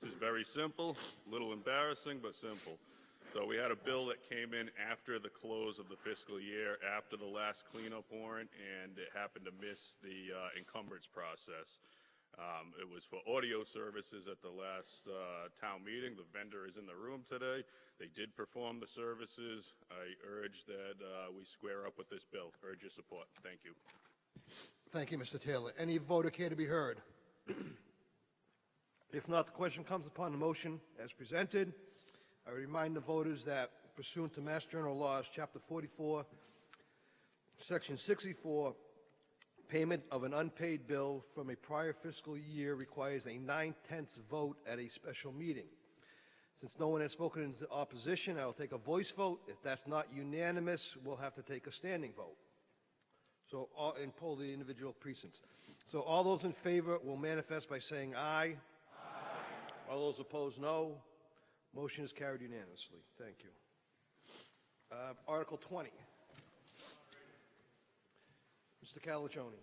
This is very simple, a little embarrassing, but simple. So we had a bill that came in after the close of the fiscal year, after the last cleanup warrant, and it happened to miss the encumbrance process. It was for audio services at the last town meeting. The vendor is in the room today. They did perform the services. I urge that we square up with this bill. Urge your support. Thank you. Thank you, Mr. Taylor. Any voter care to be heard? If not, the question comes upon the motion as presented. I remind the voters that pursuant to Mass General Laws, Chapter 44, Section 64, payment of an unpaid bill from a prior fiscal year requires a 9/10 vote at a special meeting. Since no one has spoken in opposition, I will take a voice vote. If that's not unanimous, we'll have to take a standing vote. So, and poll the individual precincts. So all those in favor will manifest by saying aye. Aye. All those opposed, no. Motion is carried unanimously. Thank you. Article 20. Mr. Calagione.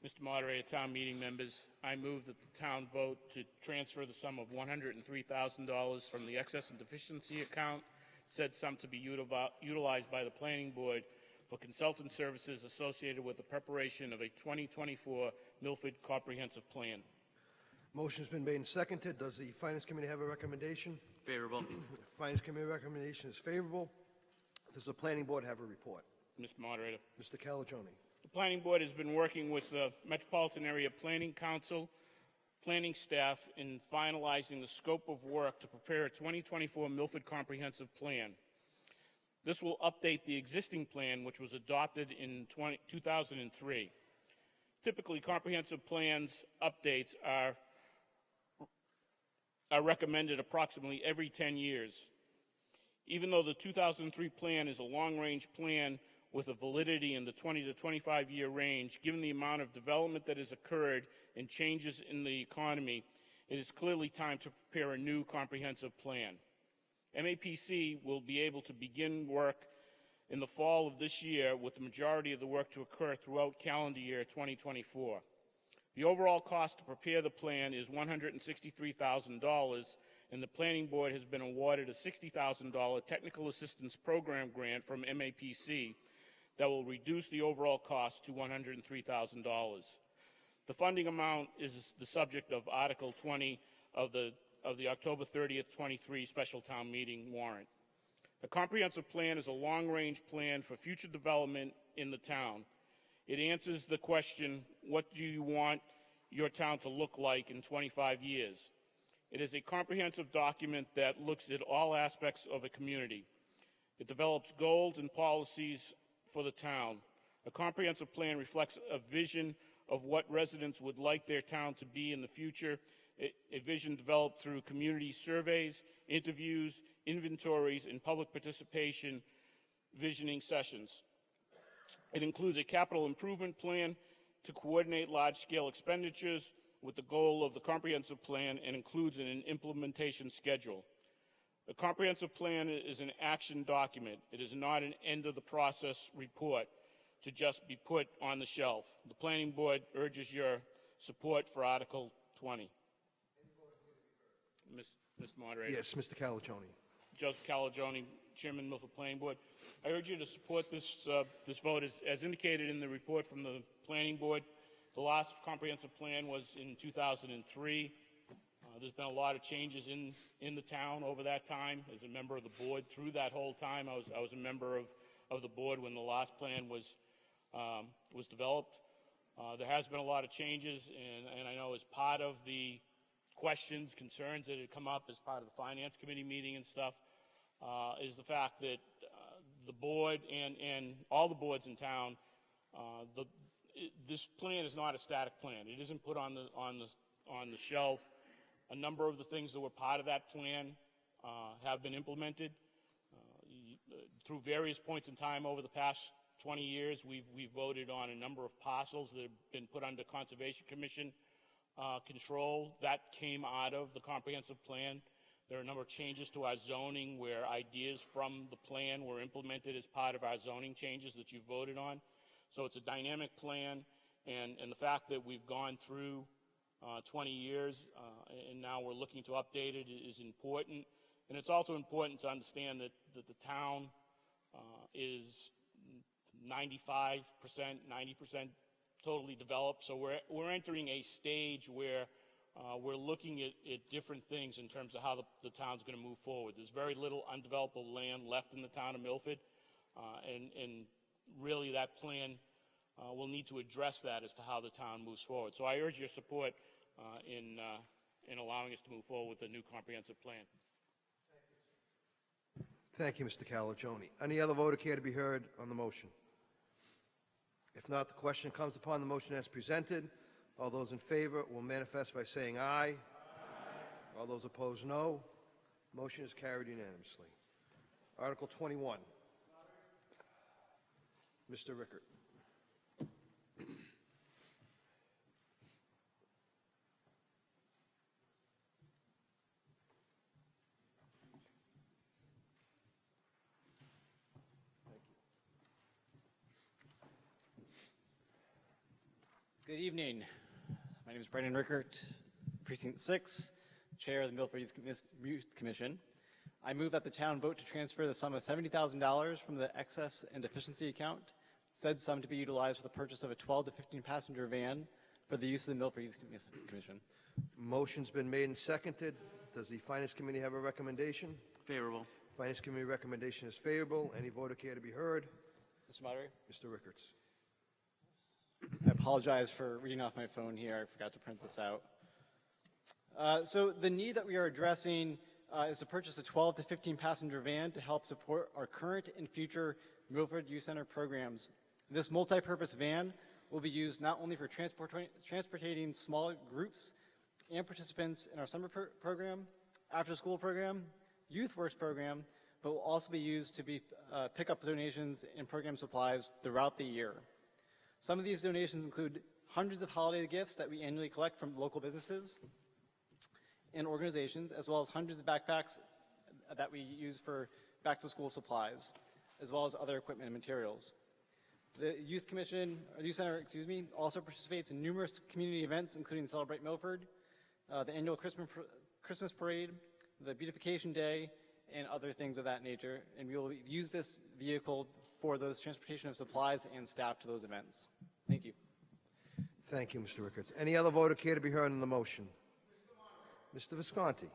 Mr. Moderator, town meeting members, I move that the town vote to transfer the sum of $103,000 from the excess and deficiency account, said sum to be utilized by the planning board for consultant services associated with the preparation of a 2024 Milford comprehensive plan. Motion's been made and seconded. Does the Finance Committee have a recommendation? Favorable. Finance Committee recommendation is favorable. Does the Planning Board have a report? Mr. Moderator. Mr. Calagione. The Planning Board has been working with the Metropolitan Area Planning Council, planning staff in finalizing the scope of work to prepare a 2024 Milford Comprehensive Plan. This will update the existing plan, which was adopted in 2003. Typically, comprehensive plans updates are recommended approximately every 10 years. Even though the 2003 plan is a long-range plan with a validity in the 20 to 25 year range, given the amount of development that has occurred and changes in the economy, it is clearly time to prepare a new comprehensive plan. MAPC will be able to begin work in the fall of this year, with the majority of the work to occur throughout calendar year 2024. The overall cost to prepare the plan is $163,000, and the Planning Board has been awarded a $60,000 Technical Assistance Program grant from MAPC that will reduce the overall cost to $103,000. The funding amount is the subject of Article 20 of the October 30th, 23 special town meeting warrant. A comprehensive plan is a long-range plan for future development in the town. It answers the question, what do you want your town to look like in 25 years? It is a comprehensive document that looks at all aspects of a community. It develops goals and policies for the town. A comprehensive plan reflects a vision of what residents would like their town to be in the future, a vision developed through community surveys, interviews, inventories, and public participation visioning sessions. It includes a capital improvement plan to coordinate large-scale expenditures with the goal of the comprehensive plan, and includes an implementation schedule. A comprehensive plan is an action document. It is not an end-of-the-process report to just be put on the shelf. The Planning Board urges your support for Article 20. Mr. Moderator. Yes, Mr. Calagione. Joseph Calagione, Chairman, Milford Planning Board. I urge you to support this vote. As indicated in the report from the Planning Board, the last comprehensive plan was in 2003. There's been a lot of changes in the town over that time. As a member of the board through that whole time, I was a member of the board when the last plan was developed. There has been a lot of changes, and I know as part of the questions, concerns that had come up as part of the Finance Committee meeting and stuff, is the fact that the board and all the boards in town, this plan is not a static plan. It isn't put on the shelf. A number of the things that were part of that plan have been implemented through various points in time over the past 20 years. We've voted on a number of parcels that have been put under Conservation Commission control. That came out of the comprehensive plan. There are a number of changes to our zoning where ideas from the plan were implemented as part of our zoning changes that you voted on. So it's a dynamic plan, and the fact that we've gone through 20 years and now we're looking to update it is important. And it's also important to understand that the town is 95%, 90% totally developed. So we're entering a stage where we're looking at different things in terms of how the town's going to move forward. There's very little undevelopable land left in the town of Milford, and really that plan will need to address that as to how the town moves forward. So I urge your support in allowing us to move forward with a new comprehensive plan. Thank you, Mr. Calagione. Any other voter care to be heard on the motion? If not, the question comes upon the motion as presented. All those in favor will manifest by saying aye. Aye. All those opposed, no. Motion is carried unanimously. Article 21. Mr. Rickert. Good evening. My name is Brandon Rickert, Precinct 6, Chair of the Milford Youth Commission. I move that the town vote to transfer the sum of $70,000 from the excess and deficiency account, said sum to be utilized for the purchase of a 12 to 15 passenger van for the use of the Milford Youth Commission. Motion's been made and seconded. Does the Finance Committee have a recommendation? Favorable. Finance Committee recommendation is favorable. Any voter care to be heard? Mr. Moderator? Mr. Rickards. I apologize for reading off my phone here. I forgot to print this out. So the need that we are addressing is to purchase a 12 to 15 passenger van to help support our current and future Milford Youth Center programs. This multi-purpose van will be used not only for transportating small groups and participants in our summer program, after-school program, youth works program, but will also be used to pick up donations and program supplies throughout the year. Some of these donations include hundreds of holiday gifts that we annually collect from local businesses and organizations, as well as hundreds of backpacks that we use for back-to-school supplies, as well as other equipment and materials. The Youth Center, also participates in numerous community events, including Celebrate Milford, the annual Christmas parade, the Beautification Day, and other things of that nature. And we will use this vehicle for those transportation of supplies and staff to those events. Thank you. Thank you, Mr. Rickards. Any other voter care to be heard on the motion? Mr. Visconti.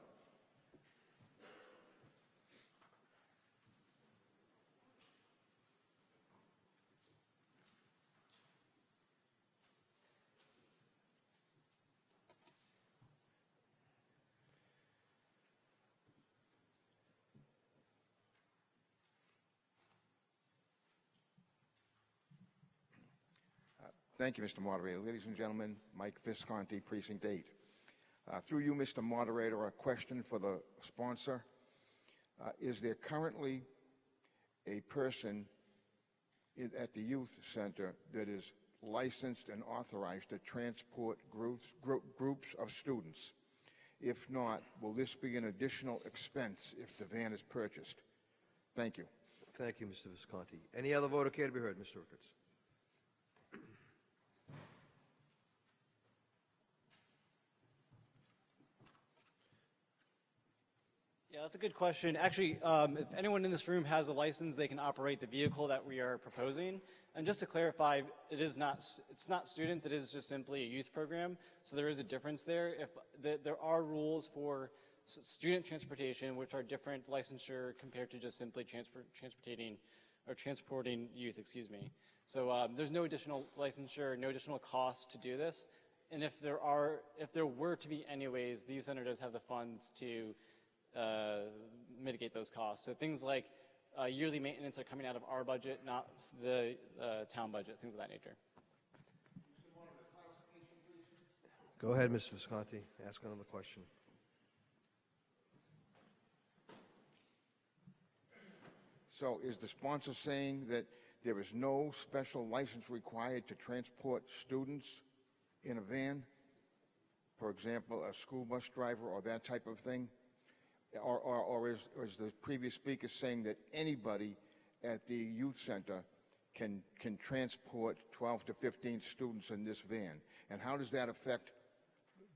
Thank you, Mr. Moderator. Ladies and gentlemen, Mike Visconti, Precinct 8. Through you, Mr. Moderator, a question for the sponsor. Is there currently a person at the youth center that is licensed and authorized to transport groups of students? If not, will this be an additional expense if the van is purchased? Thank you. Thank you, Mr. Visconti. Any other voter care to be heard? Mr. Rickards. Yeah, that's a good question. Actually, if anyone in this room has a license, they can operate the vehicle that we are proposing. And just to clarify, it's not students, it is just simply a youth program. So there is a difference there. There are rules for student transportation, which are different licensure compared to just simply transporting youth, So there's no additional licensure, no additional cost to do this. And if there were to be any ways, the youth center does have the funds to mitigate those costs. So things like yearly maintenance are coming out of our budget, not the town budget, things of that nature. Go ahead, Mr. Visconti. Ask another question. So is the sponsor saying that there is no special license required to transport students in a van? For example, a school bus driver or that type of thing? Or is the previous speaker saying that anybody at the youth center can transport 12 to 15 students in this van? And how does that affect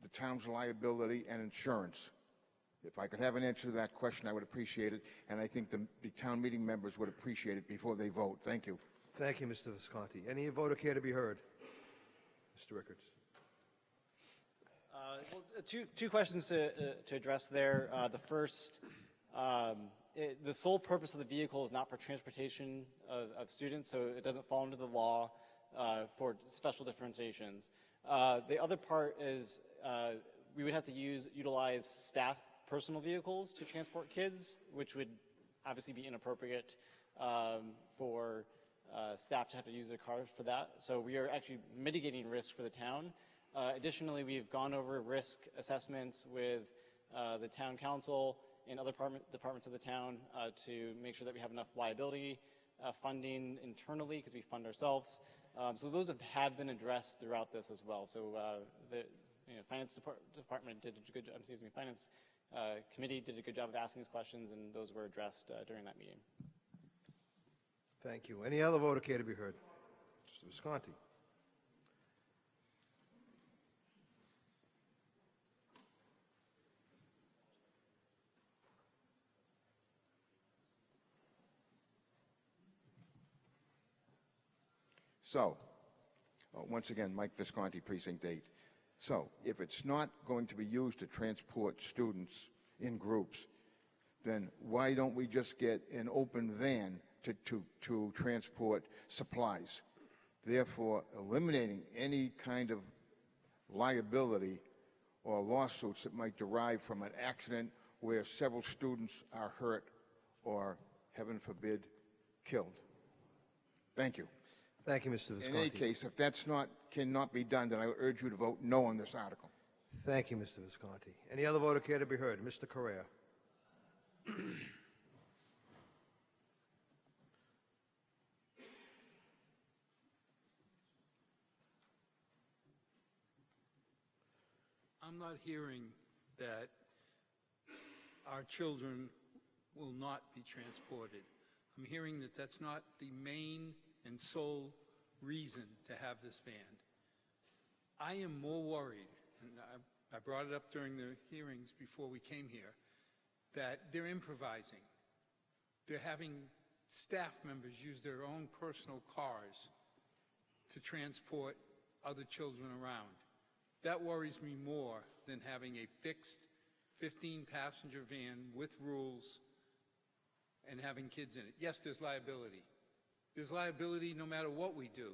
the town's liability and insurance? If I could have an answer to that question, I would appreciate it, and I think the town meeting members would appreciate it before they vote. Thank you. Thank you, Mr. Visconti. Any voter care to be heard? Mr. Rickards. Well, two questions to address there. The first, the sole purpose of the vehicle is not for transportation of students, so it doesn't fall under the law for special differentiations. The other part is we would have to utilize staff personal vehicles to transport kids, which would obviously be inappropriate for staff to have to use their cars for that. So we are actually mitigating risk for the town. Additionally, we've gone over risk assessments with the town council and other departments of the town to make sure that we have enough liability funding internally, because we fund ourselves. So those have been addressed throughout this as well. So the finance department did a good job. Finance committee did a good job of asking these questions, and those were addressed during that meeting. Thank you. Any other voter care to be heard? Mr. Visconti. So, once again, Mike Visconti, Precinct 8. So, if it's not going to be used to transport students in groups, then why don't we just get an open van to transport supplies, therefore eliminating any kind of liability or lawsuits that might derive from an accident where several students are hurt or, heaven forbid, killed? Thank you. Thank you, Mr. Visconti. In any case, if that's cannot be done, then I urge you to vote no on this article. Thank you, Mr. Visconti. Any other voter care to be heard? Mr. Correa. I'm not hearing that our children will not be transported. I'm hearing that that's not the main and sole reason to have this van. I am more worried, and I brought it up during the hearings before we came here, that they're improvising. They're having staff members use their own personal cars to transport other children around. That worries me more than having a fixed 15-passenger van with rules and having kids in it. Yes, there's liability. There's liability no matter what we do.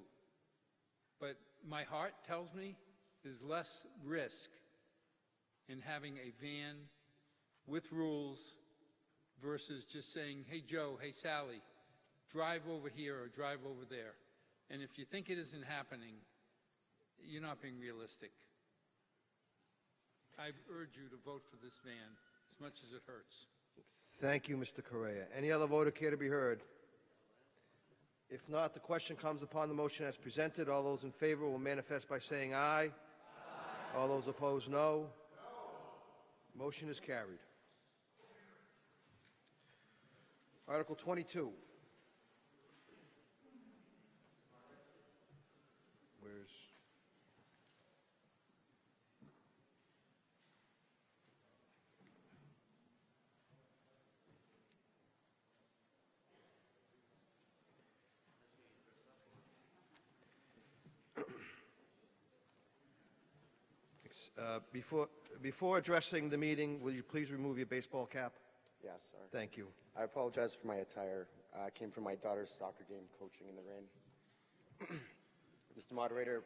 But my heart tells me there's less risk in having a van with rules versus just saying, hey, Joe, hey, Sally, drive over here or drive over there. And if you think it isn't happening, you're not being realistic. I urge you to vote for this van, as much as it hurts. Thank you, Mr. Correa. Any other voter care to be heard? If not, the question comes upon the motion as presented. All those in favor will manifest by saying aye. Aye. All those opposed, no. No. Motion is carried. Article 22. Where's... Before addressing the meeting, will you please remove your baseball cap? Yes, sir. Thank you. I apologize for my attire. I came from my daughter's soccer game coaching in the rain. Mr. Moderator,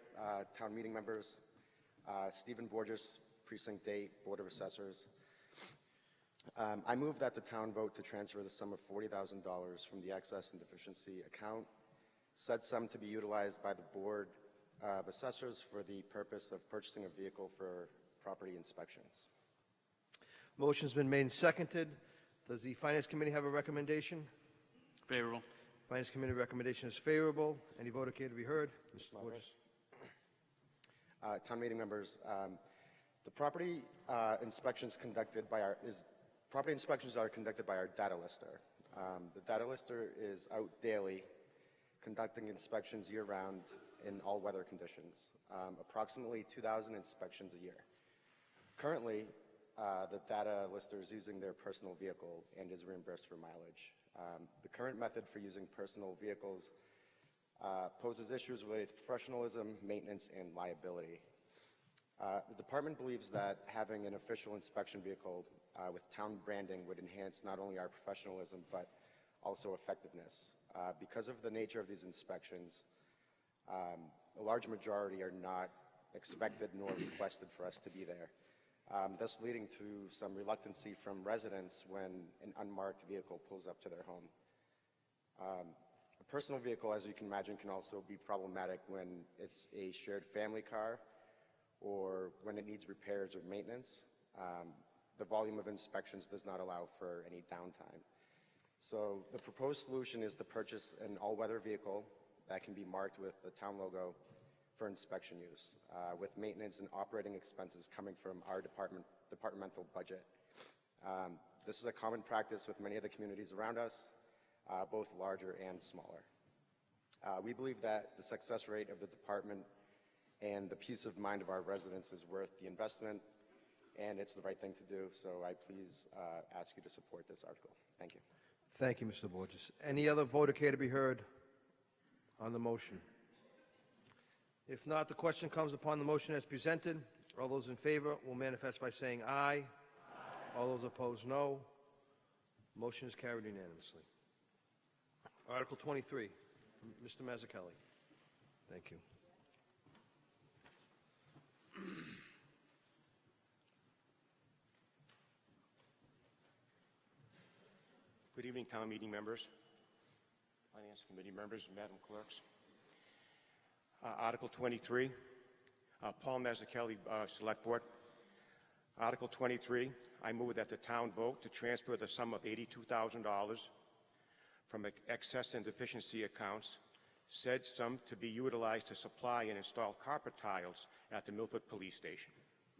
town meeting members, Stephen Borges, Precinct 8, Board of Assessors. I move that the town vote to transfer the sum of $40,000 from the excess and deficiency account, said sum to be utilized by the Board of Assessors for the purpose of purchasing a vehicle for property inspections. Motion's been made and seconded. Does the Finance Committee have a recommendation? Favorable. Finance Committee recommendation is favorable. Any voter care to be heard? Mr. Borges. Town meeting members, the property inspections conducted by our property inspections are conducted by our data lister. The data lister is out daily, conducting inspections year-round in all weather conditions, approximately 2,000 inspections a year. Currently, the data lister is using their personal vehicle and is reimbursed for mileage. The current method for using personal vehicles poses issues related to professionalism, maintenance, and liability. The department believes that having an official inspection vehicle with town branding would enhance not only our professionalism but also effectiveness. Because of the nature of these inspections, a large majority are not expected nor requested for us to be there, thus leading to some reluctancy from residents when an unmarked vehicle pulls up to their home. A personal vehicle, as you can imagine, can also be problematic when it's a shared family car or when it needs repairs or maintenance. The volume of inspections does not allow for any downtime. So the proposed solution is to purchase an all-weather vehicle that can be marked with the town logo for inspection use, with maintenance and operating expenses coming from our departmental budget. This is a common practice with many of the communities around us, both larger and smaller. We believe that the success rate of the department and the peace of mind of our residents is worth the investment, and it's the right thing to do, so I please ask you to support this article. Thank you. Thank you, Mr. Borges. Any other voter care to be heard on the motion? If not, the question comes upon the motion as presented. All those in favor will manifest by saying aye. Aye. All those opposed, no. Motion is carried unanimously. Article 23, Mr. Mazzucchelli. Thank you. Good evening, town meeting members, Finance Committee members, Madam Clerks. Article 23, Paul Mazzucchelli, Select Board. Article 23, I move that the town vote to transfer the sum of $82,000 from excess and deficiency accounts, said sum to be utilized to supply and install carpet tiles at the Milford Police Station.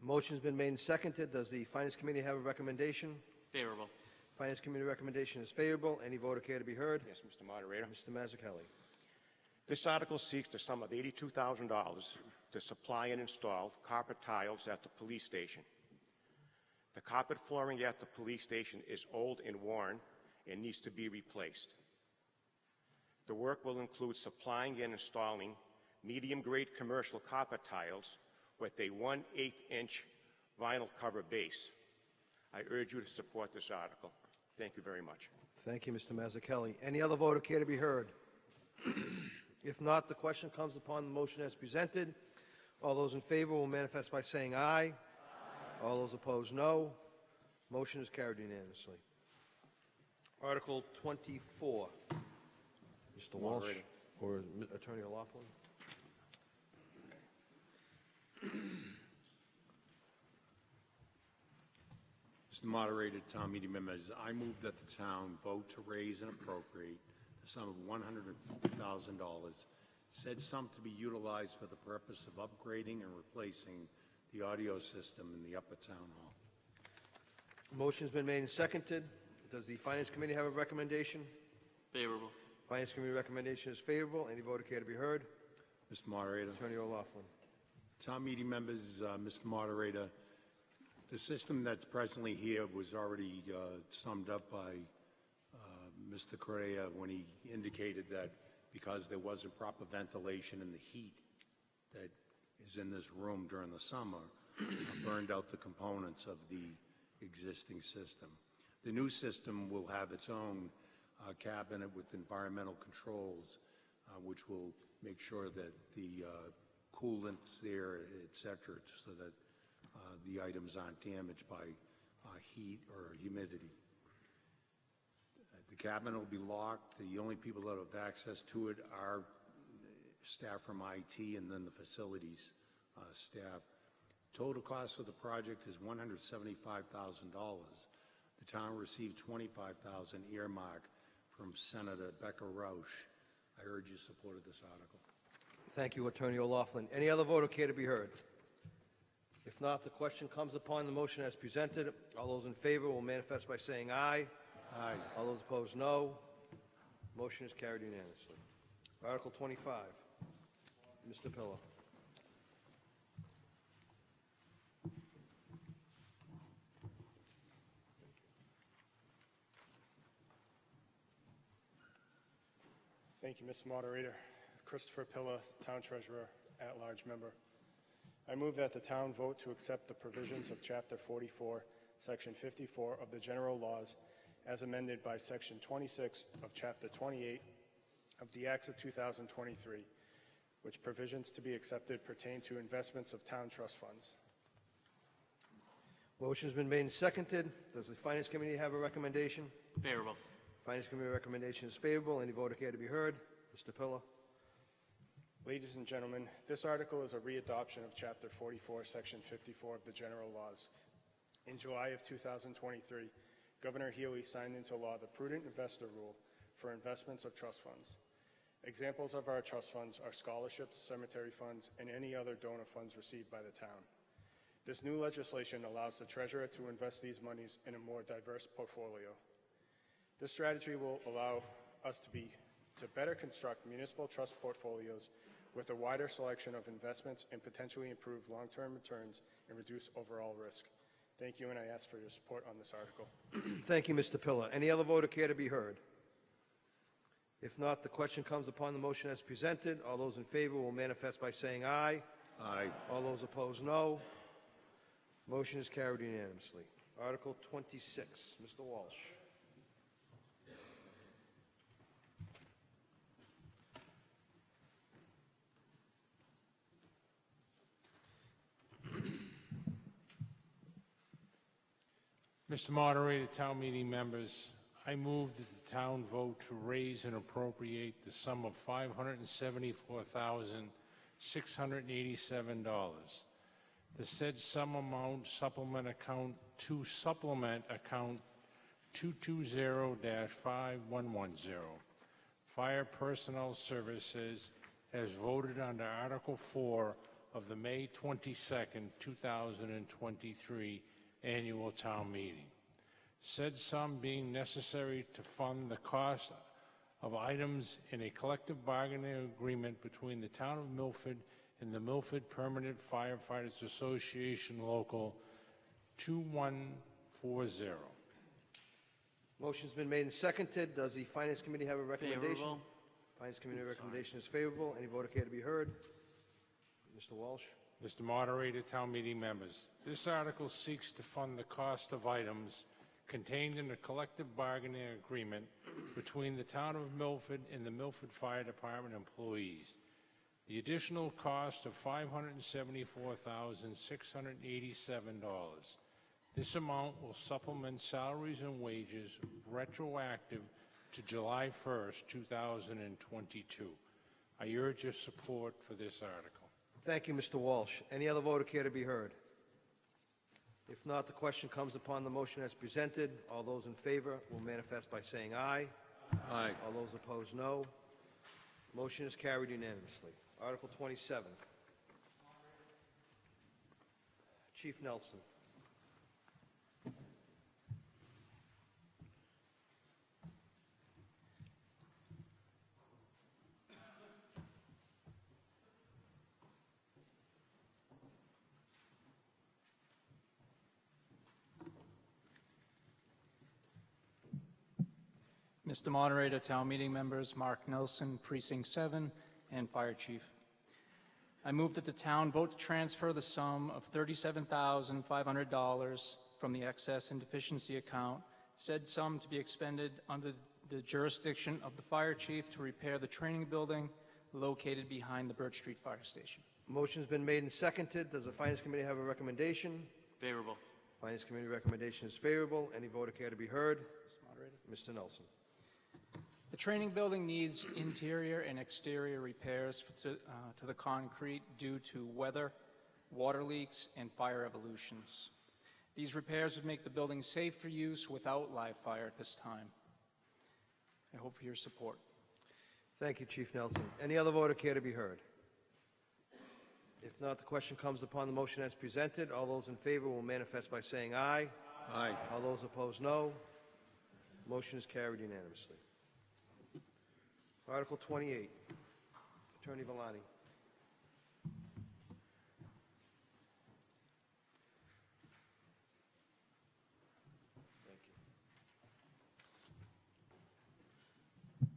Motion's been made and seconded. Does the Finance Committee have a recommendation? Favorable. Finance Committee recommendation is favorable. Any voter care to be heard? Yes, Mr. Moderator. Mr. Mazzucchelli. This article seeks the sum of $82,000 to supply and install carpet tiles at the police station. The carpet flooring at the police station is old and worn and needs to be replaced. The work will include supplying and installing medium-grade commercial carpet tiles with a 1/8-inch vinyl cover base. I urge you to support this article. Thank you very much. Thank you, Mr. Mazzucchelli. Any other voter care to be heard? If not, the question comes upon the motion as presented. All those in favor will manifest by saying aye. All those opposed, no. Motion is carried unanimously. Article 24. Mr. Walsh Moderator. or Attorney O'Loughlin? Mr. Moderator, town meeting members, I move that the town vote to raise and appropriate the sum of $150,000, said sum to be utilized for the purpose of upgrading and replacing the audio system in the upper town hall. Motion's been made and seconded. Does the Finance Committee have a recommendation? Favorable. Finance Committee recommendation is favorable. Any voter care to be heard? Mr. Moderator. Attorney O'Loughlin. Town meeting members, Mr. Moderator, the system that's presently here was already summed up by Mr. Correa when he indicated that because there wasn't proper ventilation and the heat that is in this room during the summer burned out the components of the existing system. The new system will have its own cabinet with environmental controls, which will make sure that the coolant's there, et cetera, so that the items aren't damaged by heat or humidity. The cabinet will be locked. The only people that have access to it are staff from IT and then the facilities staff. Total cost of the project is $175,000. The town received $25,000 earmark from Senator Becca Rausch. I urge your support of this article. Thank you, Attorney O'Loughlin. Any other voter care to be heard? If not, the question comes upon the motion as presented. All those in favor will manifest by saying aye. Aye. All those opposed, no. Motion is carried unanimously. Article 25. Mr. Pillow. Thank you, Mr. Moderator. Christopher Pilla, Town Treasurer, at-large member. I move that the town vote to accept the provisions of Chapter 44, Section 54 of the General Laws as amended by Section 26 of Chapter 28 of the Acts of 2023, which provisions to be accepted pertain to investments of town trust funds. Motion has been made and seconded. Does the Finance Committee have a recommendation? Favorable. Finance Committee recommendation is favorable. Any voter care to be heard? Mr. Pillar. Ladies and gentlemen, this article is a readoption of Chapter 44, Section 54 of the General Laws. In July of 2023, Governor Healy signed into law the Prudent Investor Rule for investments of trust funds. Examples of our trust funds are scholarships, cemetery funds, and any other donor funds received by the town. This new legislation allows the treasurer to invest these monies in a more diverse portfolio. This strategy will allow us to better construct municipal trust portfolios with a wider selection of investments and potentially improve long-term returns and reduce overall risk. Thank you, and I ask for your support on this article. Thank you, Mr. Pillar. Any other voter care to be heard? If not, the question comes upon the motion as presented. All those in favor will manifest by saying aye. Aye. All those opposed, no. Motion is carried unanimously. Article 26, Mr. Walsh. Mr. Moderator, town meeting members, I move that the town vote to raise and appropriate the sum of $574,687. The said sum amount supplement account 220-5110, Fire Personnel Services, as voted under Article 4 of the May 22nd, 2023 annual town meeting. Said sum being necessary to fund the cost of items in a collective bargaining agreement between the town of Milford and the Milford Permanent Firefighters Association Local 2140. Motion's been made and seconded. Does the Finance Committee have a recommendation? Favorable. Finance Committee recommendation is favorable. Any voter care to be heard? Mr. Walsh. Mr. Moderator, town meeting members, this article seeks to fund the cost of items contained in a collective bargaining agreement between the town of Milford and the Milford Fire Department employees. The additional cost of $574,687. This amount will supplement salaries and wages retroactive to July 1st, 2022. I urge your support for this article. Thank you, Mr. Walsh. Any other voter care to be heard? If not, the question comes upon the motion as presented. All those in favor will manifest by saying aye. Aye. All those opposed, no. Motion is carried unanimously. Article 27. Chief Nelson. Mr. Moderator, town meeting members, Mark Nelson, Precinct 7, and Fire Chief. I move that the town vote to transfer the sum of $37,500 from the excess and deficiency account, said sum to be expended under the jurisdiction of the Fire Chief to repair the training building located behind the Birch Street Fire Station. Motion's been made and seconded. Does the Finance Committee have a recommendation? Favorable. Finance Committee recommendation is favorable. Any voter care to be heard? Mr. Moderator. Mr. Nelson. The training building needs interior and exterior repairs to the concrete due to weather, water leaks, and fire evolutions. These repairs would make the building safe for use without live fire at this time. I hope for your support. Thank you, Chief Nelson. Any other voter care to be heard? If not, the question comes upon the motion as presented. All those in favor will manifest by saying aye. Aye. All those opposed, no. Motion is carried unanimously. Article 28. Attorney Villani. Thank you.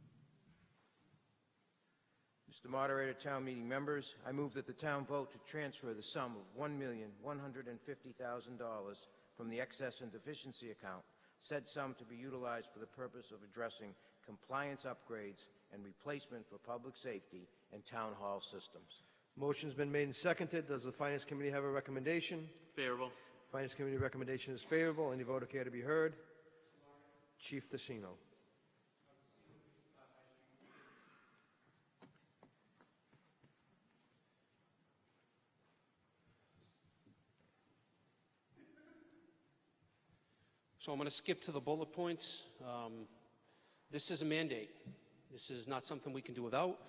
Mr. Moderator, town meeting members, I move that the town vote to transfer the sum of $1,150,000 from the excess and deficiency account, said sum to be utilized for the purpose of addressing compliance upgrades and replacement for public safety and town hall systems. Motion's been made and seconded. Does the Finance Committee have a recommendation? Favorable. Finance Committee recommendation is favorable. Any voter care to be heard? Chief Tassino. So I'm going to skip to the bullet points. This is a mandate. This is not something we can do without.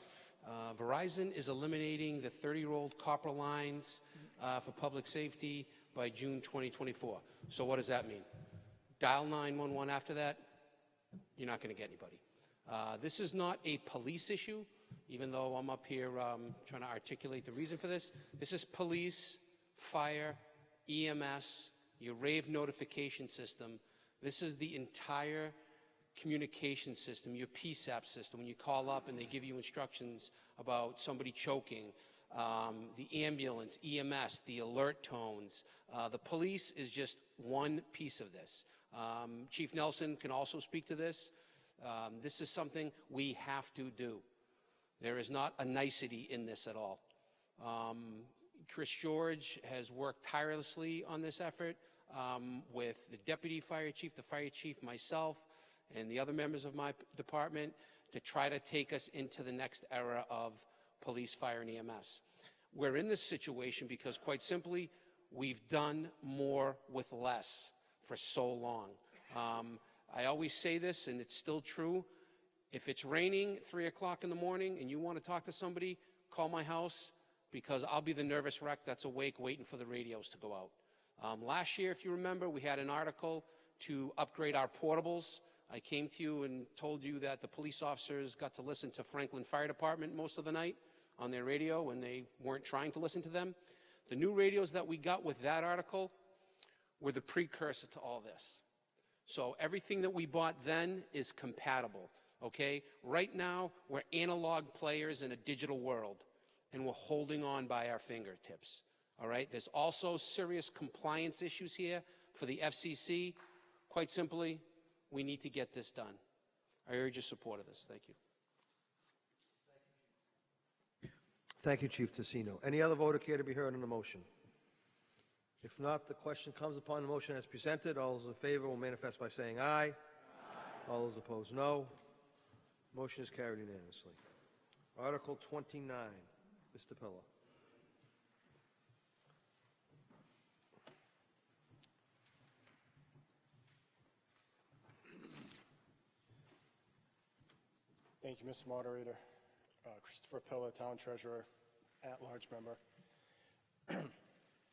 Verizon is eliminating the 30-year-old copper lines for public safety by June 2024. So what does that mean? Dial 911 after that, you're not going to get anybody. This is not a police issue, even though I'm up here trying to articulate the reason for this. This is police, fire, EMS, your rave notification system. This is the entire communication system, your PSAP system, when you call up and they give you instructions about somebody choking, the ambulance, EMS, the alert tones. The police is just one piece of this. Chief Nelson can also speak to this. This is something we have to do. There is not a nicety in this at all. Chris George has worked tirelessly on this effort with the deputy fire chief, the fire chief, myself, and the other members of my department to try to take us into the next era of police, fire, and EMS. We're in this situation because, quite simply, we've done more with less for so long. I always say this, and it's still true. If it's raining 3 o'clock in the morning and you want to talk to somebody, call my house. because I'll be the nervous wreck that's awake waiting for the radios to go out. Last year, if you remember, we had an article to upgrade our portables. I came to you and told you that the police officers got to listen to Franklin Fire Department most of the night on their radio when they weren't trying to listen to them. The new radios that we got with that article were the precursor to all this. So everything that we bought then is compatible, okay? Right now, we're analog players in a digital world, and we're holding on by our fingertips, all right? There's also serious compliance issues here for the FCC. Quite simply, we need to get this done. I urge your support of this. Thank you. Thank you, Chief Tassino. Any other voter care to be heard on the motion? If not, the question comes upon the motion as presented. All those in favor will manifest by saying aye. Aye. All those opposed, no. Motion is carried unanimously. Article 29, Mr. Pillar. Thank you, Mr. Moderator. Christopher Pillar, Town Treasurer, at-large member.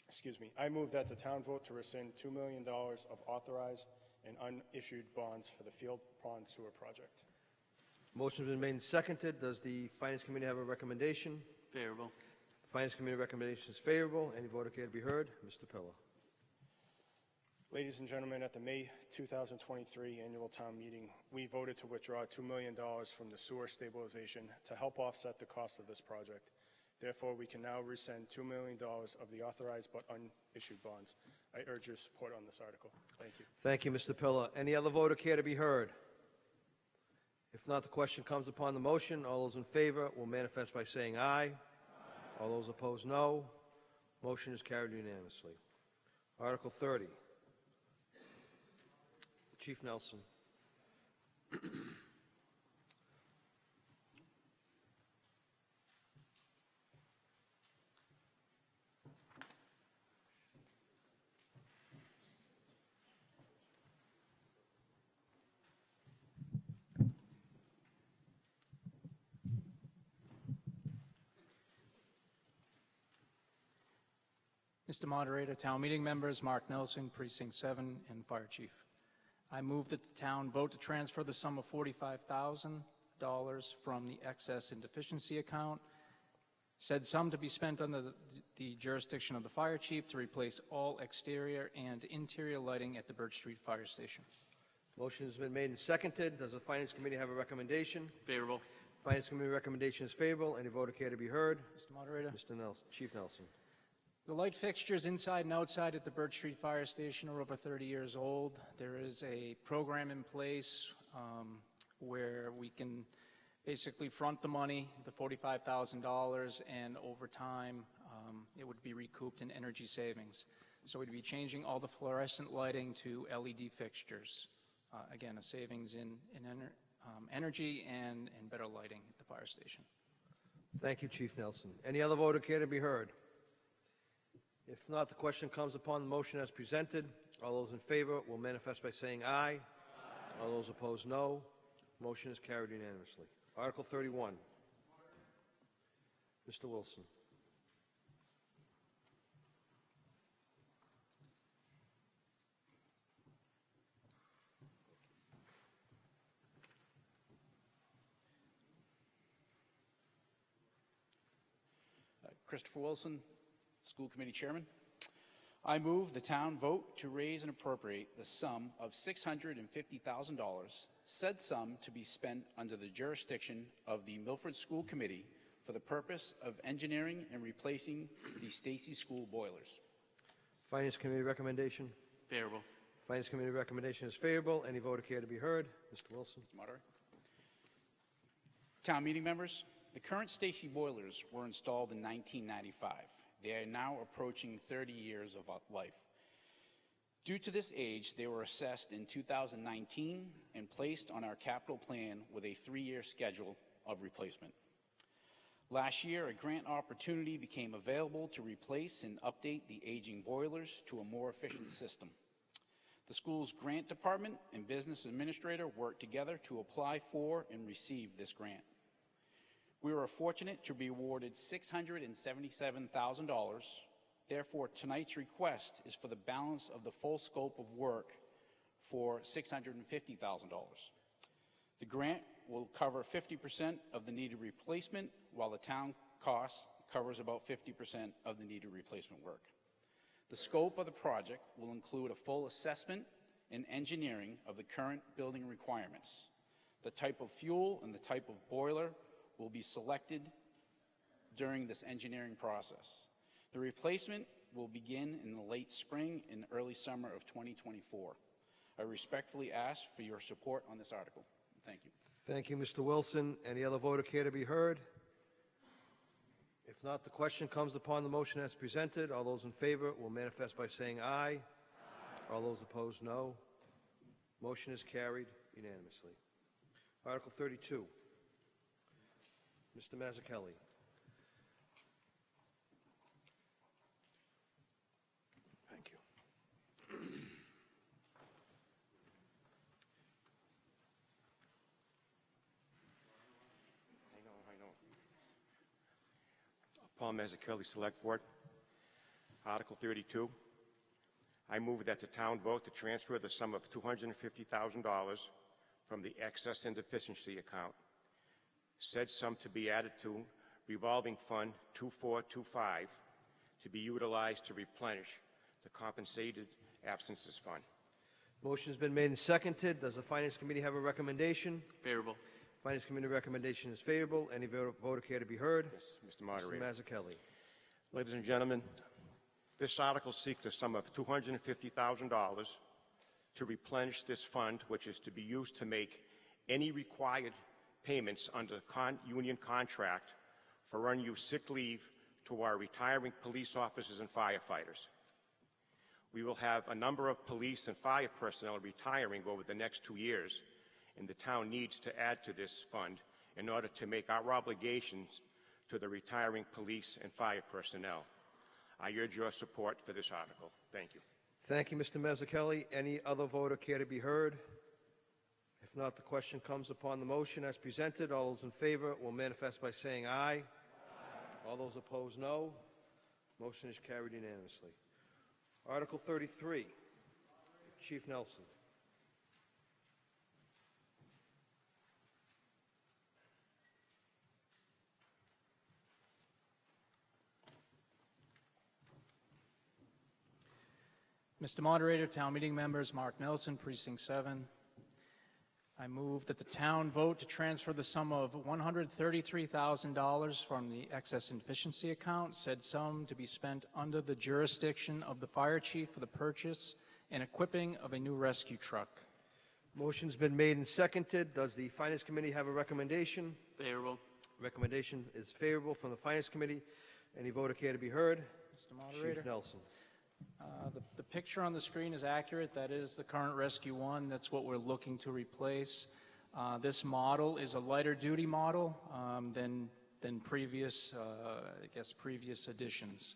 Excuse me. I move that the town vote to rescind $2 million of authorized and unissued bonds for the Field Pond Sewer Project. Motion has been made and seconded. Does the Finance Committee have a recommendation? Favorable. Finance Committee recommendation is favorable. Any voter care to be heard? Mr. Pillar. Ladies and gentlemen, at the May 2023 annual town meeting, we voted to withdraw $2 million from the sewer stabilization to help offset the cost of this project. Therefore, we can now rescind $2 million of the authorized but unissued bonds. I urge your support on this article. Thank you. Thank you, Mr. Pillar. Any other voter care to be heard? If not, the question comes upon the motion. All those in favor will manifest by saying aye. Aye. All those opposed, no. Motion is carried unanimously. Article 30. Chief Nelson. Mr. Moderator, town meeting members, Mark Nelson, Precinct 7, and Fire Chief. I move that the town vote to transfer the sum of $45,000 from the excess and deficiency account, said sum to be spent under the jurisdiction of the Fire Chief to replace all exterior and interior lighting at the Birch Street Fire Station. Motion has been made and seconded. Does the Finance Committee have a recommendation? Favorable. Finance Committee recommendation is favorable. Any voter care to be heard? Mr. Moderator. Mr. Nelson, Chief Nelson. The light fixtures inside and outside at the Birch Street Fire Station are over 30 years old. There is a program in place where we can basically front the money, the $45,000, and over time it would be recouped in energy savings. So we'd be changing all the fluorescent lighting to LED fixtures. Again, a savings in energy and better lighting at the fire station. Thank you, Chief Nelson. Any other voter care to be heard? If not, the question comes upon the motion as presented. All those in favor will manifest by saying aye. Aye. All those opposed, no. Motion is carried unanimously. Article 31. Mr. Wilson. Christopher Wilson, School Committee Chairman. I move the town vote to raise and appropriate the sum of $650,000, said sum to be spent under the jurisdiction of the Milford School Committee for the purpose of engineering and replacing the Stacy School boilers. Finance Committee recommendation? Favorable. Finance Committee recommendation is favorable. Any voter care to be heard? Mr. Wilson. Mr. Moderator. Town meeting members, the current Stacy boilers were installed in 1995. They are now approaching 30 years of life. Due to this age, they were assessed in 2019 and placed on our capital plan with a 3-year schedule of replacement. Last year, a grant opportunity became available to replace and update the aging boilers to a more efficient system. The school's grant department and business administrator worked together to apply for and receive this grant. We were fortunate to be awarded $677,000. Therefore, tonight's request is for the balance of the full scope of work for $650,000. The grant will cover 50% of the needed replacement, while the town cost covers about 50% of the needed replacement work. The scope of the project will include a full assessment and engineering of the current building requirements. The type of fuel and the type of boiler will be selected during this engineering process. The replacement will begin in the late spring and early summer of 2024. I respectfully ask for your support on this article. Thank you. Thank you, Mr. Wilson. Any other voter care to be heard? If not, the question comes upon the motion as presented. All those in favor will manifest by saying aye. All those opposed, no. Motion is carried unanimously. Article 32. Mr. Mazzucchelli. Thank you. I know. Paul Mazzucchelli, Select Board. Article 32. I move that the town vote to transfer the sum of $250,000 from the excess and deficiency account. Said sum to be added to revolving fund 2425 to be utilized to replenish the compensated absences fund. Motion has been made and seconded. Does the Finance Committee have a recommendation? Favorable. Finance Committee recommendation is favorable. Any voter care to be heard? Yes, Mr. Moderator. Mr. Mazzucchelli. Ladies and gentlemen, this article seeks a sum of $250,000 to replenish this fund, which is to be used to make any required payments under union contract for unused sick leave to our retiring police officers and firefighters. We will have a number of police and fire personnel retiring over the next 2 years, and the town needs to add to this fund in order to make our obligations to the retiring police and fire personnel. I urge your support for this article. Thank you. Thank you, Mr. Mazzucchelli. Any other voter care to be heard? If not, the question comes upon the motion as presented. All those in favor will manifest by saying aye. Aye. All those opposed, no. Motion is carried unanimously. Article 33. Chief Nelson. Mr. Moderator, town meeting members, Mark Nelson, Precinct 7. I move that the town vote to transfer the sum of $133,000 from the excess and deficiency account, said sum to be spent under the jurisdiction of the fire chief for the purchase and equipping of a new rescue truck. Motion's been made and seconded. Does the Finance Committee have a recommendation? Favorable. Recommendation is favorable from the Finance Committee. Any voter care to be heard? Mr. Moderator. Chief Nelson. The picture on the screen is accurate. That is the current Rescue 1. That's what we're looking to replace. This model is a lighter duty model than previous, previous editions.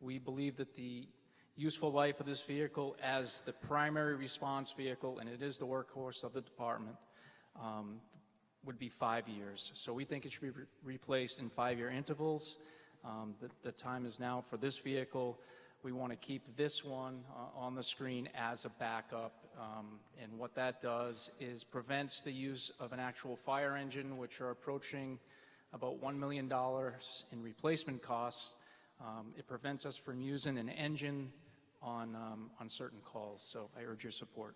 We believe that the useful life of this vehicle as the primary response vehicle, and it is the workhorse of the department, would be 5 years. So we think it should be replaced in 5-year intervals. The time is now for this vehicle. We want to keep this one on the screen as a backup. And what that does is prevents the use of an actual fire engine, which are approaching about $1 million in replacement costs. It prevents us from using an engine on certain calls. So I urge your support.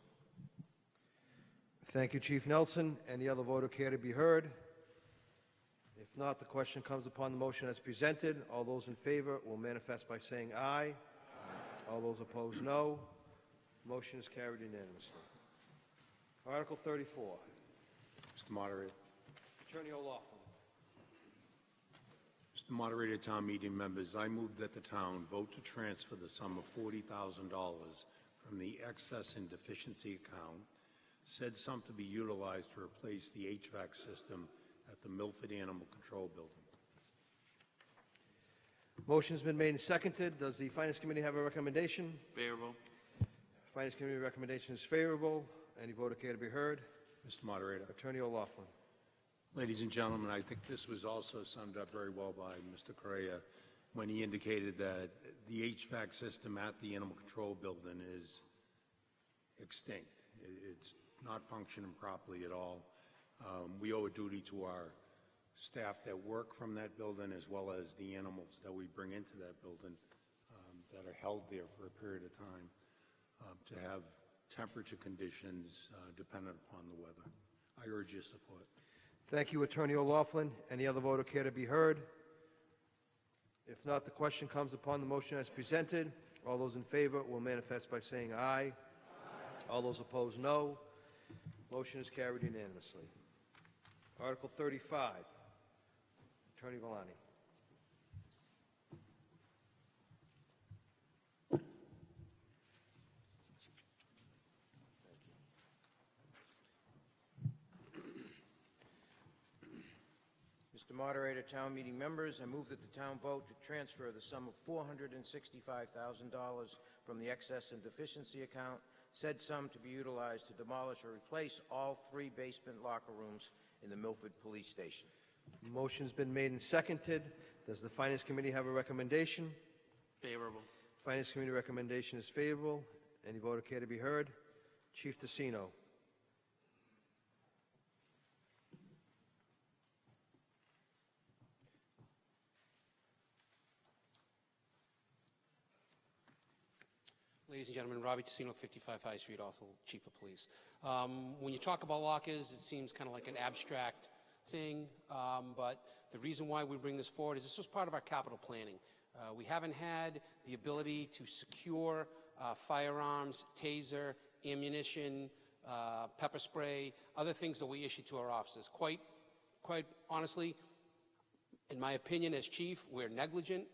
Thank you, Chief Nelson. Any other voter care to be heard? If not, the question comes upon the motion as presented. All those in favor will manifest by saying aye. Aye. All those opposed, no. Motion is carried unanimously. Article 34. Mr. Moderator. Attorney O'Loughlin. Mr. Moderator, town meeting members, I move that the town vote to transfer the sum of $40,000 from the excess and deficiency account, said sum to be utilized to replace the HVAC system at the Milford Animal Control Building. Motion's been made and seconded. Does the Finance Committee have a recommendation? Favorable. Finance Committee recommendation is favorable. Any voter care to be heard? Mr. Moderator. Attorney O'Loughlin. Ladies and gentlemen, I think this was also summed up very well by Mr. Correa when he indicated that the HVAC system at the animal control building is extinct. It's not functioning properly at all. We owe a duty to our staff that work from that building as well as the animals that we bring into that building that are held there for a period of time to have temperature conditions dependent upon the weather. I urge your support. Thank you, Attorney O'Loughlin. Any other voter care to be heard? If not, the question comes upon the motion as presented. All those in favor will manifest by saying aye. All those opposed, no. Motion is carried unanimously. Article 35. Attorney Villani. Mr. Moderator, town meeting members, I move that the town vote to transfer the sum of $465,000 from the excess and deficiency account, said sum to be utilized to demolish or replace all 3 basement locker rooms in the Milford Police Station. Motion's been made and seconded. Does the Finance Committee have a recommendation? Favorable. Finance Committee recommendation is favorable. Any voter care to be heard? Chief Tassino. Ladies and gentlemen, Robbie Tassino, 55 High Street, also Chief of Police. When you talk about lockers, it seems kind of like an abstract thing, but the reason why we bring this forward is this was part of our capital planning. We haven't had the ability to secure firearms, taser, ammunition, pepper spray, other things that we issue to our officers. Quite honestly, in my opinion as chief, we're negligent.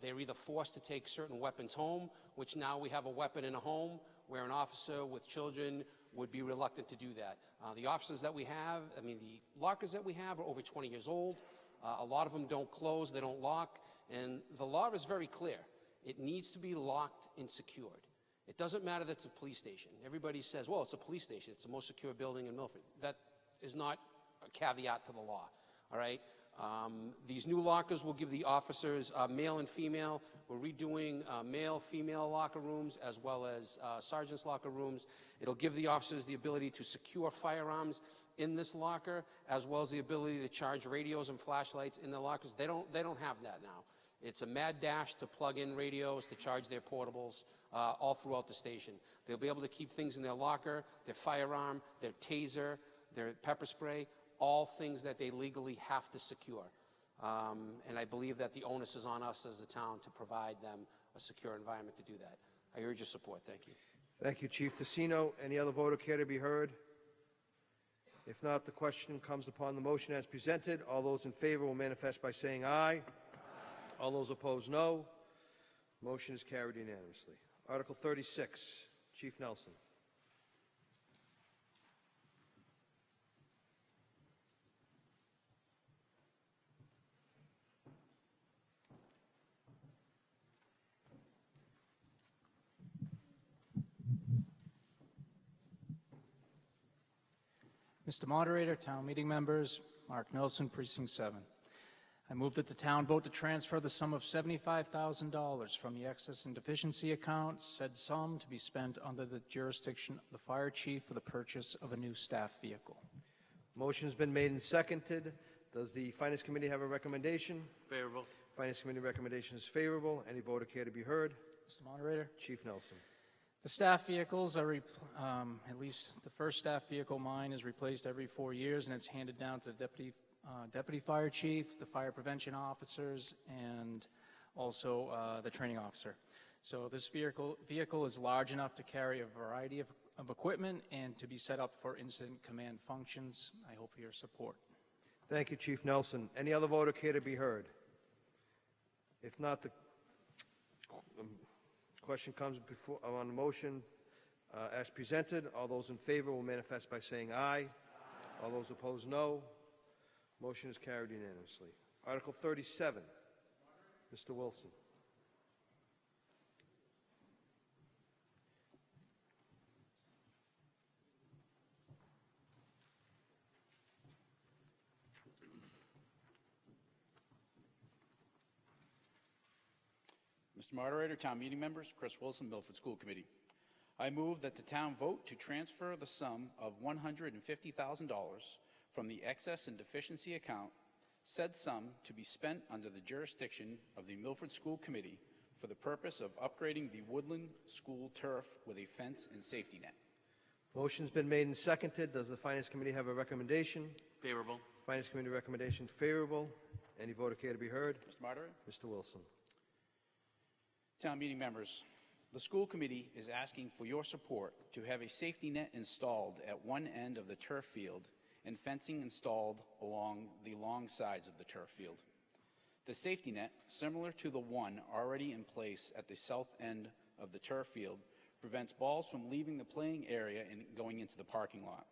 They're either forced to take certain weapons home, which now we have a weapon in a home where an officer with children would be reluctant to do that. The officers that we have, the lockers that we have are over 20 years old. A lot of them don't close, they don't lock, and the law is very clear. It needs to be locked and secured. It doesn't matter that it's a police station. Everybody says, well, it's a police station. It's the most secure building in Milford. That is not a caveat to the law, all right? These new lockers will give the officers male and female. We're redoing male-female locker rooms as well as sergeant's locker rooms. It'll give the officers the ability to secure firearms in this locker as well as the ability to charge radios and flashlights in the lockers. They don't have that now. It's a mad dash to plug in radios, to charge their portables all throughout the station. They'll be able to keep things in their locker, their firearm, their taser, their pepper spray, all things that they legally have to secure. And I believe that the onus is on us as the town to provide them a secure environment to do that. I urge your support. Thank you. Thank you, Chief Tassino. Any other voter care to be heard? If not, the question comes upon the motion as presented. All those in favor will manifest by saying aye. All those opposed, no. Motion is carried unanimously. Article 36, Chief Nelson. Mr. Moderator, town meeting members, Mark Nelson, Precinct 7. I move that the town vote to transfer the sum of $75,000 from the excess and deficiency account, said sum to be spent under the jurisdiction of the fire chief for the purchase of a new staff vehicle. Motion has been made and seconded. Does the Finance Committee have a recommendation? Favorable. Finance Committee recommendation is favorable. Any voter care to be heard? Mr. Moderator? Chief Nelson. The staff vehicles are, at least the first staff vehicle, mine, is replaced every 4 years, and it's handed down to the deputy fire chief, the fire prevention officers, and also the training officer. So this vehicle is large enough to carry a variety of equipment and to be set up for incident command functions. I hope for your support. Thank you, Chief Nelson. Any other voter care to be heard? If not, the question comes before on the motion as presented. All those in favor will manifest by saying aye. All those opposed, no. Motion is carried unanimously. Article 37, Mr. Wilson. Mr. Moderator, town meeting members, Chris Wilson, Milford School Committee. I move that the town vote to transfer the sum of $150,000 from the excess and deficiency account, said sum to be spent under the jurisdiction of the Milford School Committee for the purpose of upgrading the Woodland School turf with a fence and safety net. Motion's been made and seconded. Does the Finance Committee have a recommendation? Favorable. Finance Committee recommendation favorable. Any voter care to be heard? Mr. Moderator? Mr. Wilson. Town meeting members, the school committee is asking for your support to have a safety net installed at one end of the turf field and fencing installed along the long sides of the turf field. The safety net, similar to the one already in place at the south end of the turf field, prevents balls from leaving the playing area and going into the parking lot.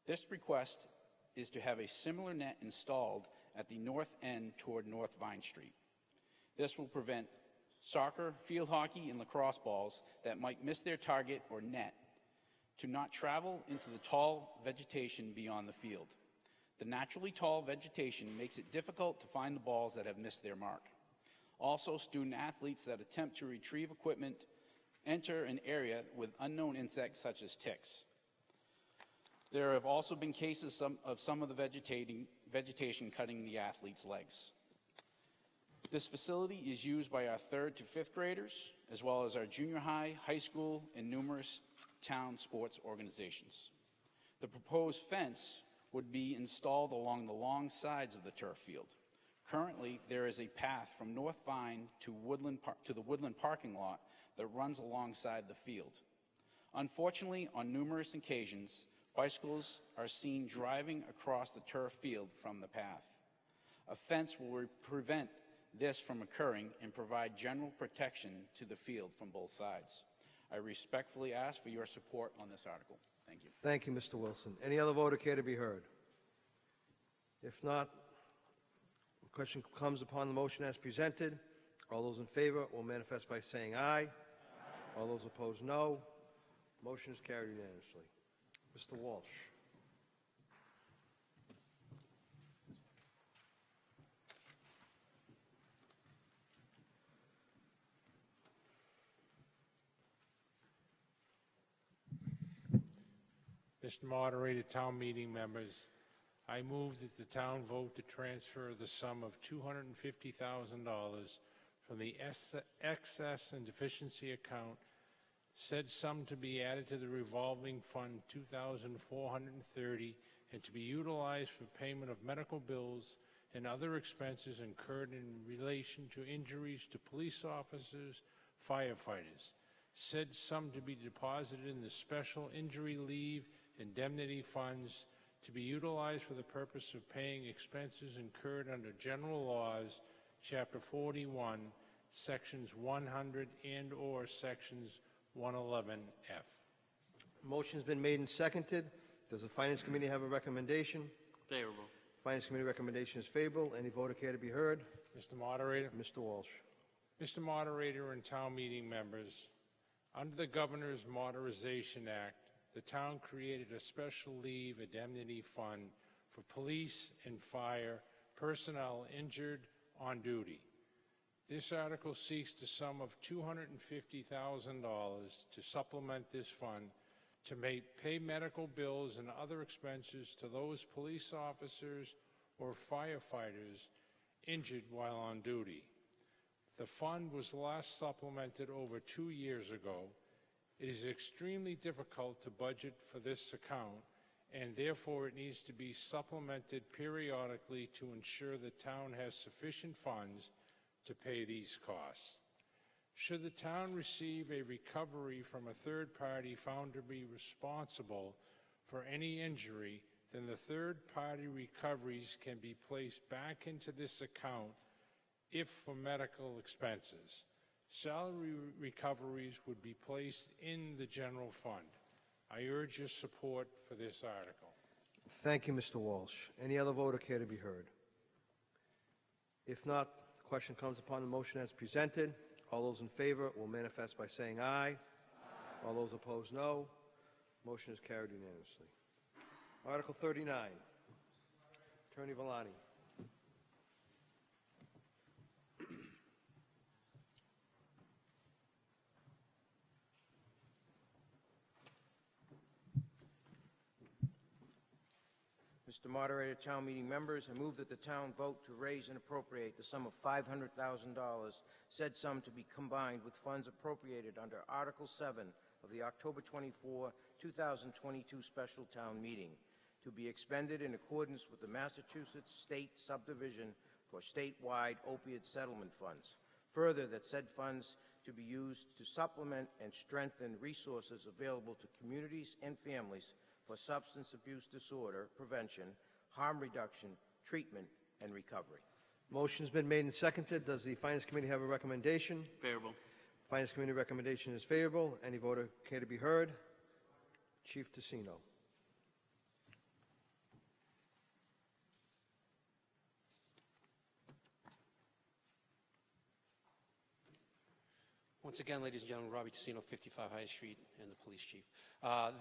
This request is to have a similar net installed at the north end toward North Vine Street. This will prevent soccer, field hockey, and lacrosse balls that might miss their target or net to not travel into the tall vegetation beyond the field. The naturally tall vegetation makes it difficult to find the balls that have missed their mark. Also, student athletes that attempt to retrieve equipment enter an area with unknown insects such as ticks. There have also been cases of some of the vegetation cutting the athletes' legs. This facility is used by our 3rd to 5th graders, as well as our junior high, high school, and numerous town sports organizations. The proposed fence would be installed along the long sides of the turf field. Currently, there is a path from North Vine to the Woodland parking lot that runs alongside the field. Unfortunately, on numerous occasions, bicycles are seen driving across the turf field from the path. A fence will prevent this from occurring and provide general protection to the field from both sides. I respectfully ask for your support on this article. Thank you. Thank you, Mr. Wilson. Any other voter care to be heard? If not, the question comes upon the motion as presented. All those in favor will manifest by saying aye. All those opposed, no. Motion is carried unanimously. Mr. Walsh. Mr. Moderator, town meeting members, I move that the town vote to transfer the sum of $250,000 from the excess and deficiency account, said sum to be added to the revolving fund 2,430 and to be utilized for payment of medical bills and other expenses incurred in relation to injuries to police officers, firefighters. Said sum to be deposited in the special injury leave indemnity funds to be utilized for the purpose of paying expenses incurred under general laws, Chapter 41, Sections 100 and/or Sections 111F. Motion's been made and seconded. Does the Finance Committee have a recommendation? Favorable. Finance Committee recommendation is favorable. Any voter care to be heard? Mr. Moderator. Mr. Walsh. Mr. Moderator and town meeting members, under the Governor's Modernization Act, the town created a special leave indemnity fund for police and fire personnel injured on duty. This article seeks the sum of $250,000 to supplement this fund to pay medical bills and other expenses to those police officers or firefighters injured while on duty. The fund was last supplemented over 2 years ago. It is extremely difficult to budget for this account, and therefore it needs to be supplemented periodically to ensure the town has sufficient funds to pay these costs. Should the town receive a recovery from a third party found to be responsible for any injury, then the third party recoveries can be placed back into this account if for medical expenses. Salary recoveries would be placed in the general fund. I urge your support for this article. Thank you, Mr. Walsh. Any other voter care to be heard? If not, the question comes upon the motion as presented. All those in favor will manifest by saying aye. All those opposed, no. Motion is carried unanimously. Article 39. Attorney Mr. Moderator, town meeting members, I move that the town vote to raise and appropriate the sum of $500,000, said sum to be combined with funds appropriated under Article 7 of the October 24, 2022 special town meeting, to be expended in accordance with the Massachusetts State Subdivision for statewide opiate settlement funds. Further, that said funds to be used to supplement and strengthen resources available to communities and families for substance abuse disorder prevention, harm reduction, treatment, and recovery. Motion's been made and seconded. Does the Finance Committee have a recommendation? Favorable. Finance Committee recommendation is favorable. Any voter care to be heard? Chief Tassino. Once again, ladies and gentlemen, Robbie Tassino, 55 High Street, and the police chief.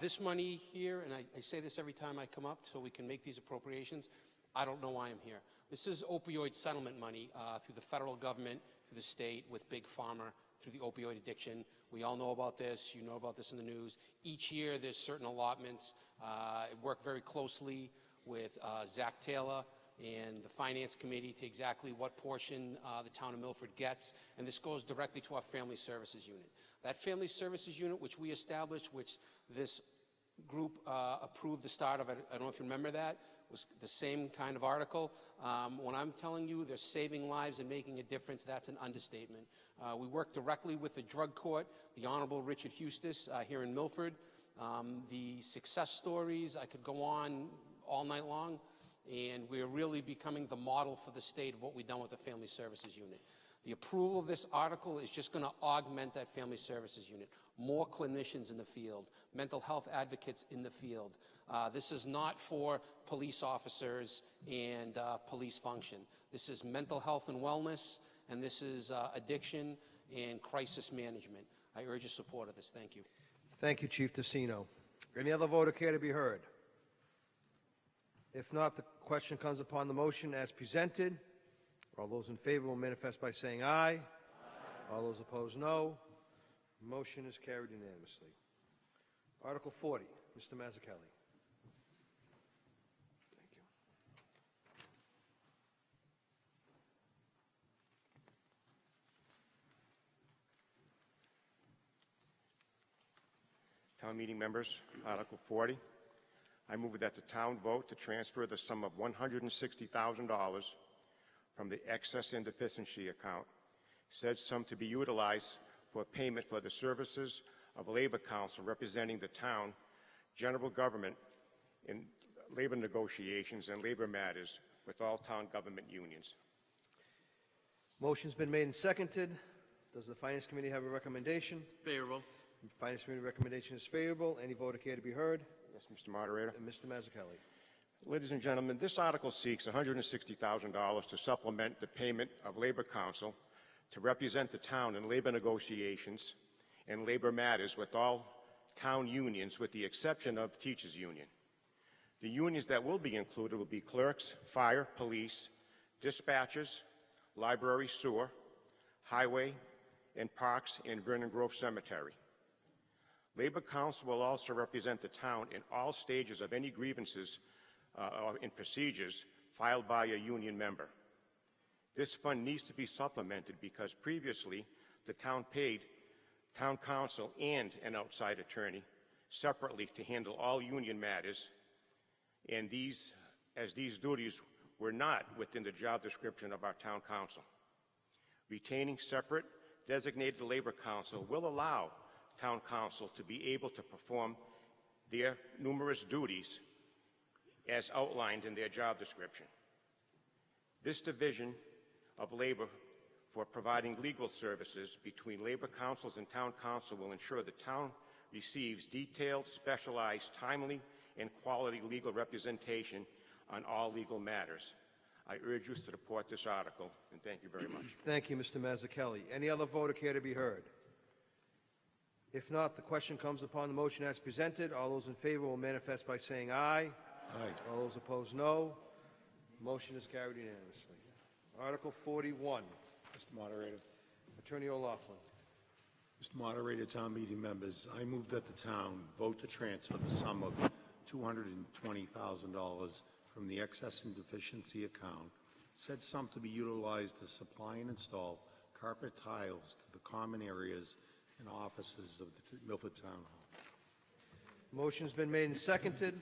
This money here, and I say this every time I come up so we can make these appropriations, I don't know why I'm here. This is opioid settlement money through the federal government, through the state, with Big Pharma, through the opioid addiction. We all know about this. You know about this in the news. Each year, there's certain allotments. I work very closely with Zach Taylor and the Finance Committee to exactly what portion the town of Milford gets, and this goes directly to our Family Services Unit. That Family Services Unit, which we established, which this group approved the start of, I don't know if you remember that, was the same kind of article. When I'm telling you they're saving lives and making a difference, that's an understatement. We work directly with the drug court, the Honorable Richard Hustis here in Milford. The success stories, I could go on all night long, and we're really becoming the model for the state of what we've done with the Family Services Unit. The approval of this article is just going to augment that Family Services Unit. More clinicians in the field, mental health advocates in the field. This is not for police officers and police function. This is mental health and wellness, and this is addiction and crisis management. I urge your support of this. Thank you. Thank you, Chief Tassino. Any other voter care to be heard? If not, the question comes upon the motion as presented. All those in favor will manifest by saying aye. Aye. All those opposed, no. Motion is carried unanimously. Article 40, Mr. Mazzucchelli. Thank you. Town meeting members, Article 40. I move that the town vote to transfer the sum of $160,000 from the excess and deficiency account, said sum to be utilized for payment for the services of Labor Council representing the town, general government in labor negotiations and labor matters with all town government unions. Motion's been made and seconded. Does the Finance Committee have a recommendation? Favorable. Finance Committee recommendation is favorable. Any voter care to be heard? Yes, Mr. Moderator. And Mr. Mazzucchelli. Ladies and gentlemen, this article seeks $160,000 to supplement the payment of Labor Council to represent the town in labor negotiations and labor matters with all town unions, with the exception of Teachers Union. The unions that will be included will be clerks, fire, police, dispatchers, library, sewer, highway, and parks, and Vernon Grove Cemetery. Labor Council will also represent the town in all stages of any grievances or in procedures filed by a union member. This fund needs to be supplemented because previously the town paid town council and an outside attorney separately to handle all union matters, and these duties were not within the job description of our town council. Retaining separate designated labor council will allow town council to be able to perform their numerous duties as outlined in their job description. This division of labor for providing legal services between labor councils and town council will ensure the town receives detailed, specialized, timely, and quality legal representation on all legal matters. I urge you to support this article, and thank you very much. Thank you, Mr. Mazzucchelli. Any other voter care to be heard? If not, the question comes upon the motion as presented. All those in favor will manifest by saying aye. Aye. All those opposed, no. Motion is carried unanimously. Article 41. Mr. Moderator. Attorney O'Laughlin. Mr. Moderator, town meeting members, I move that the town vote to transfer the sum of $220,000 from the excess and deficiency account, said sum to be utilized to supply and install carpet tiles to the common areas and offices of the Milford Town Hall. Motion's been made and seconded.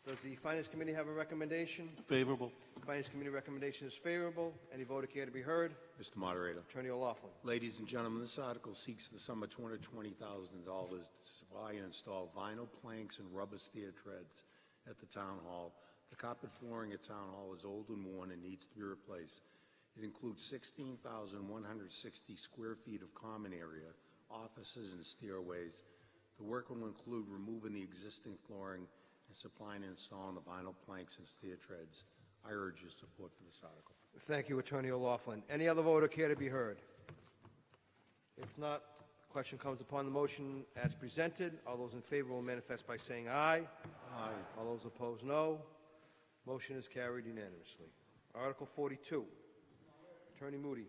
Does the Finance Committee have a recommendation? Favorable. Finance Committee recommendation is favorable. Any voter care to be heard? Mr. Moderator. Attorney O'Loughlin. Ladies and gentlemen, this article seeks the sum of $220,000 to supply and install vinyl planks and rubber stair treads at the Town Hall. The carpet flooring at Town Hall is old and worn and needs to be replaced. It includes 16,160 square feet of common area, offices, and stairways. The work will include removing the existing flooring and supplying and installing the vinyl planks and stair treads. I urge your support for this article. Thank you, Attorney O'Loughlin. Any other voter care to be heard? If not, the question comes upon the motion as presented. All those in favor will manifest by saying aye. Aye. All those opposed, no. Motion is carried unanimously. Article 42. Attorney Moody.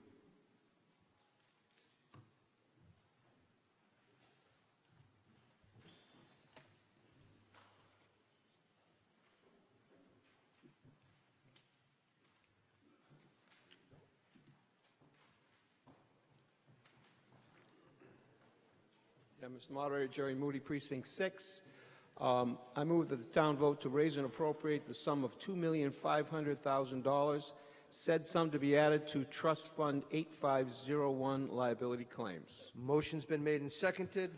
Yeah, Mr. Moderator, Jerry Moody, Precinct 6. I move that the town vote to raise and appropriate the sum of $2,500,000, said sum to be added to Trust Fund 8501 liability claims. Motion's been made and seconded.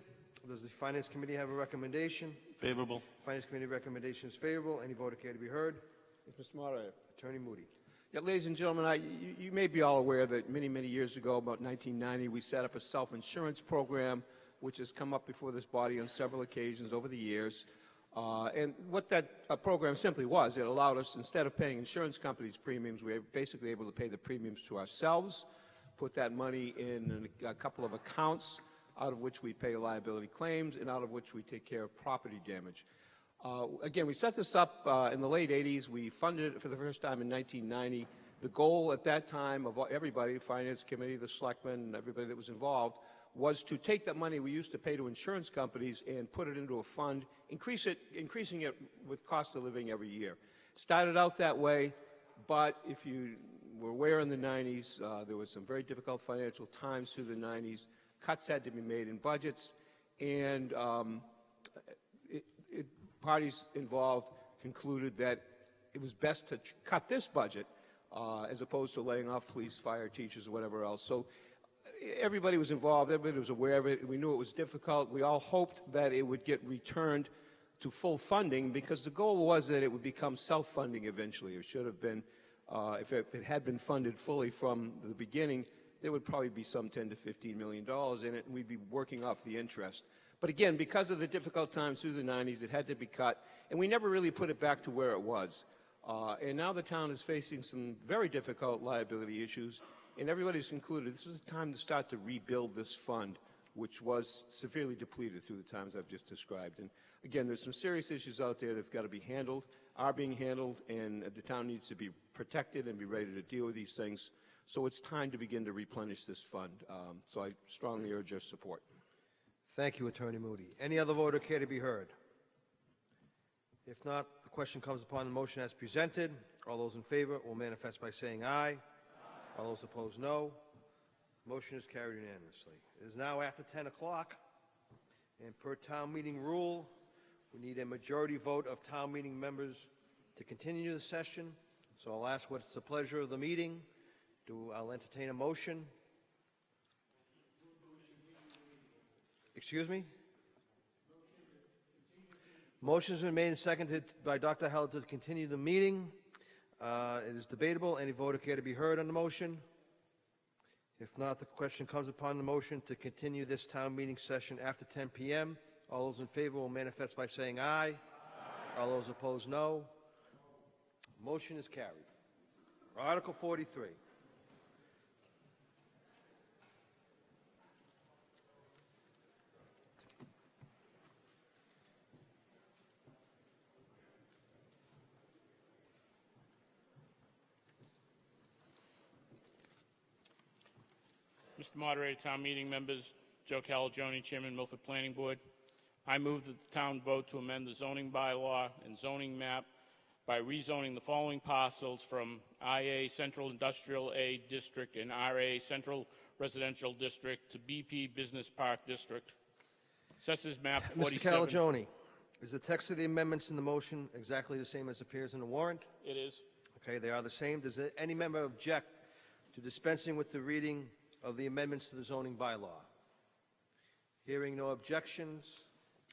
Does the Finance Committee have a recommendation? Favorable. Finance Committee recommendation is favorable. Any voter care to be heard? Yes, Mr. Moderator. Attorney Moody. Yeah, ladies and gentlemen, you may be all aware that many, many years ago, about 1990, we set up a self-insurance program which has come up before this body on several occasions over the years. And what that program simply was, it allowed us, instead of paying insurance companies' premiums, we were basically able to pay the premiums to ourselves, put that money in a couple of accounts, out of which we pay liability claims and out of which we take care of property damage. Again, we set this up in the late 80s. We funded it for the first time in 1990. The goal at that time of everybody, the Finance Committee, the selectmen, everybody that was involved, was to take that money we used to pay to insurance companies and put it into a fund, increasing it with cost of living every year. Started out that way, but if you were aware in the 90s, there was some very difficult financial times through the 90s. Cuts had to be made in budgets, and parties involved concluded that it was best to cut this budget as opposed to laying off police, fire, teachers, or whatever else. So everybody was involved, everybody was aware of it. We knew it was difficult. We all hoped that it would get returned to full funding because the goal was that it would become self-funding eventually. It should have been, if it had been funded fully from the beginning, there would probably be some $10 to $15 million in it, and we'd be working off the interest. But again, because of the difficult times through the 90s, it had to be cut, and we never really put it back to where it was. And now the town is facing some very difficult liability issues, and everybody's concluded this is the time to start to rebuild this fund, which was severely depleted through the times I've just described. And again, there's some serious issues out there that have got to be handled, are being handled, and the town needs to be protected and be ready to deal with these things. So it's time to begin to replenish this fund. So I strongly urge your support. Thank you, Attorney Moody. Any other voter care to be heard? If not, the question comes upon the motion as presented. All those in favor will manifest by saying aye. All those opposed, no. Motion is carried unanimously. It is now after 10 o'clock, and per town meeting rule, we need a majority vote of town meeting members to continue the session. So I'll ask what's the pleasure of the meeting. I'll entertain a motion. Excuse me? Motion has been made and seconded by Dr. Heller to continue the meeting. It is debatable. Any voter care to be heard on the motion? If not, the question comes upon the motion to continue this town meeting session after 10 p.m. All those in favor will manifest by saying aye. All those opposed, no. Motion is carried. Article 43. Mr. Moderator, town meeting members, Joe Calagione, Chairman, Milford Planning Board. I move that the town vote to amend the zoning bylaw and zoning map by rezoning the following parcels from IA Central Industrial A District and RA Central Residential District to BP Business Park District. Assessors map Mr. 47. Calagione, is the text of the amendments in the motion exactly the same as appears in the warrant? It is. Okay, they are the same. Does any member object to dispensing with the reading of the amendments to the zoning bylaw? Hearing no objections,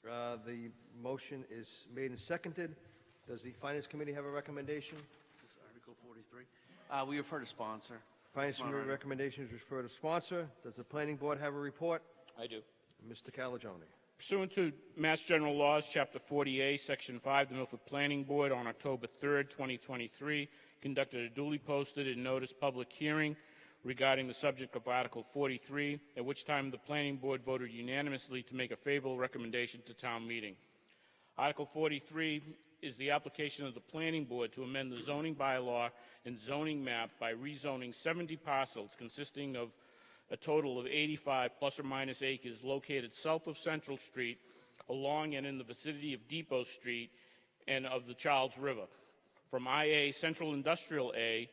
the motion is made and seconded. Does the Finance Committee have a recommendation? Article 43. We refer to sponsor. Finance Committee recommendations refer to sponsor. Does the Planning Board have a report? I do. Mr. Calagione. Pursuant to Mass General Laws, Chapter 40A, Section 5, the Milford Planning Board on October 3rd, 2023, conducted a duly posted and noticed public hearing regarding the subject of Article 43, at which time the Planning Board voted unanimously to make a favorable recommendation to town meeting. Article 43 is the application of the Planning Board to amend the zoning bylaw and zoning map by rezoning 70 parcels consisting of a total of 85 plus or minus acres located south of Central Street, along and in the vicinity of Depot Street and of the Charles River, from IA Central Industrial A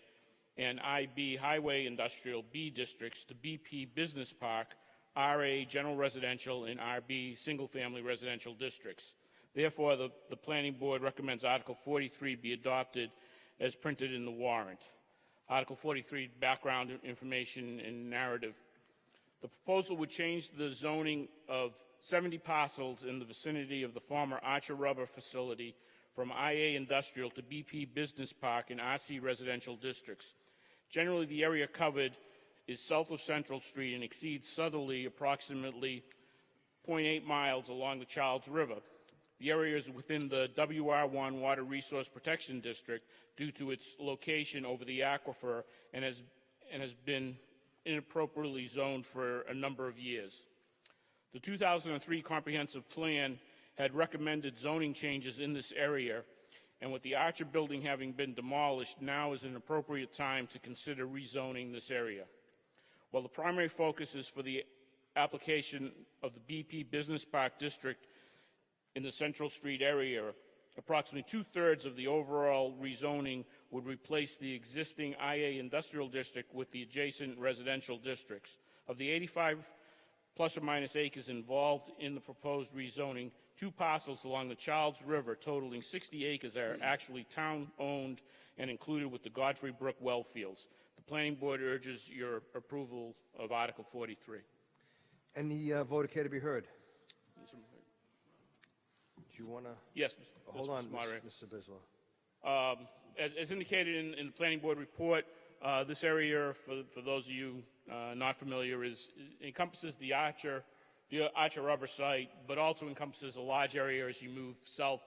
and IB Highway Industrial B districts to BP Business Park, RA General Residential, and RB Single Family Residential districts. Therefore, the Planning Board recommends Article 43 be adopted as printed in the warrant. Article 43, background information and narrative. The proposal would change the zoning of 70 parcels in the vicinity of the former Archer Rubber facility from IA Industrial to BP Business Park and RC Residential districts. Generally, the area covered is south of Central Street and exceeds southerly approximately 0.8 miles along the Charles River. The area is within the WR1 Water Resource Protection District due to its location over the aquifer and has been inappropriately zoned for a number of years. The 2003 Comprehensive Plan had recommended zoning changes in this area, and with the Archer building having been demolished, now is an appropriate time to consider rezoning this area. While the primary focus is for the application of the BP Business Park District in the Central Street area, approximately two-thirds of the overall rezoning would replace the existing IA Industrial District with the adjacent residential districts. Of the 85 plus or minus acres involved in the proposed rezoning, 2 parcels along the Charles River totaling 60 acres are actually town-owned and included with the Godfrey Brook well fields. The Planning Board urges your approval of Article 43. Any voter care to be heard? Do you want to? Yes, hold Mr. on, Moderator. Mr. Bisla. As indicated in the Planning Board report, this area, for those of you not familiar, encompasses the Archer Rubber site, but also encompasses a large area as you move south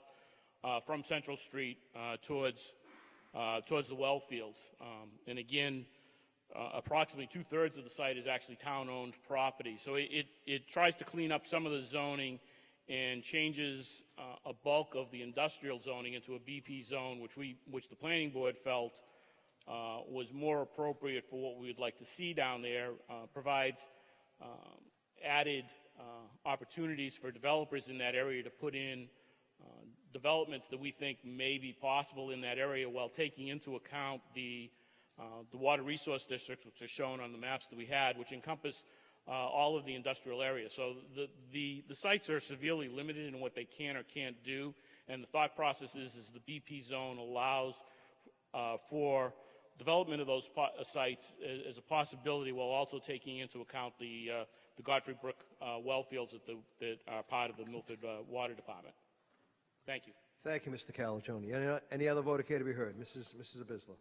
from Central Street towards the well fields. And again, approximately two-thirds of the site is actually town-owned property. So it tries to clean up some of the zoning and changes a bulk of the industrial zoning into a BP zone, which the Planning Board felt was more appropriate for what we would like to see down there, provides added opportunities for developers in that area to put in developments that we think may be possible in that area while taking into account the water resource districts, which are shown on the maps that we had, which encompass all of the industrial areas. So the sites are severely limited in what they can or can't do, and the thought process is the BP zone allows for development of those sites as a possibility while also taking into account the Godfrey Brook well fields that are part of the Milford Water Department. Thank you. Thank you, Mr. Calagione. Any other voter care to be heard? Mrs. Abisla.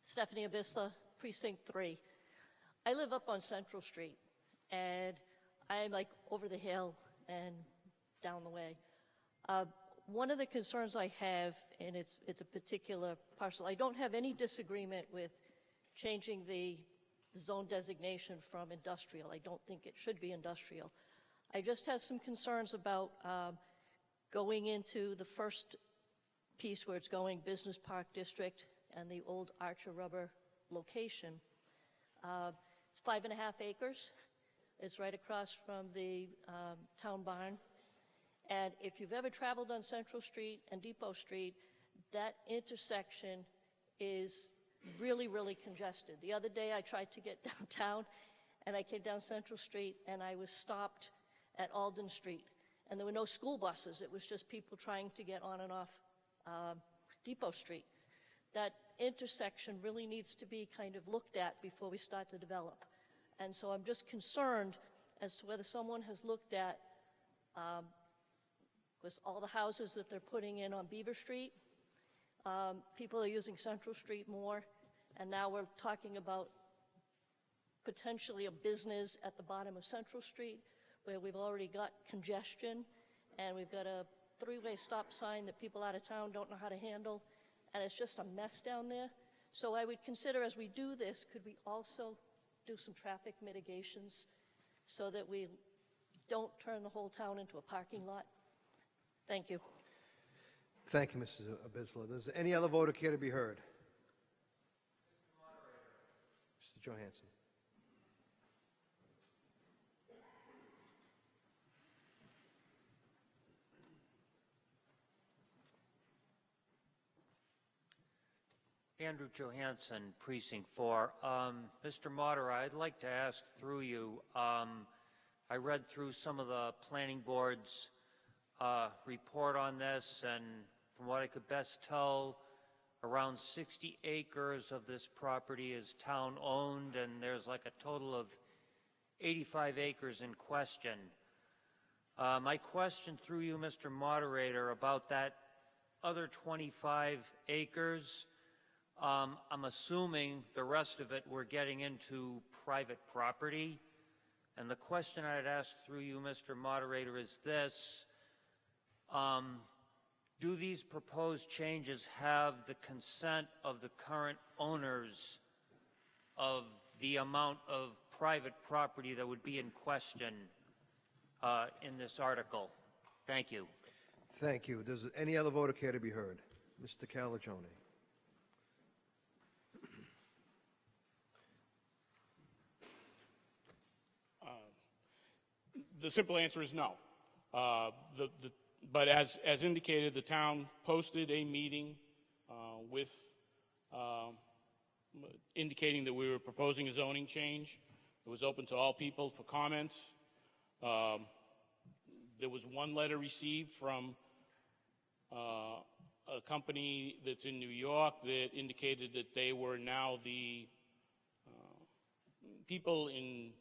Stephanie Abisla, Precinct 3. I live up on Central Street, and I'm like over the hill and down the way. One of the concerns I have, and it's a particular parcel, I don't have any disagreement with changing the zone designation from industrial. I don't think it should be industrial. I just have some concerns about going into the first piece where it's going Business Park District and the old Archer Rubber location. It's 5.5 acres. It's right across from the town barn. And if you've ever traveled on Central Street and Depot Street, that intersection is really, really congested. The other day I tried to get downtown, and I came down Central Street, and I was stopped at Alden Street. And there were no school buses. It was just people trying to get on and off Depot Street. That intersection really needs to be kind of looked at before we start to develop. And so I'm just concerned as to whether someone has looked at, with all the houses that they're putting in on Beaver Street, people are using Central Street more, and now we're talking about potentially a business at the bottom of Central Street where we've already got congestion, and we've got a three-way stop sign that people out of town don't know how to handle, and it's just a mess down there. So I would consider, as we do this, could we also do some traffic mitigations so that we don't turn the whole town into a parking lot? Thank you. Thank you, Mrs. Abisla. Does any other voter care to be heard? Mr. Johansson. Andrew Johansson, Precinct 4. Mr. Moderator, I'd like to ask through you, I read through some of the planning board's report on this, and from what I could best tell, around 60 acres of this property is town-owned, and there's like a total of 85 acres in question. My question through you, Mr. Moderator, about that other 25 acres, I'm assuming the rest of it we're getting into private property. And the question I'd ask through you, Mr. Moderator, is this. Do these proposed changes have the consent of the current owners of the amount of private property that would be in question in this article? Thank you. Thank you. Does any other voter care to be heard? Mr. Calagione. The simple answer is no. But as indicated, the town posted a meeting with indicating that we were proposing a zoning change. It was open to all people for comments. There was one letter received from a company that's in New York that indicated that they were now the people in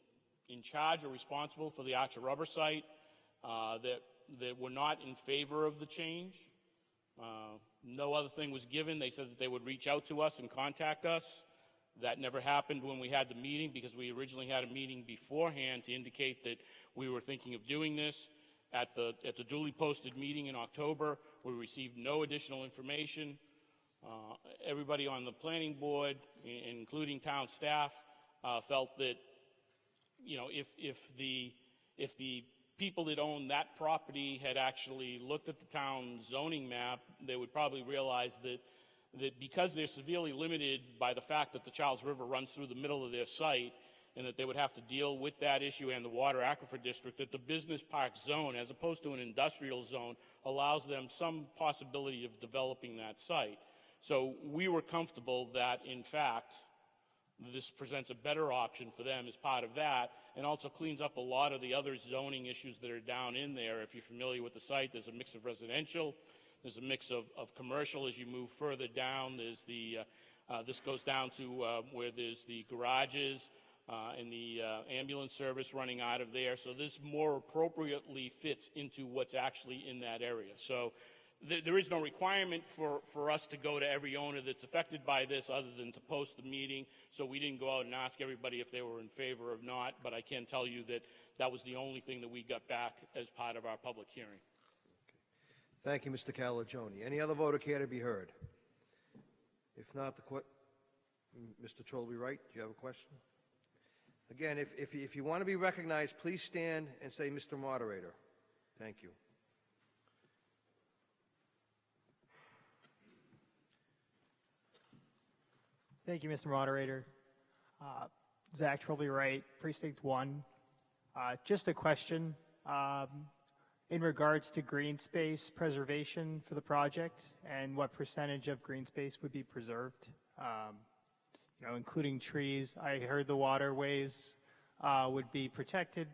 charge or responsible for the Archer Rubber site, that were not in favor of the change. No other thing was given. They said that they would reach out to us and contact us. That never happened when we had the meeting, because we originally had a meeting beforehand to indicate that we were thinking of doing this. At the duly posted meeting in October, we received no additional information. Everybody on the planning board, including town staff, felt that, you know, if the people that own that property had actually looked at the town zoning map, they would probably realize that because they're severely limited by the fact that the Charles River runs through the middle of their site, and that they would have to deal with that issue and the water aquifer district, that the business park zone, as opposed to an industrial zone, allows them some possibility of developing that site. So we were comfortable that, in fact, this presents a better option for them as part of that, and also cleans up a lot of the other zoning issues that are down in there. If you're familiar with the site, there's a mix of residential, there's a mix of commercial. As you move further down, there's the, this goes down to where there's the garages and the ambulance service running out of there. So this more appropriately fits into what's actually in that area. So there is no requirement for us to go to every owner that's affected by this other than to post the meeting. So we didn't go out and ask everybody if they were in favor or not, but I can tell you that that was the only thing that we got back as part of our public hearing. Thank you, Mr. Calagione. Any other voter care to be heard? If not, Mr. Trolby-Wright, do you have a question? Again, if you want to be recognized, please stand and say, Mr. Moderator. Thank you. Thank you, Mr. Moderator. Zach Trolby-Wright, Precinct 1. Just a question in regards to green space preservation for the project and what percentage of green space would be preserved, including trees. I heard the waterways would be protected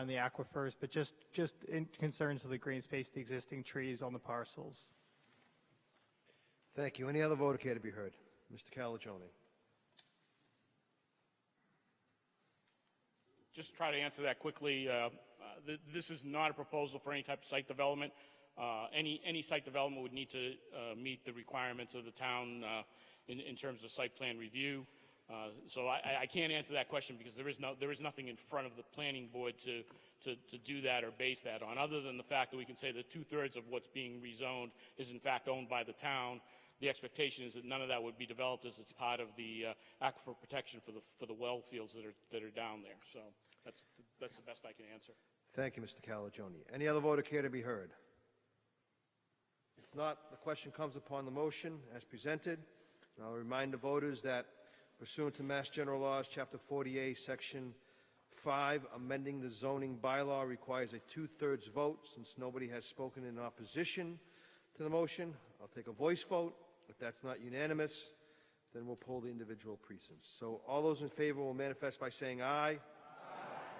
in the aquifers, but just in concerns of the green space, the existing trees on the parcels. Thank you. Any other voter care to be heard? Mr. Calagione. Just try to answer that quickly. This is not a proposal for any type of site development. Any site development would need to meet the requirements of the town in terms of site plan review. So I can't answer that question because there is nothing in front of the planning board to do that or base that on, other than the fact that we can say that 2/3 of what's being rezoned is in fact owned by the town. The expectation is that none of that would be developed as it's part of the aquifer protection for the well fields that are down there. So that's the best I can answer. Thank you, Mr. Calagione. Any other voter care to be heard? If not, the question comes upon the motion as presented. And I'll remind the voters that pursuant to Mass General Laws, Chapter 48, Section 5, amending the zoning bylaw requires a 2/3 vote. Since nobody has spoken in opposition to the motion, I'll take a voice vote. If that's not unanimous, then we'll pull the individual precincts. So all those in favor will manifest by saying aye.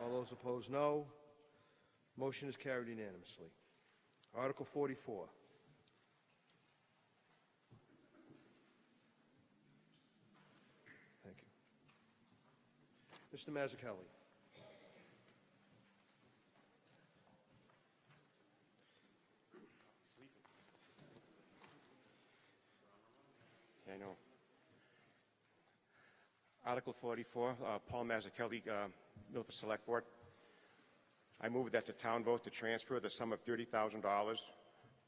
All those opposed, no. Motion is carried unanimously. Article 44. Thank you. Mr. Mazzucchelli. I know. Article 44, Paul Mazzucchelli, Milford Select Board. I move that the town vote to transfer the sum of $30,000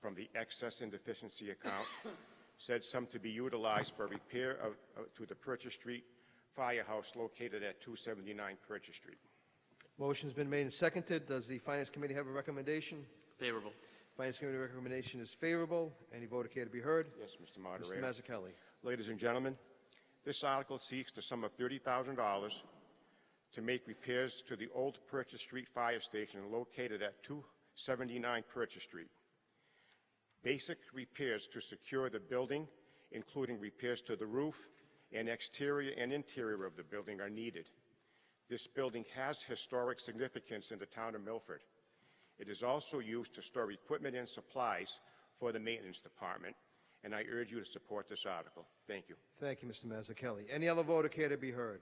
from the excess and deficiency account, said sum to be utilized for repair to the Purchase Street firehouse located at 279 Purchase Street. Motion's been made and seconded. Does the Finance Committee have a recommendation? Favorable. Finance Committee recommendation is favorable. Any voter care to be heard? Yes, Mr. Moderator. Mr. Mazzucchelli. Ladies and gentlemen, this article seeks the sum of $30,000 to make repairs to the old Purchase Street Fire Station located at 279 Purchase Street. Basic repairs to secure the building, including repairs to the roof and exterior and interior of the building, are needed. This building has historic significance in the town of Milford. It is also used to store equipment and supplies for the maintenance department, and I urge you to support this article. Thank you. Thank you, Mr. Mazzucchelli. Any other voter care to be heard?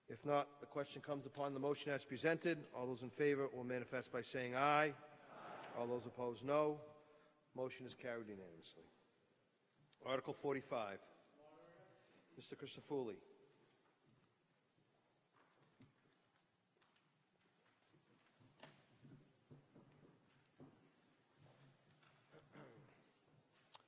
If not, the question comes upon the motion as presented. All those in favor will manifest by saying aye. All those opposed, no. Motion is carried unanimously. Article 45. Mr. Crisafulli.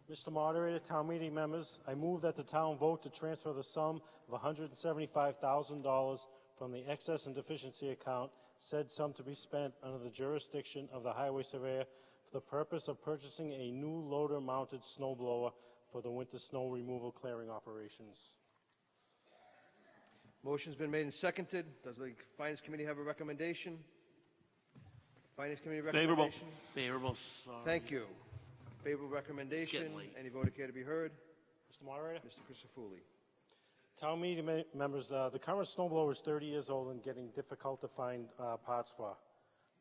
Mr. Moderator, town meeting members, I move that the town vote to transfer the sum of $175,000 from the excess and deficiency account, said sum to be spent under the jurisdiction of the highway surveyor for the purpose of purchasing a new loader-mounted snow blower for the winter snow removal clearing operations. Motion's been made and seconded. Does the Finance Committee have a recommendation? Finance Committee recommendation? Favorable. Sorry. Thank you. Favorable recommendation. Any voter care to be heard? Mr. Moderator? Mr. Crisafulli. Town meeting members, the current snowblower is 30 years old and getting difficult to find parts for.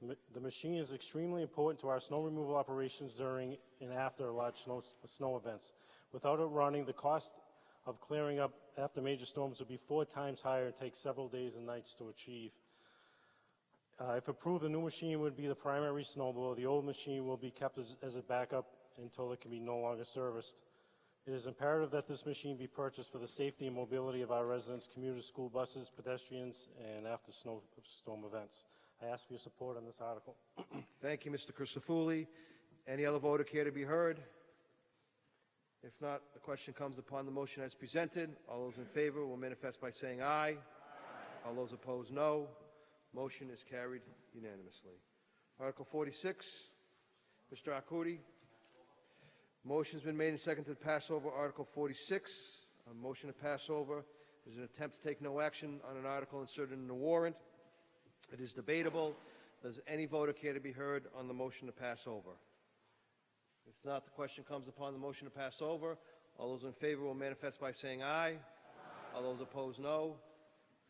The machine is extremely important to our snow removal operations during and after large snow events. Without it running, the cost of clearing up after major storms would be 4 times higher and take several days and nights to achieve. If approved, the new machine would be the primary snowblower. The old machine will be kept as a backup until it can be no longer serviced. It is imperative that this machine be purchased for the safety and mobility of our residents, commuters, school buses, pedestrians, and after snowstorm events. I ask for your support on this article. Thank you, Mr. Crisafulli. Any other voter care to be heard? If not, the question comes upon the motion as presented. All those in favor will manifest by saying aye. All those opposed, no. Motion is carried unanimously. Article 46, Mr. Arcudi. Motion's been made and seconded to pass over Article 46. A motion to pass over is an attempt to take no action on an article inserted in the warrant. It is debatable. Does any voter care to be heard on the motion to pass over? If not, the question comes upon the motion to pass over. All those in favor will manifest by saying aye. Aye. All those opposed, no.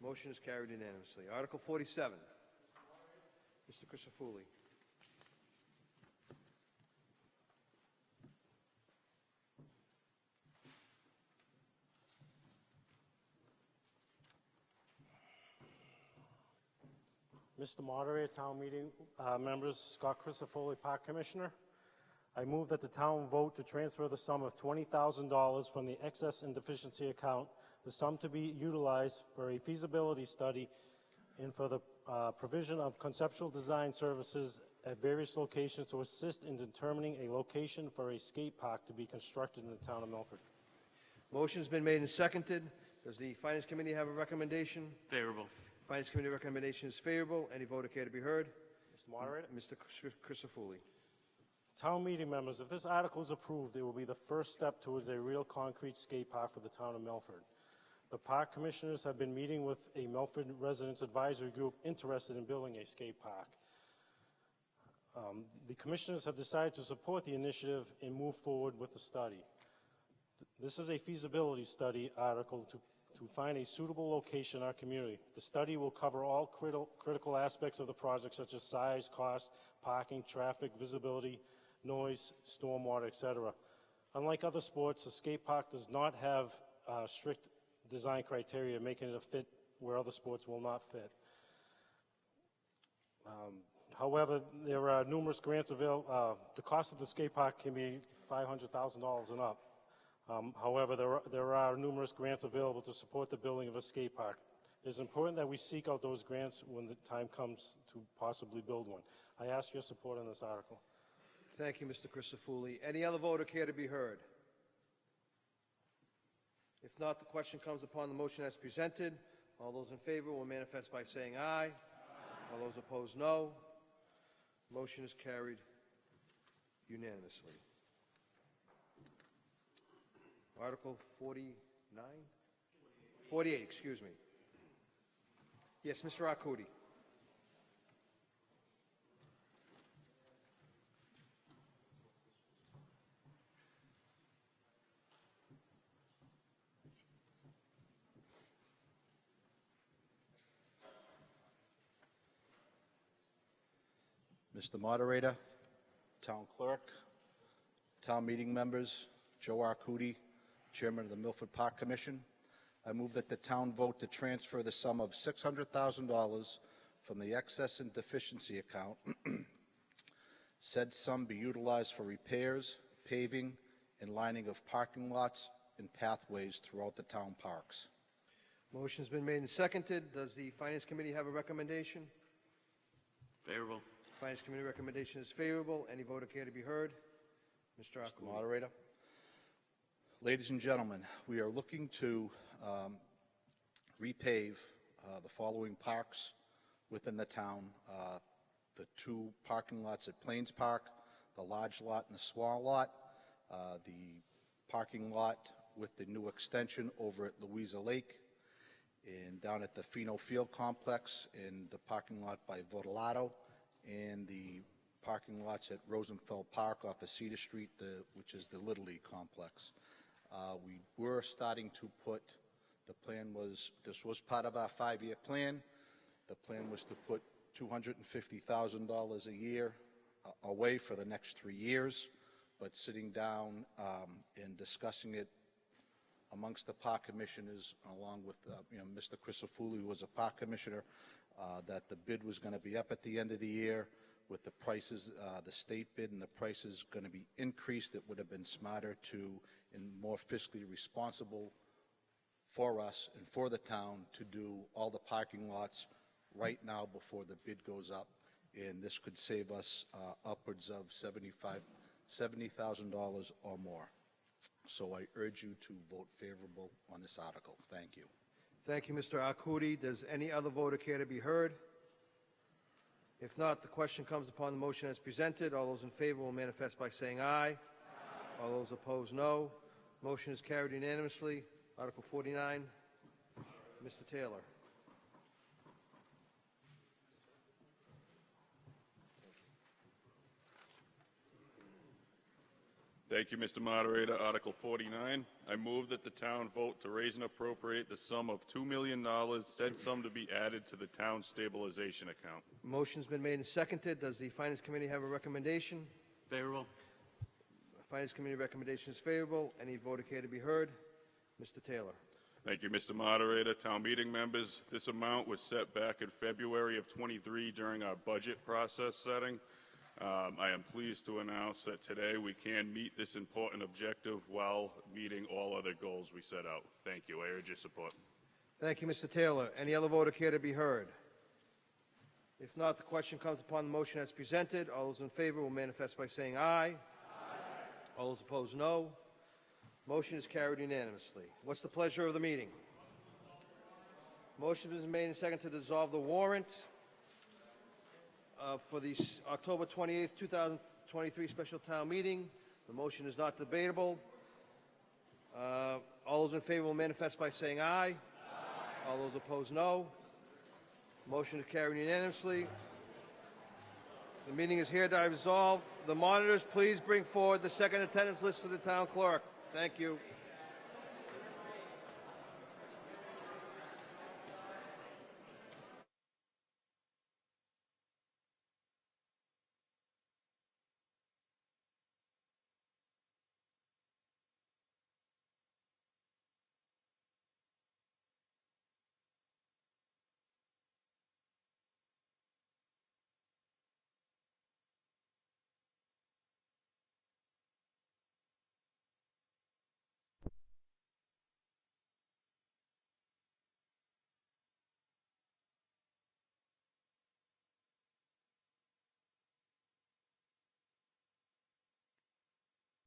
Motion is carried unanimously. Article 47. Mr. Crisafulli. Mr. Moderator, town meeting members, Scott Crisafulli, Park Commissioner. I move that the town vote to transfer the sum of $20,000 from the excess and deficiency account, the sum to be utilized for a feasibility study and for the provision of conceptual design services at various locations to assist in determining a location for a skate park to be constructed in the town of Milford. Motion has been made and seconded. Does the Finance Committee have a recommendation? Favorable. Finance Committee recommendation is favorable. Any voter care to be heard? Mr. Moderator? Mr. Crisafulli. Town meeting members, if this article is approved, it will be the first step towards a real concrete skate park for the town of Milford. The park commissioners have been meeting with a Milford Residents Advisory Group interested in building a skate park. The commissioners have decided to support the initiative and move forward with the study. This is a feasibility study article to find a suitable location in our community. The study will cover all critical aspects of the project, such as size, cost, parking, traffic, visibility, noise, stormwater, etc. Unlike other sports, a skate park does not have strict design criteria, making it a fit where other sports will not fit. However, there are numerous grants available. The cost of the skate park can be $500,000 and up. However, there are numerous grants available to support the building of a skate park. It is important that we seek out those grants when the time comes to possibly build one. I ask your support on this article. Thank you, Mr. Crisafulli. Any other voter care to be heard? If not, the question comes upon the motion as presented. All those in favor will manifest by saying aye. Aye. All those opposed, no. Motion is carried unanimously. Article 49? 48, excuse me. Yes, Mr. Arcudi. Mr. Moderator, Town Clerk, Town Meeting Members, Joe Arcudi, Chairman of the Milford Park Commission. I move that the town vote to transfer the sum of $600,000 from the excess and deficiency account. Said sum be utilized for repairs, paving, and lining of parking lots and pathways throughout the town parks. Motion's been made and seconded. Does the Finance Committee have a recommendation? Favorable. Finance Committee recommendation is favorable. Any voter care to be heard? Mr. Arcudi. Moderator. Ladies and gentlemen, we are looking to repave the following parks within the town. The two parking lots at Plains Park, the large lot and the small lot, the parking lot with the new extension over at Louisa Lake, and down at the Fino Field Complex, in the parking lot by Votolato, and the parking lots at Rosenfeld Park off of Cedar Street, which is the Little League Complex. We were starting to put, the plan was, this was part of our 5-year plan. The plan was to put $250,000 a year away for the next 3 years, but sitting down and discussing it amongst the park commissioners, along with Mr. Crisafulli, who was a park commissioner, that the bid was going to be up at the end of the year with the prices, the state bid and the prices going to be increased. It would have been smarter to and more fiscally responsible for us and for the town to do all the parking lots right now before the bid goes up, and this could save us upwards of $70,000 or more. So I urge you to vote favorable on this article. Thank you. Thank you, Mr. Arcudi. Does any other voter care to be heard? If not, the question comes upon the motion as presented. All those in favor will manifest by saying aye. Aye. All those opposed, no. Motion is carried unanimously. Article 49. Mr. Taylor. Thank you, Mr. Moderator. Article 49, I move that the town vote to raise and appropriate the sum of $2 million, said sum to be added to the town stabilization account. Motion's been made and seconded. Does the Finance Committee have a recommendation? Favorable. Finance Committee recommendation is favorable. Any vote care to be heard? Mr. Taylor. Thank you, Mr. Moderator. Town meeting members, this amount was set back in February of 23 during our budget process setting. I am pleased to announce that today we can meet this important objective while meeting all other goals we set out. Thank you. I urge your support. Thank you, Mr. Taylor. Any other vote care to be heard? If not, the question comes upon the motion as presented. All those in favor will manifest by saying aye. Aye. All those opposed, no. Motion is carried unanimously. What's the pleasure of the meeting? Motion is made and seconded to dissolve the warrant for the October 28th, 2023 special town meeting. The motion is not debatable. All those in favor will manifest by saying aye. Aye. All those opposed, no. Motion is carried unanimously. The meeting is hereby resolved. The monitors, please bring forward the second attendance list to the town clerk. Thank you.